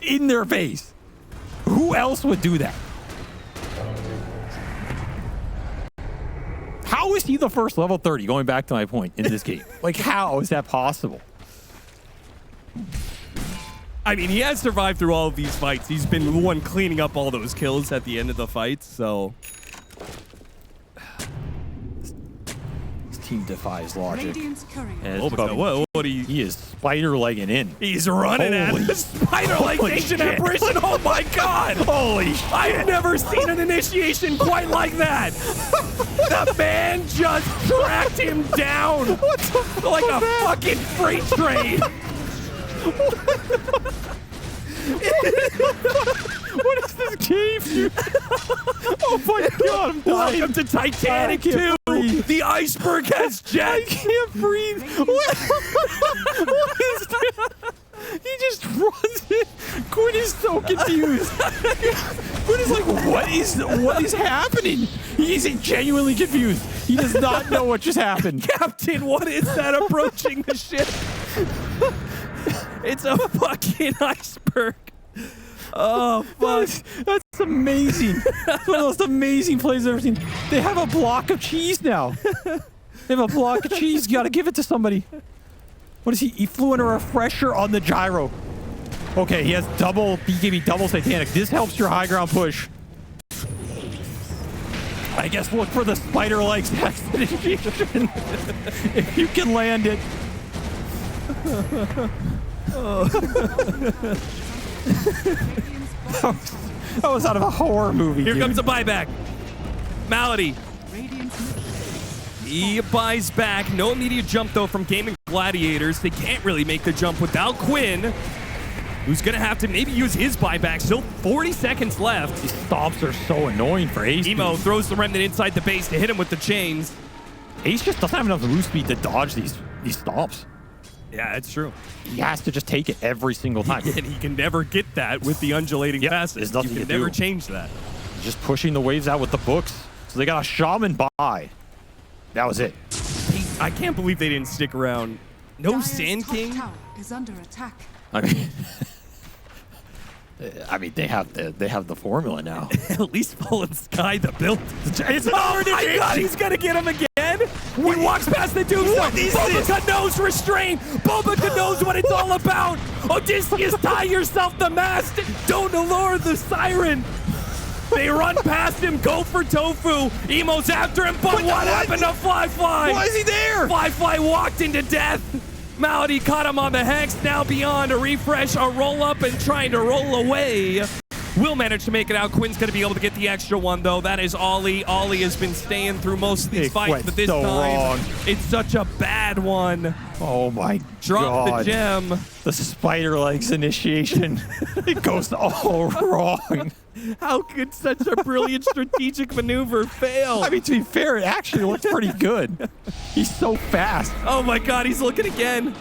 In their base. Who else would do that? How is he the first level 30, going back to my point, in this game? Like, how is that possible? I mean, he has survived through all of these fights. He's been the one cleaning up all those kills at the end of the fights, so... This team defies logic. Radiant's courier. And Oh, but what he is spider-legging in. He's running at Holy the Spider-Leg Nation shit. apparition. Oh my god! Holy shit. I've never seen an initiation quite like that. The man just tracked him down like a fucking freight train. What is this game, dude? Oh my god, I'm dying. Welcome to Titanic I can't 2. breathe. The iceberg has I jets. can't breathe. What is that? He just runs it. Quinn is so confused. Quinn is like, what is happening? He's genuinely confused. He does not know what just happened. Captain, what is that approaching the ship? It's a fucking iceberg. Oh, fuck. That's amazing. It's one of the most amazing plays I've ever seen. They have a block of cheese now. They have a block of cheese. You gotta give it to somebody. What is he? He flew in a refresher on the gyro. Okay, he gave me double satanic. This helps your high ground push. I guess look for the spider legs accident if you can land it. That was out of a horror movie. Here dude. comes a buyback. Malady. He buys back. No immediate jump, though, from Gaimin Gladiators. They can't really make the jump without Quinn, who's going to have to maybe use his buyback. Still 40 seconds left. These stomps are so annoying for Ace. Emo throws the Remnant inside the base to hit him with the chains. Ace just doesn't have enough move speed to dodge these stomps. Yeah, it's true. He has to just take it every single time. And he can never get that with the undulating passes. there's nothing you you can can never do. change that. Just pushing the waves out with the books. So they got a shaman buy. That was it. I can't believe they didn't stick around. No Dire's Sand top King? tower is under attack. I mean, they have the formula now. At least Fallen Sky, the build. It's Oh my god, he's gonna get him again! He walks past the dude. Bobica knows restraint! Bobica knows what it's all about! Odysseus, tie yourself the mast! Don't allure the siren! They run past him, go for Tofu. Emo's after him, but what happened to Fly? Why is he there? Fly walked into death. Malady caught him on the hex. Now beyond a refresh, a roll up, and trying to roll away. will manage to make it out. Quinn's going to be able to get the extra one, though. That is Ollie. Ollie has been staying through most of these fights, but this so time, wrong. it's such a bad one. Oh my Drop God. the gem. The spider legs initiation. It goes all wrong. How could such a brilliant strategic maneuver fail? I mean, to be fair, it actually looks pretty good. He's so fast. Oh my God, he's looking again.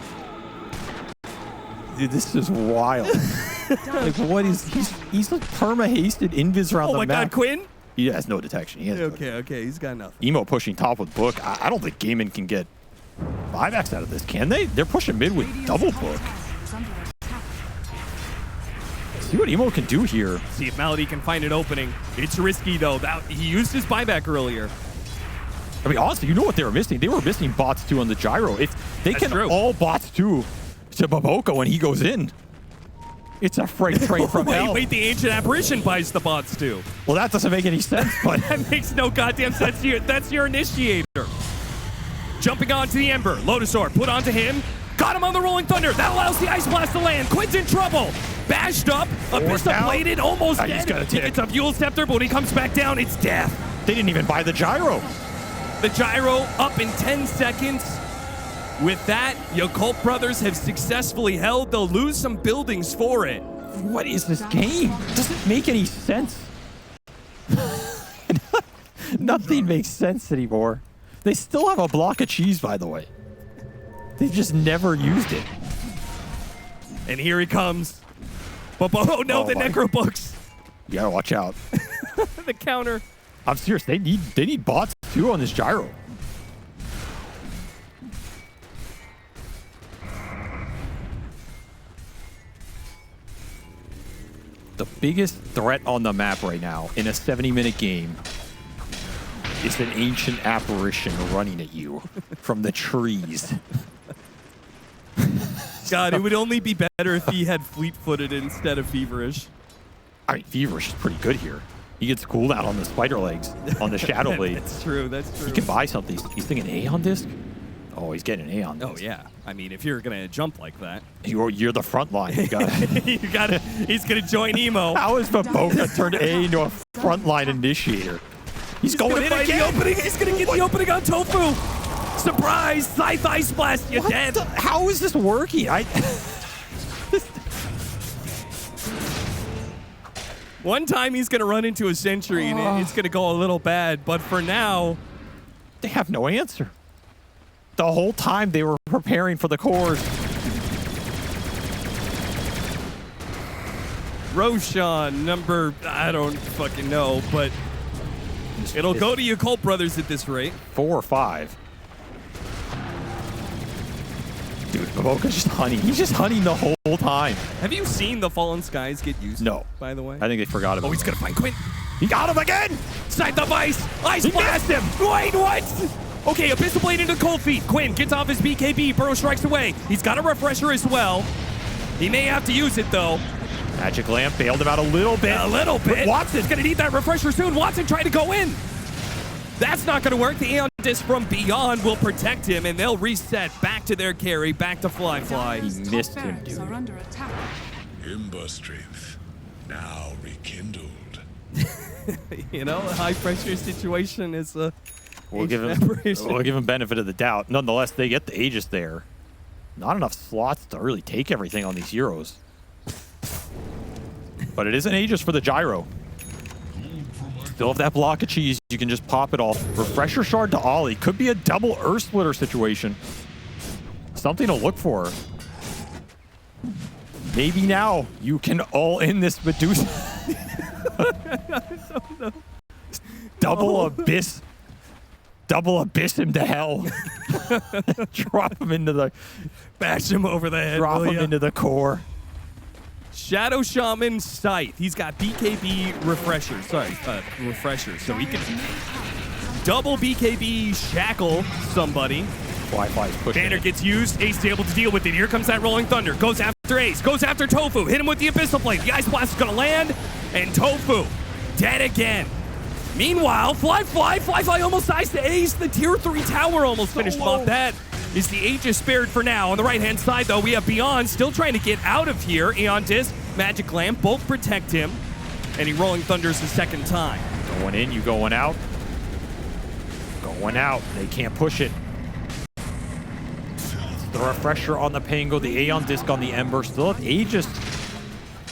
Dude, this is wild. Like, what is he's like perma-hasted invis around the Oh my map. God, Quinn? He has no detection. He has no Okay, he's got nothing. Emo pushing top with Book. I don't think Gaimin can get 5x out of this, can they? They're pushing mid with double Book. Is under attack. See what Emo can do here. See if Malady can find an opening. It's risky, though. He used his buyback earlier. I mean, honestly, you know what they were missing? They were missing bots 2 on the gyro. If they That's can true. all bots 2 to Baboka when he goes in, it's a freight train from hell. Wait, the Ancient Apparition buys the bots, too. Well, that doesn't make any sense, but That makes no goddamn sense. That's your initiator. Jumping onto the Ember. Lotusaur put onto him. Got him on the Rolling Thunder. That allows the Ice Blast to land. Quinn's in trouble. Bashed up. Forced out. Bladed. Almost He's dead. got a tick. It's a Fuel Scepter, but when he comes back down, it's death. they didn't even buy the gyro. The gyro up in 10 seconds. With that, Yakult brothers have successfully held. They'll lose some buildings for it. What is this game? It doesn't make any sense. Nothing makes sense anymore. They still have a block of cheese, by the way. They've just never used it. And here he comes. But oh no, the my. Necro Books. You gotta watch out. The counter. I'm serious. They need bots too on this gyro. The biggest threat on the map right now in a 70-minute game is an ancient apparition running at you from the trees. God, it would only be better if he had fleet-footed instead of feverish. I mean, Feverish is pretty good here. He gets cooldown on the spider legs, on the shadow blade. That's true. That's true. He can buy something. He's thinking Aeon disc? Oh, he's getting an Aeon disc. Oh yeah. I mean, if you're gonna jump like that, You're the front line. You gotta. you gotta. He's gonna join emo. How is Baboka turned A into a frontline initiator? He's going gonna in find again. the opening. He's gonna get the opening on Tofu. Surprise! Scythe Ice Blast. You're What dead. the- how is this working? One time he's gonna run into a sentry and it's gonna go a little bad. But for now, They have no answer. The whole time they were preparing for the cores. Roshan number I don't fucking know, but it'll go to Yakult brothers at this rate. 4 or 5. Dude, Baboka's just hunting. He's just hunting the whole time. Have you seen the Fallen Skies get used? No. By the way. I think they forgot about Oh, he's gonna find Quinn. He got him again! Scythe of Ice! Ice He Blast! missed him! Wait, what? Okay, Abyssal Blade into Cold Feet. Quinn gets off his BKB. Burrow strikes away. He's got a Refresher as well. He may have to use it, though. Magic Lamp bailed him out a little bit. A little bit. But Watson's going to need that Refresher soon. Watson trying to go in. That's not going to work. The Aeon Disc from Beyond will protect him, and they'll reset back to their carry, back to Fly. Dire's top missed him, barracks dude. are under attack. Ember strength now rekindled. You know, a high-pressure situation is a... We'll give him benefit of the doubt. Nonetheless, they get the Aegis there. Not enough slots to really take everything on these heroes. But it is an Aegis for the gyro. Still have that block of cheese. You can just pop it off. Refresher Shard to Ollie. Could be a double Earth Splitter situation. Something to look for. Maybe now you can all in this Medusa. Double Abyss. Double Abyss him to hell. Drop him into the... Bash him over the head. Drop will him ya? into the core. Shadow Shaman Scythe. He's got BKB Refresher. Refresher. So he can double BKB Shackle somebody. Wi-Fi's pushing Banner it. gets used. Ace is able to deal with it. Here comes that Rolling Thunder. Goes after Ace. Goes after Tofu. Hit him with the Abyssal Blade. The Ice Blast is going to land. And Tofu dead again. Meanwhile, Fly almost dies to Ace. The tier 3 tower almost finished him off. That is the Aegis spared for now. On the right-hand side, though, we have Beyond still trying to get out of here. Aeon Disc, Magic Lamp, both protect him. and he Rolling Thunders the second time. Going in, you going out. Going out. They can't push it. The refresher on the Pango, the Aeon Disc on the Ember. Still have Aegis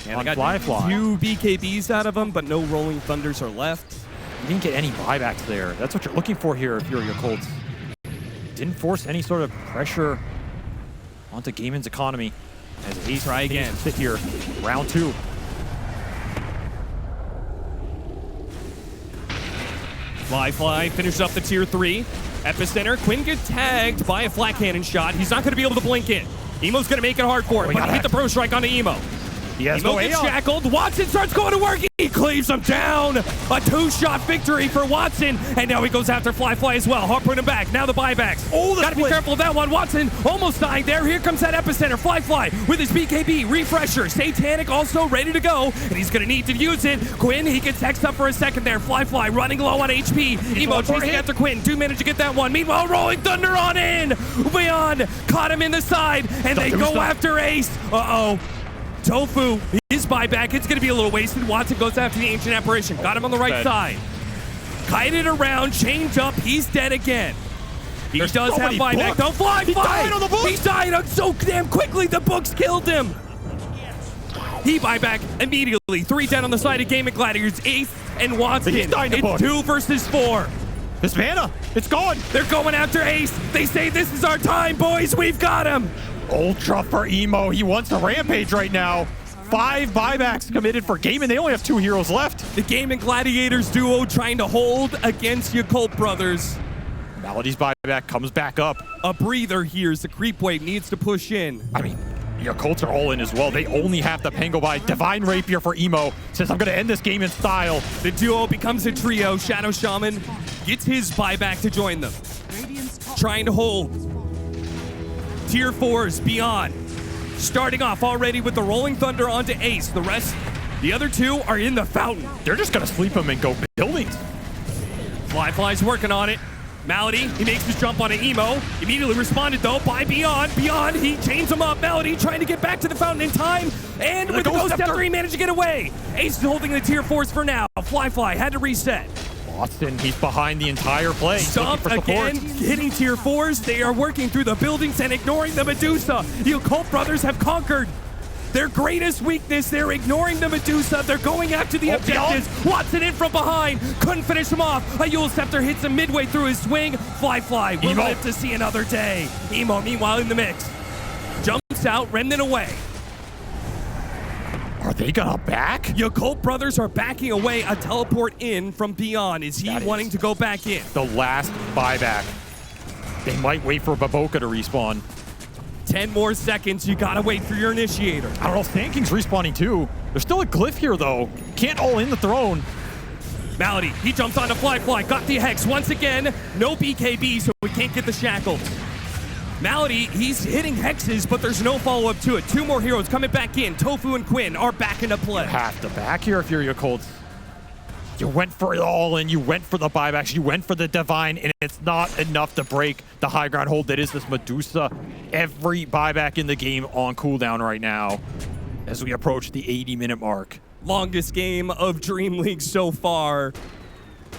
on Fly. Few BKBs out of him, but no Rolling Thunders are left. You didn't get any buybacks there. That's what you're looking for here if you're Yakult. Didn't force any sort of pressure onto Gaimin's economy. As Ace try again. Sit here. Round 2. Fly finishes up the tier 3. Epicenter. Quinn gets tagged by a flat cannon shot. He's not going to be able to blink in. Emo's going to make it hard for him, but he hit the Pro Strike onto Emo. He has Emo gets shackled. Watson starts going to work. He cleaves him down. A 2-shot victory for Watson. And now he goes after Fly as well. Harpoon him back. Now the buybacks. Oh, gotta be careful of that one. Watson almost dying there. Here comes that Epicenter. Fly with his BKB. Refresher. Satanic also ready to go. And he's gonna need to use it. Quinn, he gets hexed up for a second there. Fly running low on HP. Emo chasing after Quinn. 2 minutes to get that one. Meanwhile, Rolling Thunder on in. Beyond caught him in the side. And they go after Ace. Uh-oh. Tofu, his buyback, it's going to be a little wasted. Watson goes after the Ancient Apparition. Got him on the right side. Kited around, changed up. He's dead again. He does have buyback. Don't fly. He died on the books. He died on so damn quickly. The books killed him. He buyback immediately. 3 down on the side of Gaimin Gladiators. Ace and Watson. It's 2 versus 4. This mana, it's gone. They're going after Ace. They say this is our time, boys. We've got him. Ultra for Emo. He wants a rampage right now. 5 buybacks committed for Gaimin. They only have 2 heroes left. The Gaimin Gladiators duo trying to hold against Yakult brothers. Melody's buyback comes back up. A breather here as the creep wave needs to push in. I mean, Yakults are all in as well. They only have the Pango buy. Divine Rapier for Emo. Says, I'm going to end this game in style. The duo becomes a trio. Shadow Shaman gets his buyback to join them. Trying to hold. Tier 4s beyond. Starting off already with the Rolling Thunder onto Ace. The rest, the other 2 are in the fountain. They're just going to sleep him and go buildings. Fly's working on it. Melody, he makes his jump on an Emo. Immediately responded though by Beyond. Beyond, he chains him up. Melody trying to get back to the fountain in time. And with the Ghost Scepter, he managed to get away. Ace is holding the tier 4s for now. Fly had to reset. Watson, he's behind the entire play. Stomp again, hitting tier 4s. They are working through the buildings and ignoring the Medusa. The Yakult brothers have conquered their greatest weakness. They're ignoring the Medusa. They're going after the objectives. Watson in from behind. Couldn't finish him off. A Yule Scepter hits him midway through his swing. Fly will live to see another day. Emo, meanwhile, in the mix. Jumps out, Remnant away. Are they gonna back? Yakult brothers are backing away. A teleport in from Beyond. Is he wanting to go back in? The last buyback. They might wait for Baboka to respawn. 10 more seconds. You gotta wait for your initiator. I don't know. Sand King's respawning too. There's still a glyph here though. Can't all in the throne. Malady, he jumps onto Fly. Got the Hex once again. No BKB, so we can't get the shackles. Malady, he's hitting hexes, but there's no follow-up to it. 2 more heroes coming back in. Tofu and Quinn are back into play. You have to back here if you're Yakult. You went for it all in. You went for the buybacks. You went for the Divine, and it's not enough to break the high ground hold that is this Medusa. Every buyback in the game on cooldown right now as we approach the 80-minute mark. Longest game of DreamLeague so far.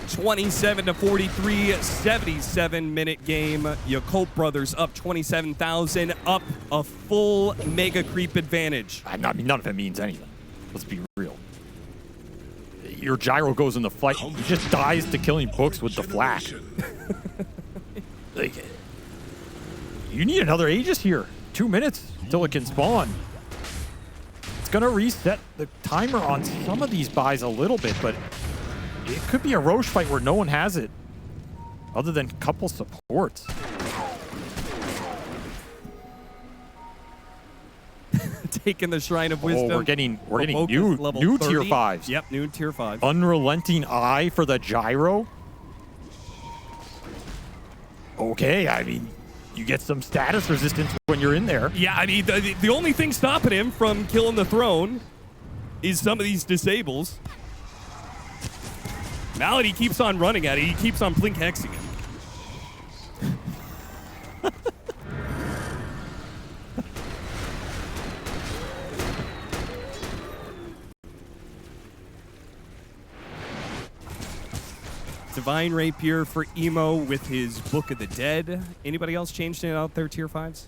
27-43, 77-minute game. Yakult brothers up 27,000, up a full mega creep advantage. I mean, none of it means anything. Let's be real. Your gyro goes in the fight. He just dies to killing books with the flash. Like, you need another Aegis here. 2 minutes till it can spawn. It's gonna reset the timer on some of these buys a little bit, but it could be a Roche fight where no one has it, other than a couple supports. Taking the Shrine of Wisdom. Oh, we're getting new tier 5s. Yep, new tier 5. Unrelenting Eye for the gyro. Okay, I mean, you get some status resistance when you're in there. Yeah, I mean, the only thing stopping him from killing the throne is some of these disables. Malady keeps on running at it. He keeps on blink hexing it. Divine Rapier for Emo with his Book of the Dead. Anybody else changed it out their tier 5s?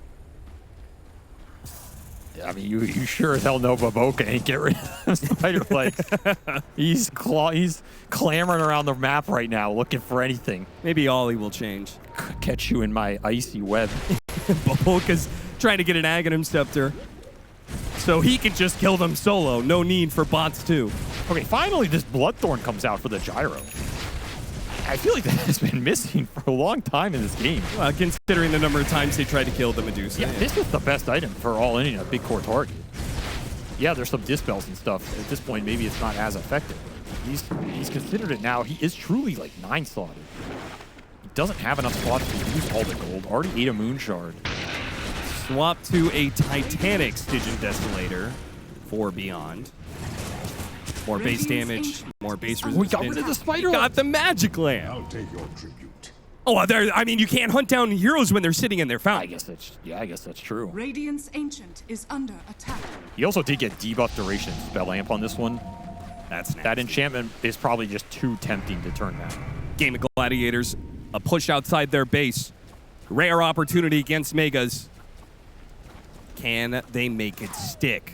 I mean, you sure as hell know Baboka ain't get rid of Spider Legs. he's clamoring around the map right now looking for anything. Maybe Ollie will change. Catch you in my icy web. Baboka's trying to get an Aghanim Scepter so he can just kill them solo. No need for bots too. Okay, finally this Bloodthorn comes out for the gyro. I feel like that has been missing for a long time in this game. Well, considering the number of times they tried to kill the Medusa. Yeah, this is the best item for all in a big core target. Yeah, there's some dispels and stuff. At this point, maybe it's not as effective. He's considered it now. He is truly like 9-slotted. He doesn't have enough slots to use all the gold. Already ate a Moon Shard. Swap to a Titanic Stygian Desolator for Beyond. More base damage, more base resistance. We got rid of the spider. Got the Magic Lamp. I'll take your tribute. Oh, I mean, you can't hunt down heroes when they're sitting in their fountain. I guess that's true. Radiant's Ancient is under attack. He also did get debuff duration spell amp on this one. That's nasty. That enchantment is probably just too tempting to turn down. Gaimin Gladiators, a push outside their base. Rare opportunity against Megas. Can they make it stick?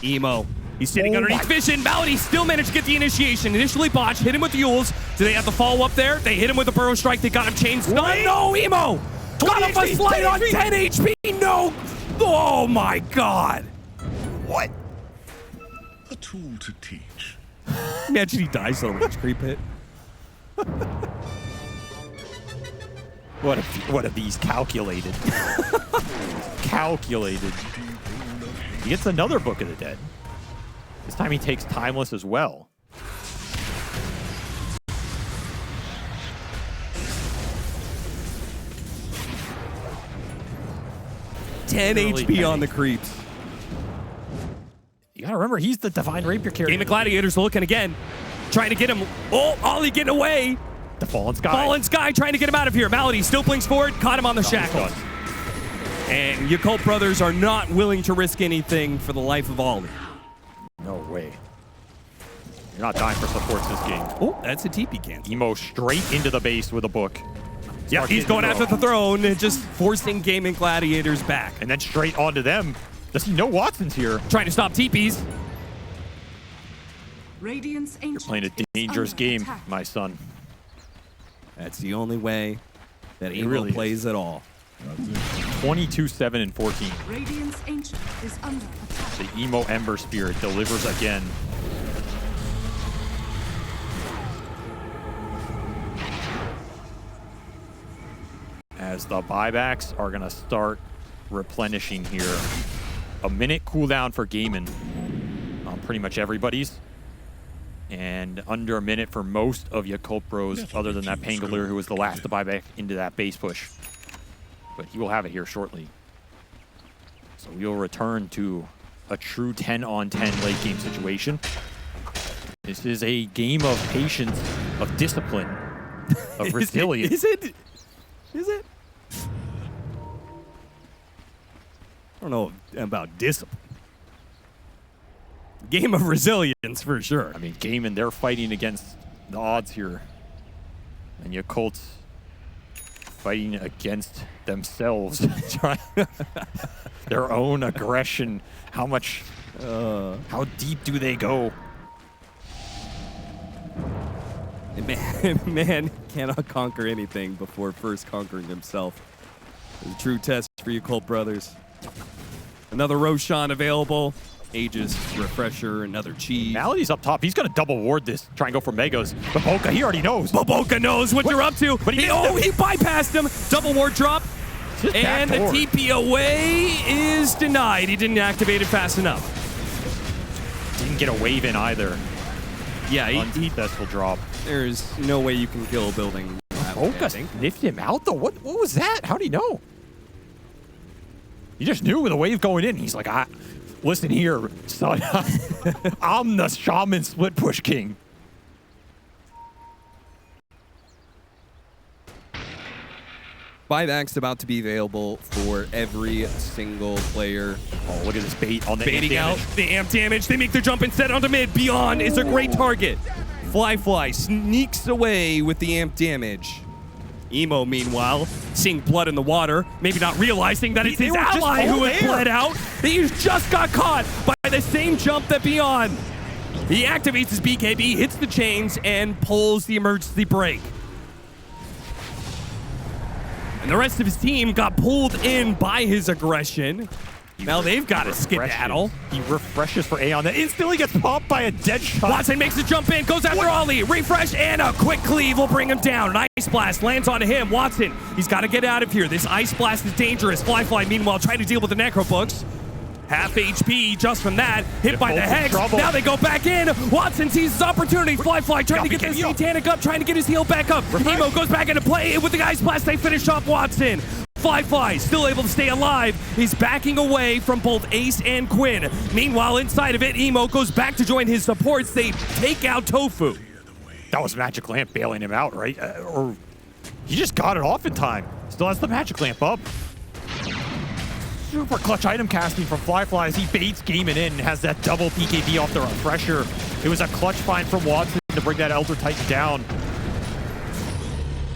Emo. He's sitting underneath Vision. Malady still managed to get the initiation. Initially botched, hit him with the Yules. Do they have to follow up there? They hit him with a Burrow Strike. They got him chain stun. No, Emo! Got him a slide on 10 HP. No! Oh my god! What? A tool to teach. Imagine he dies on a rage creep hit. What are these calculated? Calculated. He gets another Book of the Dead. This time he takes Timeless as well. Really HP on the creeps. You gotta remember, he's the Divine Rapier carrier. Gaimin Gladiators looking again. Trying to get him. Oh, Ollie getting away. The Fallen Sky. Fallen Sky trying to get him out of here. Malady still blinks forward. Caught him on the shackles. And Yakult brothers are not willing to risk anything for the life of Ollie. No way. You're not dying for supports this game. Oh, that's a TP cancel. Emo straight into the base with a book. Yeah, he's going after the throne, just forcing Gaimin Gladiators back. And then straight onto them. Does he know Watson's here? Trying to stop TPs. Radiant's Ancient Playing a is dangerous under game, attack. my son. That's the only way that It Emo really plays at all. 22, 7, and 14. Radiant's Ancient is under attack. The Emo Ember Spirit delivers again. As the buybacks are going to start replenishing here. A minute cooldown for Gaimin on pretty much everybody's. And under a minute for most of Yakult Bros, other than that Pangolier, who was the last to buy back into that base push. But he will have it here shortly. So we'll return to a true 10-on-10 late game situation. This is a game of patience, of discipline, of resilience. Is it? I don't know about discipline. Game of resilience for sure. I mean, Gaimin, they're fighting against the odds here. And Yakult's fighting against themselves. Their own aggression. How deep do they go? Man cannot conquer anything before first conquering himself. It's a true test for Yakult brothers. Another Roshan available. Aegis, Refresher, another Chi. Malady's up top. He's going to double ward this. Try and go for Megas. Baboka, he already knows. Baboka knows what you're up to. But he bypassed him. Double ward drop. And the TP away is denied. He didn't activate it fast enough. Didn't get a wave in either. Yeah, Unsuccessful drop. There's no way you can kill a building. Baboka sniffed him out, though. What was that? How'd he know? He just knew with a wave going in. He's like, listen here, son. I'm the Shaman Split Push King. Buybacks about to be available for every single player. Oh, look at this bait on the Baiting amp out damage. the amp damage. They make their jump instead onto mid. Beyond is a great target. Fly sneaks away with the amp damage. Emo, meanwhile, seeing blood in the water, maybe not realizing that it's his ally who has bled out. He's just got caught by the same jump that Beyond. He activates his BKB, hits the chains, and pulls the emergency brake. And the rest of his team got pulled in by his aggression. Now they've got to skedaddle. He refreshes for Aeon, that instantly gets popped by a dead shot. Watson makes the jump in, goes after Ollie. Refresh, and a quick cleave will bring him down. An Ice Blast lands onto him. Watson, he's got to get out of here. This Ice Blast is dangerous. Fly, meanwhile, trying to deal with the Necrobooks. Half HP just from that. Hit by the Hex. Now they go back in. Watson sees his opportunity. Fly, trying to get this Satanic up, trying to get his heal back up. Emo goes back into play with the Ice Blast. They finish off Watson. Fly, still able to stay alive. He's backing away from both Ace and Quinn. Meanwhile, inside of it, Emo goes back to join his supports. They take out Tofu. That was Magic Lamp bailing him out, right? Or he just got it off in time. Still has the Magic Lamp up. Super clutch item casting from Fly as he baits Gaimin in and has that double BKB off the refresher. It was a clutch find from Watson to bring that Elder Titan down.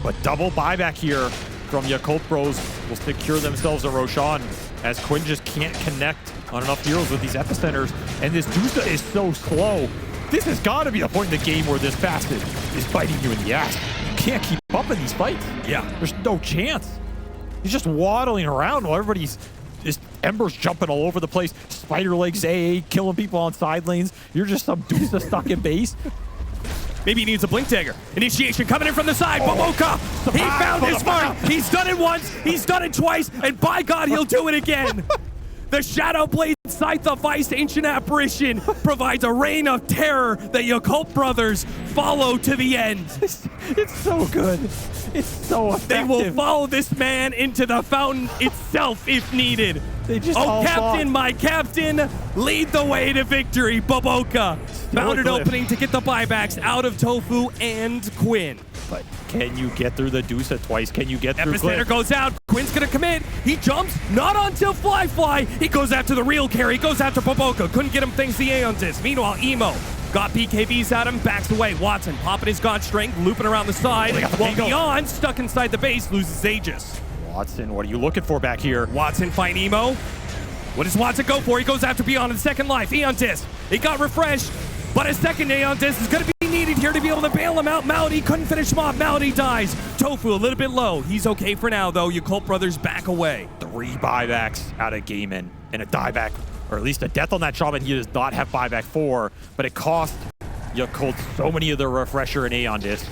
But double buyback here from Yakult Bros will secure themselves a Roshan, as Quinn just can't connect on enough heroes with these epicenters, and this Dusa is so slow. This has got to be the point in the game where this bastard is biting you in the ass. You can't keep up in these fights. Yeah. There's no chance. He's just waddling around while everybody's just Ember's jumping all over the place. Spider legs AA, killing people on side lanes. You're just some Dusa stuck in base. Maybe he needs a Blink Dagger. Initiation coming in from the side. Boboka, he found his mark. He's done it once, he's done it twice, and by God, he'll do it again. The Shadow Blade Scythe of Ice Ancient Apparition provides a reign of terror that Yakult brothers follow to the end. It's so good. It's so effective. They will follow this man into the fountain itself if needed. They just Captain, my captain, lead the way to victory. Boboka found an opening to get the buybacks out of Tofu and Quinn. But can you get through the Dusa twice? Can you get through Epicenter goes out. Quinn's going to commit. He jumps. Not until Fly. He goes after the real carry. Goes after Boboka. Couldn't get him thanks to the Aeontis. Meanwhile, Emo got BKBs at him. Backs away. Watson popping his God Strength. Looping around the side. While Beyond, stuck inside the base, loses Aegis. Watson, what are you looking for back here? Watson fight Emo. What does Watson go for? He goes after Beyond in second life. Aeontis. He got refreshed. But a second Aeontis is going to be needed here to be able to bail him out. Malady couldn't finish him off. Malady dies. Tofu a little bit low. He's okay for now, though. Yakult brothers back away. 3 buybacks out of Gaimin and a dieback, or at least a death on that shaman he does not have buyback for, but it cost Yakult so many of their refresher and Aeon disc.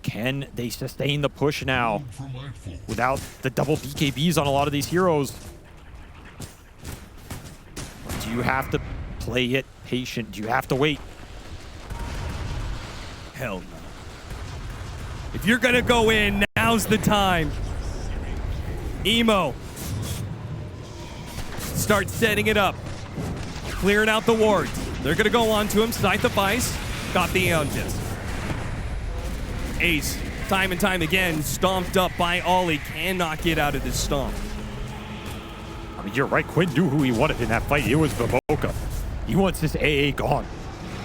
Can they sustain the push now without the double BKBs on a lot of these heroes? Do you have to play it patient? Do you have to wait? Hell no. If you're gonna go in, now's the time. Emo. Start setting it up. Clearing out the wards. They're gonna go on to him. Scythe of Ice. Got the Aeontis. Ace, time and time again, stomped up by Ollie. Cannot get out of this stomp. I mean, you're right. Quinn knew who he wanted in that fight. It was Boboka. He wants this AA gone.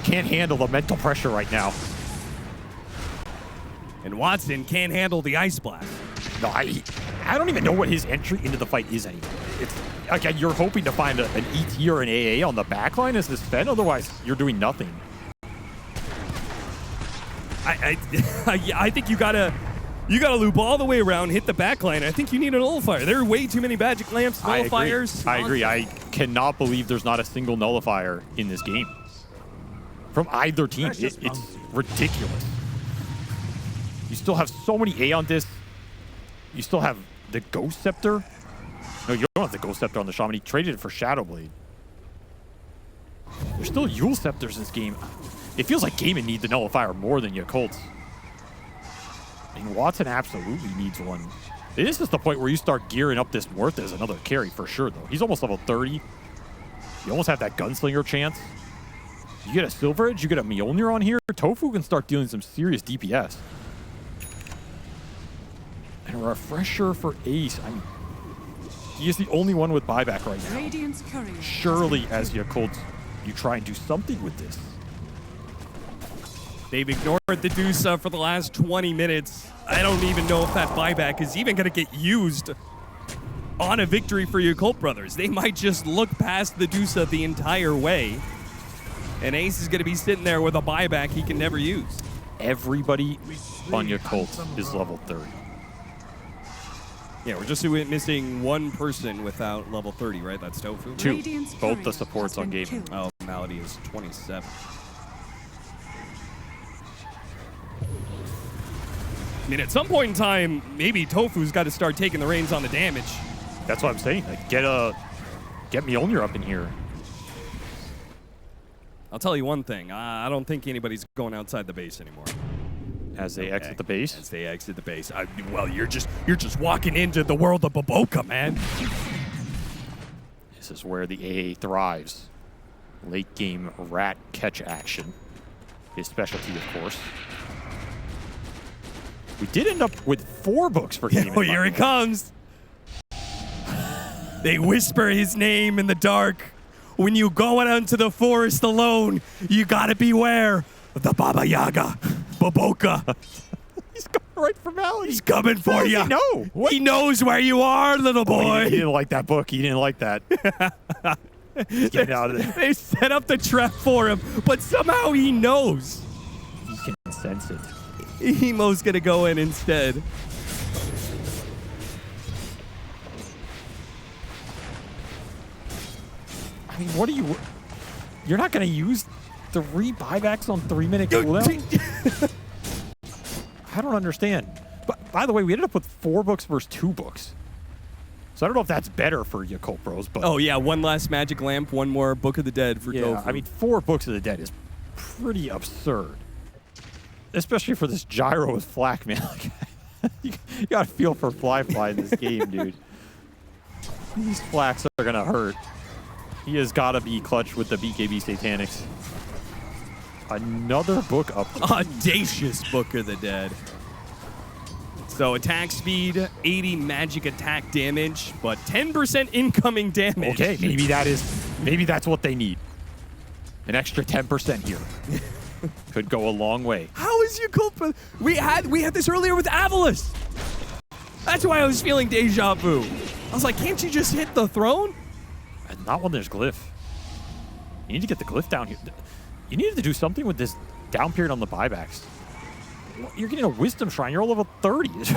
Can't handle the mental pressure right now. And Watson can't handle the Ice Blast. No, I don't even know what his entry into the fight is anymore. It's again, you're hoping to find an ET or an AA on the backline as this Fen. Otherwise, you're doing nothing. I think you gotta loop all the way around, hit the backline. I think you need a nullifier. There are way too many magic lamps, nullifiers. I agree. I cannot believe there's not a single nullifier in this game from either team. It's ridiculous. You still have so many Aeon discs. You still have the Ghost Scepter. No, you don't have the Ghost Scepter on the Shaman. He traded it for Shadow Blade. There's still Yule Scepters in this game. It feels like Gaimin needs the nullifier more than Yakult. And Watson absolutely needs one. This is the point where you start gearing up this Worth as another carry for sure, though. He's almost level 30. You almost have that Gunslinger chance. You get a Silver Edge, you get a Mjolnir on here. Tofu can start dealing some serious DPS. And a refresher for Ace. I mean, he is the only one with buyback right now. Radiant's courier. Surely as Yakult You try and do something with this. They've ignored the Dusa for the last 20 minutes. I don't even know if that buyback is even going to get used on a victory for Yakult Brothers. They might just look past the Dusa the entire way, and Ace is going to be sitting there with a buyback he can never use. Everybody on Yakult is level 30. Yeah, we're just missing one person without level 30, right? That's Tofu. 2. Radiant's Both the courier supports has on been Gaimin. killed. Oh, Malady is 27. I mean, at some point in time, maybe Tofu's got to start taking the reins on the damage. That's what I'm saying. Like, get Mjolnir up in here. I'll tell you one thing. I don't think anybody's going outside the base anymore. As they exit the base. As they exit the base. Well, you're just walking into the world of Baboka, man. This is where the AA thrives. Late game rat catch action. His specialty, of course. We did end up with 4 books for Gaimin. Oh, here it comes. They whisper his name in the dark. When you go out into the forest alone, you gotta beware of the Baba Yaga, Baboka. He's coming right for Valley. He's coming for you. No. He knows where you are, little boy. He didn't like that book. He didn't like that. Get out of there. They set up the trap for him, but somehow he knows. He can sense it. Emo's gonna go in instead. I mean, what are you... You're not going to use 3 buybacks on 3-minute cooldown? I don't understand. But by the way, we ended up with 4 books versus 2 books. So I don't know if that's better for Yakult Bros, but... Oh, yeah, one last Magic Lamp, one more Book of the Dead for Tofu. I mean, 4 Books of the Dead is pretty absurd. Especially for this gyro with Flak, man. you got to feel for Fly in this game, dude. These Flaks are going to hurt. He has got to be clutch with the BKB Satanics. Another book up. Audacious Book of the Dead. So attack speed, 80 magic attack damage, but 10% incoming damage. Okay, maybe that's what they need. An extra 10% here. Could go a long way. How is Yakult? We had this earlier with Avalis. That's why I was feeling deja vu. I was like, can't you just hit the throne? And not when there's glyph. You need to get the glyph down here. You needed to do something with this down period on the buybacks. You're getting a wisdom shrine. You're all level 30. It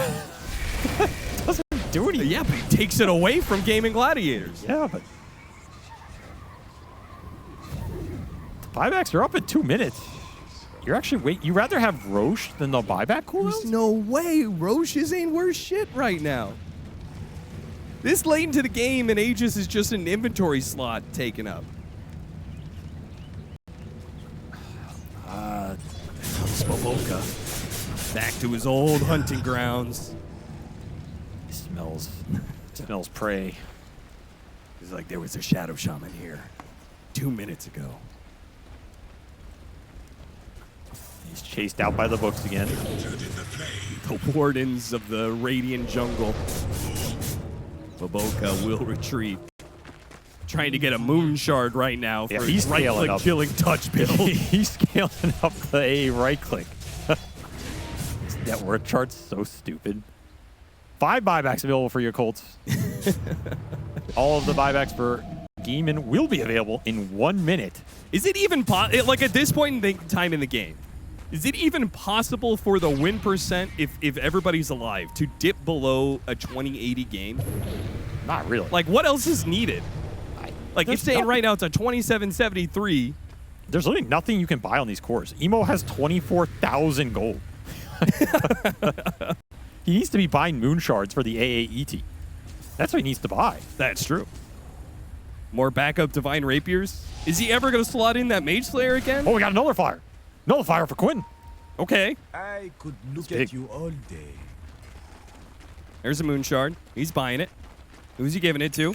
doesn't do anything. Yeah, but he takes it away from Gaimin Gladiators. Yeah, but the buybacks are up in 2 minutes. You're actually you rather have Roche than the buyback cooldowns? There's no way. Roche's ain't worth shit right now. This late into the game, and Aegis is just an inventory slot taken up. Baboka. Back to his old hunting grounds. He smells prey. He's like, there was a Shadow Shaman here 2 minutes ago. He's chased out by the books again. The wardens of the Radiant Jungle. Baboka will retreat. Trying to get a moon shard right now for his right-click killing touch build. He's scaling up the A right-click. This net worth chart's so stupid. 5 buybacks available for your Colts. All of the buybacks for Gaimin will be available in 1 minute. Is it even like at this point in time in the game? Is it even possible for the win percent, if everybody's alive, to dip below a 20-80 game? Not really. Like, what else is needed? Like, you're saying right now it's a 27-73. There's literally nothing you can buy on these cores. Emo has 24,000 gold. He needs to be buying moon shards for the AAET. That's what he needs to buy. That's true. More backup Divine Rapiers? Is he ever going to slot in that Mage Slayer again? Oh, we got a nullifier. Nullifier for Quinn. Okay. I could look big. at you all day. There's a moon shard. He's buying it. Who's he giving it to?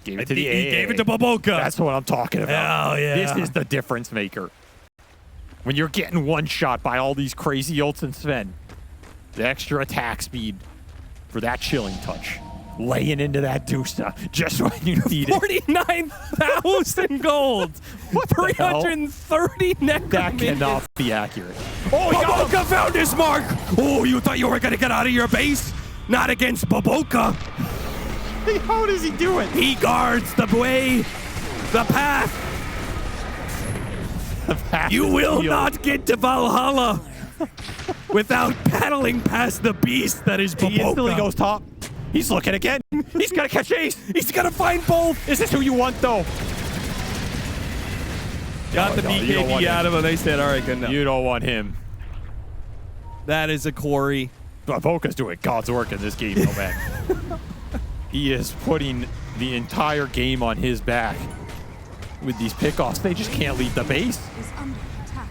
Gave it to the AA. He gave it to Baboka. That's what I'm talking about. Oh, yeah. This is the difference maker. When you're getting one shot by all these crazy ults and Sven, the extra attack speed for that chilling touch. laying into that Dusa just when you need it. 49,000 gold. What the hell? 330 necro That minions. cannot be accurate. Oh, he got him. Baboka found his mark. Oh, you thought you were going to get out of your base? Not against Baboka. How does he do it? He guards the way, the path. You will not get to Valhalla without paddling past the beast that is Baboka. He instantly goes top. He's looking again. He's gonna catch Ace. He's gonna find both. Is this who you want, though? Got the BKB out of him. They said, all right, good enough. You don't want him. That is a quarry. Baboka's doing God's work in this game, though, man. He is putting the entire game on his back with these pickoffs. They just can't leave the base. Is under attack.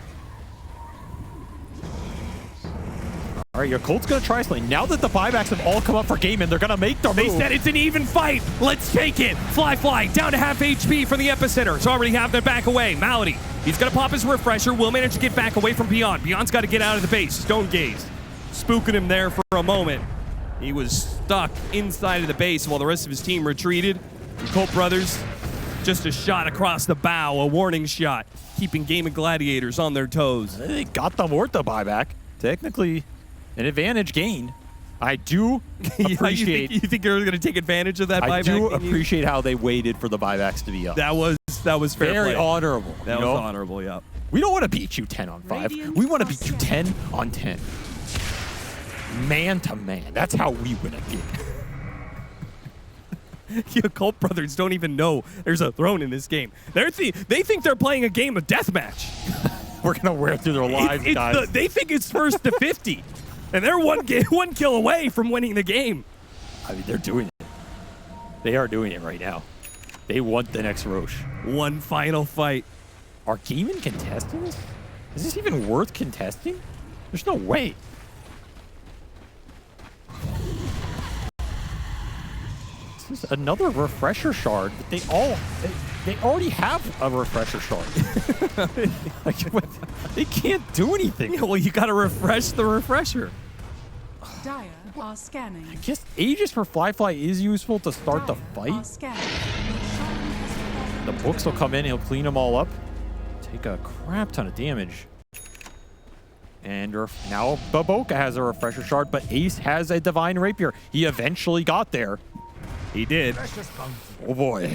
All right, Yakult's going to try something. Now that the buybacks have all come up for Gaimin, they're going to make their They move. said it's an even fight. Let's take it. Fly down to half HP from the epicenter. It's already having to back away. Malady, he's going to pop his refresher. Will manage to get back away from Beyond. Beyond's got to get out of the base. Stone Gaze spooking him there for a moment. He was stuck inside of the base while the rest of his team retreated. The Colt brothers, just a shot across the bow, a warning shot, keeping Gaimin Gladiators on their toes. They got the Morta buyback. Technically, an advantage gain. I do appreciate. You think you're going to take advantage of that buyback? I do appreciate how they waited for the buybacks to be up. That was fair Very play. honorable. That you was know? honorable, yeah. We don't want to beat you 10 on 5. We want to beat you 10 on 10. Man to man. That's how we win a game. Yakult brothers don't even know there's a throne in this game. They think they're playing a game of deathmatch. We're going to wear through their lives, guys. They think it's first to 50. And they're one kill away from winning the game. I mean, they're doing it. They are doing it right now. They want the next Roche. One final fight. Are Gaimin contesting this? Is this even worth contesting? There's no way. This is another refresher shard. But they already have a refresher shard. Like, what? They can't do anything. Yeah, well, you got to refresh the refresher. Dire are scanning. I guess Aegis for Fly is useful to start the Dire fight. are scanning. Shaman has The fallen books will come in. He'll clean them all up. Take a crap ton of damage. And now Baboka has a refresher shard, but Ace has a Divine Rapier. He eventually got there. He did. Oh boy.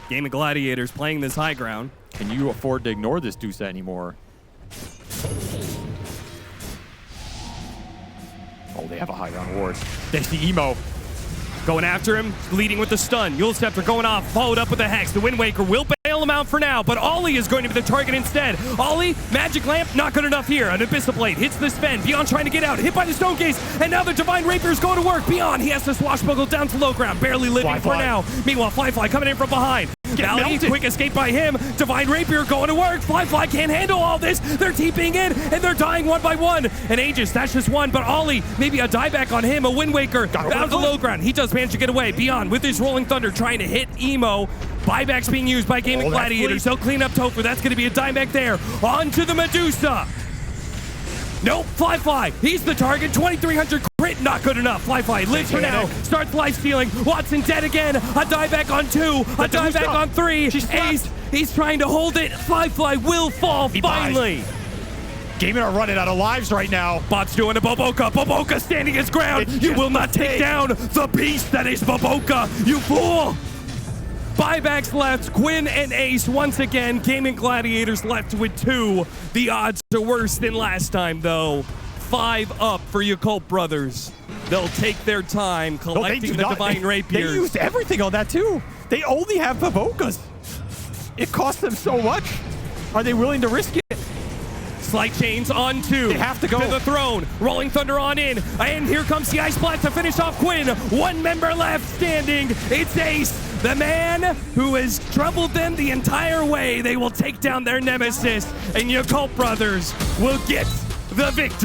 Gaimin Gladiators playing this high ground. Can you afford to ignore this Dusa anymore? Oh, they have a high ground ward. They see Emo. Going after him, leading with the stun. Yule Scepter going off, followed up with the Hex. The Wind Waker will bail him out for now, but Ollie is going to be the target instead. Ollie, Magic Lamp, not good enough here. An Abyssal Blade hits the Sven. Beyond trying to get out, hit by the Stone Gaze, and now the Divine Rapier is going to work. Beyond, he has to swashbuckle down to low ground, barely living for now. Meanwhile, Fly coming in from behind. Valley, quick escape by him. Divine Rapier going to work. Fly can't handle all this. They're TPing in, and they're dying one by one. And Aegis, that's just one, but Ollie, maybe a dieback on him. A Wind Waker down to low ground. He does manage to get away. Beyond with his Rolling Thunder trying to hit Emo. Buybacks being used by Gaimin Gladiators. They'll clean up Topher. That's going to be a dieback there. On to the Medusa. Nope, Fly. He's the target. 2,300 crit, not good enough. Fly lives for now. Starts life stealing. Watson dead again. A dieback on 2. A dieback on 3. Ace, he's trying to hold it. Fly will fall finally. Gaimin are running out of lives right now. Bot's doing a Baboka. Baboka standing his ground. You will not take down the beast that is Baboka, you fool. Buybacks left, Quinn and Ace once again. Gaimin Gladiators left with 2. The odds are worse than last time, though. 5 up for Yakult brothers. They'll take their time collecting the Divine Rapiers. They used everything on that, too. They only have Babokas. It costs them so much. Are they willing to risk it? Slight chains on 2. They have to go to the throne. Rolling Thunder on in. And here comes the Ice Blast to finish off Quinn. 1 member left standing. It's Ace, the man who has troubled them the entire way. They will take down their nemesis. And Yakult brothers will get the victory.